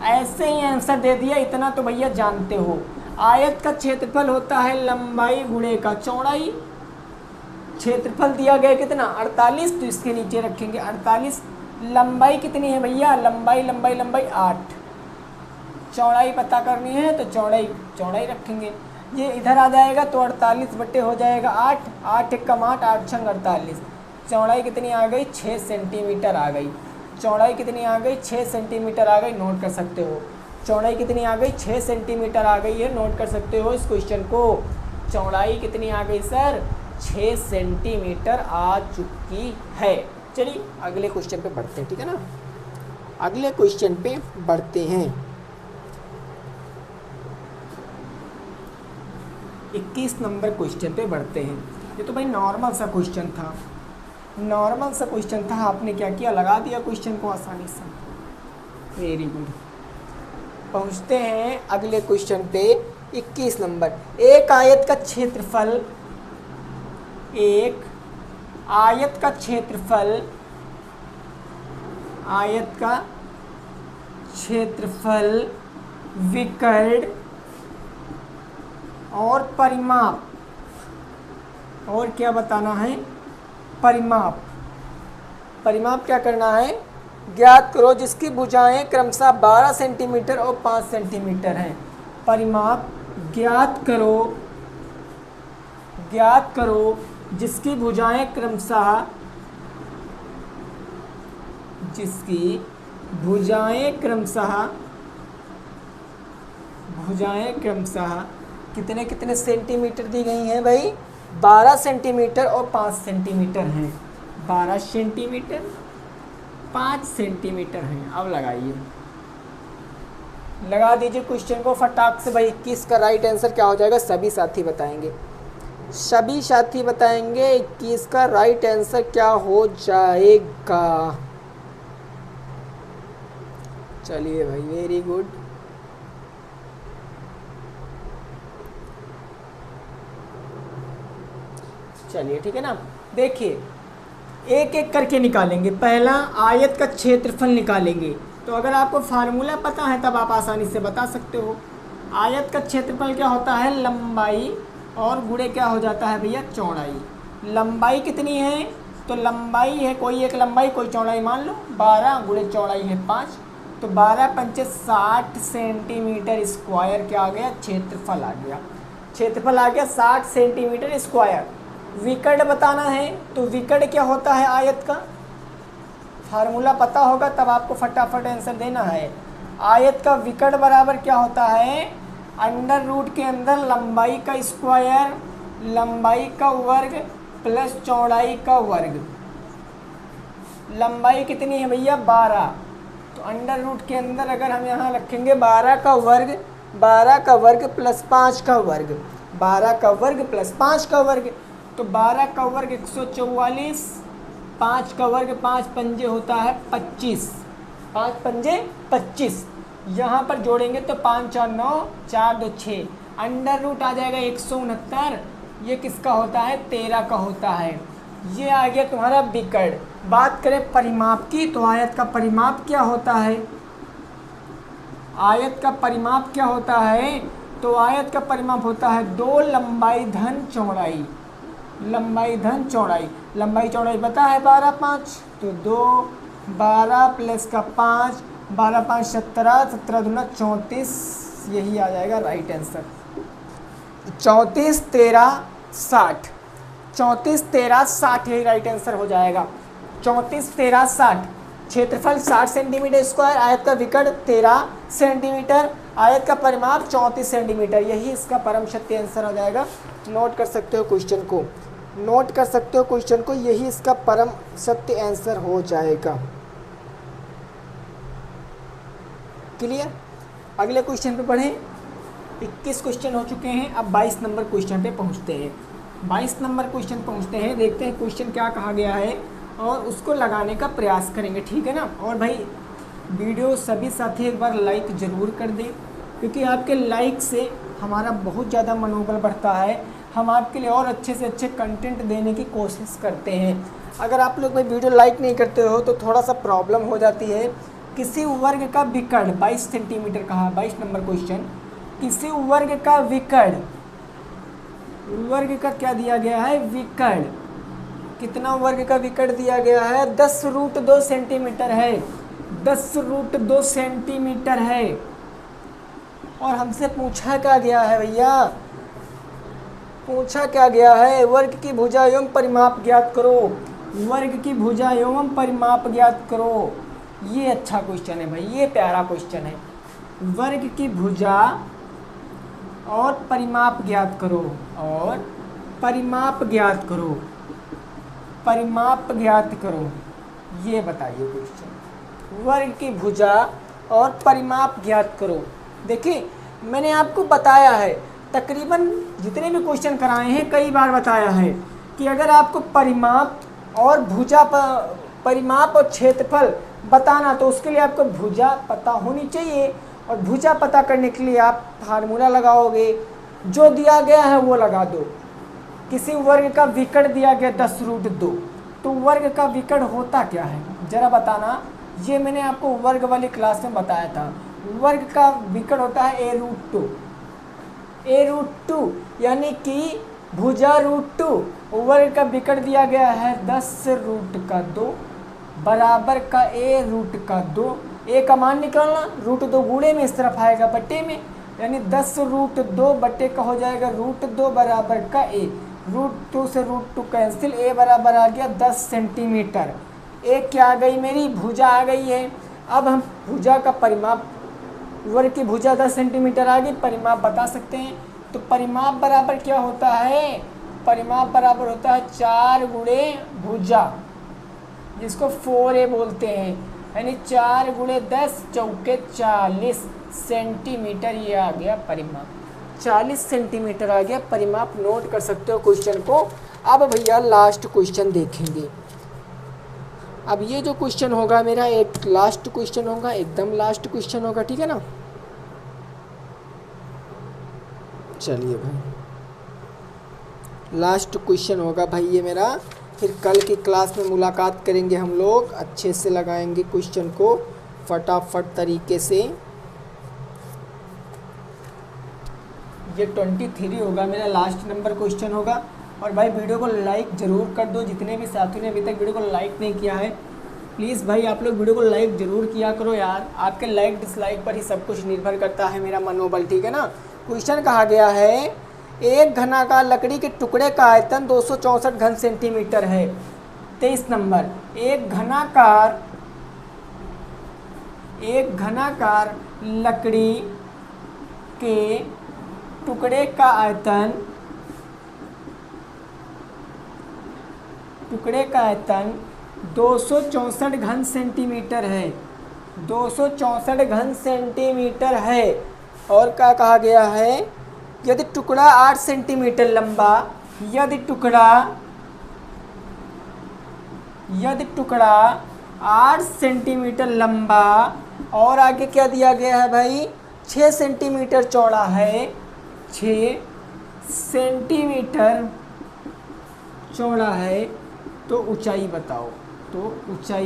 ऐसे ही आंसर दे दिया, इतना तो भैया जानते हो। आयत का क्षेत्रफल होता है लंबाई गुणे का चौड़ाई। क्षेत्रफल दिया गया कितना, 48, तो इसके नीचे रखेंगे 48। लंबाई कितनी है भैया, लंबाई 8। चौड़ाई पता करनी है तो चौड़ाई रखेंगे। ये इधर आ जाएगा तो 48 बट्टे हो जाएगा 8, 8 एकम 8, 8 छंग 48। चौड़ाई कितनी आ गई, 6 सेंटीमीटर आ गई। चौड़ाई कितनी आ गई, 6 सेंटीमीटर आ गई। नोट कर सकते हो, चौड़ाई कितनी आ गई, 6 सेंटीमीटर आ गई है। नोट कर सकते हो इस क्वेश्चन को। चौड़ाई कितनी आ गई सर, 6 सेंटीमीटर आ चुकी है। चलिए अगले क्वेश्चन पे बढ़ते हैं, ठीक है ना, अगले क्वेश्चन पे बढ़ते हैं। 21 नंबर क्वेश्चन पे बढ़ते हैं। ये तो भाई नॉर्मल सा क्वेश्चन था, नॉर्मल सा क्वेश्चन था। आपने क्या किया, लगा दिया क्वेश्चन को आसानी से। Very good. पहुंचते हैं अगले क्वेश्चन पे, 21 नंबर। एक आयत का क्षेत्रफल, एक आयत का क्षेत्रफल, आयत का क्षेत्रफल, विकर्ण और परिमाप, और क्या बताना है, परिमाप। परिमाप क्या करना है, ज्ञात करो जिसकी भुजाएं क्रमशः 12 सेंटीमीटर और 5 सेंटीमीटर हैं। परिमाप ज्ञात करो जिसकी भुजाएं क्रमशः कितने कितने सेंटीमीटर दी गई हैं भाई, 12 सेंटीमीटर और 5 सेंटीमीटर हैं। 12 सेंटीमीटर 5 सेंटीमीटर हैं। अब लगाइए, लगा दीजिए क्वेश्चन को फटाक से भाई। 21 का राइट आंसर क्या हो जाएगा, सभी साथी बताएंगे। 21 का राइट आंसर क्या हो जाएगा। चलिए भाई, वेरी गुड। चलिए ठीक है ना। देखिए एक एक करके निकालेंगे। पहला आयत का क्षेत्रफल निकालेंगे। तो अगर आपको फार्मूला पता है तब आप आसानी से बता सकते हो। आयत का क्षेत्रफल क्या होता है, लंबाई और गुणे क्या हो जाता है भैया, चौड़ाई। लंबाई कितनी है, तो लंबाई है कोई एक लंबाई कोई चौड़ाई मान लो, 12 गुणे चौड़ाई है 5, तो 12 पंचे 60 सेंटीमीटर स्क्वायर क्या आ गया, क्षेत्रफल आ गया। क्षेत्रफल आ गया 60 सेंटीमीटर स्क्वायर। विकर्ण बताना है तो विकर्ण क्या होता है आयत का, फार्मूला पता होगा तब आपको फटाफट आंसर देना है। आयत का विकर्ण बराबर क्या होता है, अंडर रूट के अंदर लंबाई का स्क्वायर, लंबाई का वर्ग प्लस चौड़ाई का वर्ग। लंबाई कितनी है भैया, 12, तो अंडर रूट के अंदर अगर हम यहाँ रखेंगे 12 का वर्ग, 12 का वर्ग प्लस 5 का वर्ग, 12 का वर्ग प्लस 5 का वर्ग, तो 12 का वर्ग 144, 5 का वर्ग 5 पंजे होता है 25, 5 पंजे 25। यहाँ पर जोड़ेंगे तो 5 4 9, 4 2 6, अंडर रूट आ जाएगा 169। ये किसका होता है, 13 का होता है। ये आ गया तुम्हारा विकर्ण। बात करें परिमाप की तो आयत का परिमाप क्या होता है, आयत का परिमाप क्या होता है, तो आयत का परिमाप होता है 2 लंबाई धन चौड़ाई, लंबाई धन चौड़ाई। लंबाई चौड़ाई पता है 12 5, तो 2 12 प्लस का 5, 12 5 17, 17 दूना 34, यही आ जाएगा राइट आंसर। 34 13 60, 34 13 60 यही राइट आंसर हो जाएगा। 34 13 60, क्षेत्रफल 60 सेंटीमीटर स्क्वायर, आयत का विकर्ण 13 सेंटीमीटर, आयत का परिमाप 34 सेंटीमीटर, यही इसका परम सत्य आंसर हो जाएगा। नोट कर सकते हो क्वेश्चन को, नोट कर सकते हो क्वेश्चन को, यही इसका परम सत्य आंसर हो जाएगा। क्लियर। अगले क्वेश्चन पे पढ़ें। 21 क्वेश्चन हो चुके हैं, अब 22 नंबर क्वेश्चन पे पहुंचते हैं। 22 नंबर क्वेश्चन पहुंचते हैं, देखते हैं क्वेश्चन क्या कहा गया है और उसको लगाने का प्रयास करेंगे, ठीक है ना। और भाई वीडियो सभी साथी एक बार लाइक ज़रूर कर दें, क्योंकि आपके लाइक से हमारा बहुत ज़्यादा मनोबल बढ़ता है। हम आपके लिए और अच्छे से अच्छे कंटेंट देने की कोशिश करते हैं। अगर आप लोग भाई वीडियो लाइक नहीं करते हो तो थोड़ा सा प्रॉब्लम हो जाती है। किसी वर्ग का विकर्ण 22 सेंटीमीटर कहा, 22 नंबर क्वेश्चन। किसी वर्ग का विकर्ण, वर्ग का क्या दिया गया है, विकर्ण। कितना वर्ग का विकर्ण दिया गया है, 10√2 सेंटीमीटर है, 10√2 सेंटीमीटर है। और हमसे पूछा क्या गया है भैया, पूछा क्या गया है, वर्ग की भुजा एवं परिमाप ज्ञात करो, वर्ग की भुजा एवं परिमाप ज्ञात करो। ये अच्छा क्वेश्चन है भाई, ये प्यारा क्वेश्चन है। वर्ग की भुजा और परिमाप ज्ञात करो, और परिमाप ज्ञात करो, परिमाप ज्ञात करो, ये बताइए क्वेश्चन। वर्ग की भुजा और परिमाप ज्ञात करो। देखिए मैंने आपको बताया है, तकरीबन जितने भी क्वेश्चन कराए हैं कई बार बताया है कि अगर आपको परिमाप और भुजा परिमाप और क्षेत्रफल बताना तो उसके लिए आपको भुजा पता होनी चाहिए, और भुजा पता करने के लिए आप फार्मूला लगाओगे, जो दिया गया है वो लगा दो। किसी वर्ग का विकर्ण दिया गया 10√2, तो वर्ग का विकर्ण होता क्या है जरा बताना। ये मैंने आपको वर्ग वाली क्लास में बताया था। वर्ग का विकर्ण होता है a√2, a√2 यानी कि भुजा √2। वर्ग का विकर्ण दिया गया है 10√2, बराबर का ए रूट का 2। ए का मान निकालना, रूट 2 गुणे में इस तरफ आएगा बटे में, यानी 10 रूट 2 बटे का हो जाएगा रूट 2 बराबर का ए। रूट 2 से रूट 2 कैंसिल, ए बराबर आ गया 10 सेंटीमीटर। ए क्या आ गई मेरी, भुजा आ गई है। अब हम भुजा का परिमाप, वर्ग की भुजा 10 सेंटीमीटर आ गई, परिमाप बता सकते हैं। तो परिमाप बराबर क्या होता है, परिमाप बराबर होता है 4 गुणे भुजा, जिसको 4a बोलते हैं, यानी 4 गुणे 10 चौके 40 सेंटीमीटर। ये आ गया परिमाप, 40 सेंटीमीटर आ गया परिमाप। नोट कर सकते हो क्वेश्चन को। अब भैया लास्ट क्वेश्चन देखेंगे। अब ये जो क्वेश्चन होगा मेरा एक लास्ट क्वेश्चन होगा, एकदम लास्ट क्वेश्चन होगा, ठीक है ना। चलिए भाई, लास्ट क्वेश्चन होगा भाई ये मेरा। फिर कल की क्लास में मुलाकात करेंगे हम लोग, अच्छे से लगाएंगे क्वेश्चन को फटाफट तरीके से। ये 23 होगा मेरा, लास्ट नंबर क्वेश्चन होगा। और भाई वीडियो को लाइक ज़रूर कर दो, जितने भी साथियों ने अभी तक वीडियो को लाइक नहीं किया है प्लीज़ भाई आप लोग वीडियो को लाइक ज़रूर किया करो यार। आपके लाइक डिसलाइक पर ही सब कुछ निर्भर करता है मेरा मनोबल, ठीक है ना। क्वेश्चन कहा गया है, एक घनाकार लकड़ी के टुकड़े का आयतन 264 घन सेंटीमीटर है। 23 नंबर, एक घनाकार लकड़ी के टुकड़े का आयतन 264 घन सेंटीमीटर है, 264 घन सेंटीमीटर है। और क्या कहा गया है, यदि टुकड़ा 8 सेंटीमीटर लंबा, यदि टुकड़ा 8 सेंटीमीटर लंबा और आगे क्या दिया गया है भाई, 6 सेंटीमीटर चौड़ा है, 6 सेंटीमीटर चौड़ा है, तो ऊंचाई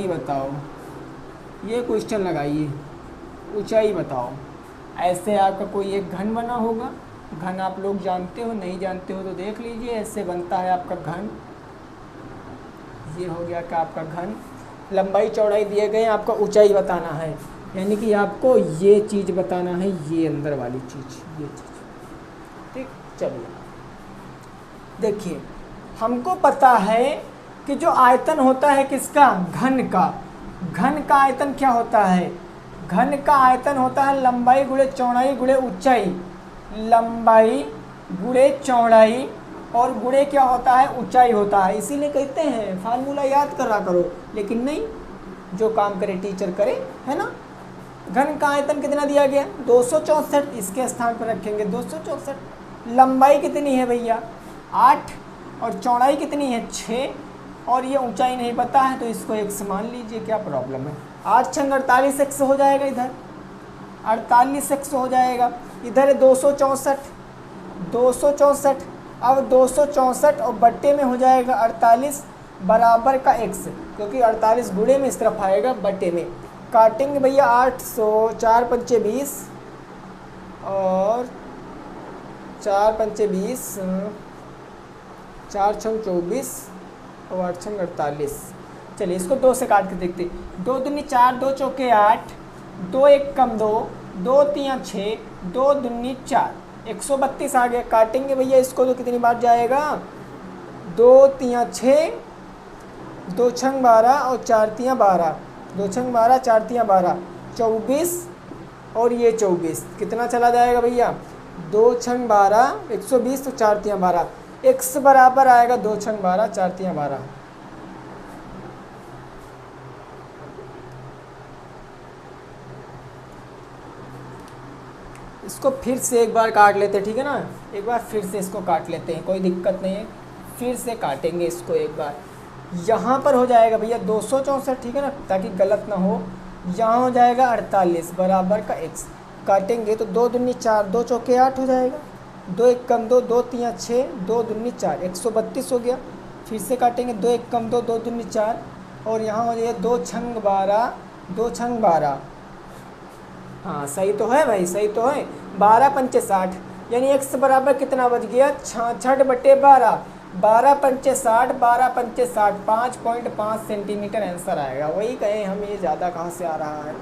बताओ। ये क्वेश्चन लगाइए, ऊंचाई बताओ। ऐसे आपका कोई एक घन बना होगा, घन आप लोग जानते हो, नहीं जानते हो तो देख लीजिए। ऐसे बनता है आपका घन, ये हो गया का आपका घन। लंबाई चौड़ाई दिए गए, आपका ऊंचाई बताना है, यानी कि आपको ये चीज़ बताना है, ये अंदर वाली चीज़, ये चीज़, ठीक। चलिए देखिए, हमको पता है कि जो आयतन होता है किसका, घन का आयतन क्या होता है, घन का आयतन होता है लंबाई गुणे चौड़ाई गुणे ऊंचाई, लंबाई गुणे चौड़ाई और गुणे क्या होता है, ऊंचाई होता है। इसीलिए कहते हैं फार्मूला याद करा करो, लेकिन नहीं, जो काम करे टीचर करे, है ना। घन का आयतन कितना दिया गया, 264, इसके स्थान पर रखेंगे 264। लंबाई कितनी है भैया, 8, और चौड़ाई कितनी है, 6, और ये ऊंचाई नहीं पता है तो इसको x मान लीजिए, क्या प्रॉब्लम है। 8 छंग 48x हो जाएगा, इधर 48x हो जाएगा, इधर है 264। अब 264 और बट्टे में हो जाएगा 48 बराबर का x, क्योंकि 48 गुणे में इस तरफ आएगा बट्टे में। काटेंगे भैया 800, 4 पंचे 20 और 4 पंचे 20, 4 छंग 24 और 8 छंग 48। चलिए इसको 2 से काट के देखते। 2 दूनी 4, 2 चौके 8, 2 एक कम 2, 2 तियाँ 6, 2 दूनी 4, 132 आ गया। काटेंगे भैया इसको तो कितनी बार जाएगा, 2 तियाँ 6, 2 छंग 12 और 4 तियाँ 12, 2 छंग 12, 4 तियाँ 12, 24 और ये 24, कितना चला जाएगा भैया, 2 छंग 12, 120 और 4 तियाँ 12, x बराबर आएगा 2 छंग 12, 4 तियाँ 12। इसको फिर से एक बार काट लेते हैं, ठीक है ना। एक बार फिर से इसको काट लेते हैं, कोई दिक्कत नहीं है, फिर से काटेंगे इसको एक बार। यहाँ पर हो जाएगा भैया 264, ठीक है ना, ताकि गलत ना हो। यहाँ हो जाएगा 48 बराबर का x। काटेंगे तो 2 दूनी 4, 2 चौके 8 हो जाएगा, 2 एक कम 2, 2 तियाँ 6, 2 दूनी 4, 132 हो गया। फिर से काटेंगे 2 एक कम 2, 2 दूनी 4 और यहाँ हो जाएगा 2 छंग 12, 2 छंग 12। हाँ सही तो है भाई, सही तो है। 12 पंचे 60, यानी x बराबर कितना बच गया, 66/12। 12 पंचे 60, 12 पंचे 60, 5.5 सेंटीमीटर आंसर आएगा। वही कहें हम, ये ज़्यादा कहाँ से आ रहा है,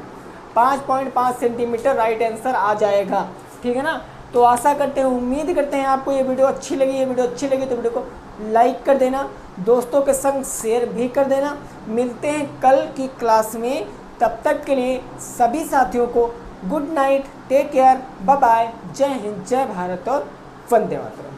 5.5 सेंटीमीटर राइट आंसर आ जाएगा। ठीक है ना। तो आशा करते हैं, उम्मीद करते हैं आपको ये वीडियो अच्छी लगी। ये वीडियो अच्छी लगी तो वीडियो को लाइक कर देना, दोस्तों के संग शेयर भी कर देना। मिलते हैं कल की क्लास में, तब तक के लिए सभी साथियों को good night, take care, bye bye, जय हिंद, जय भारत और वंदे मातरम।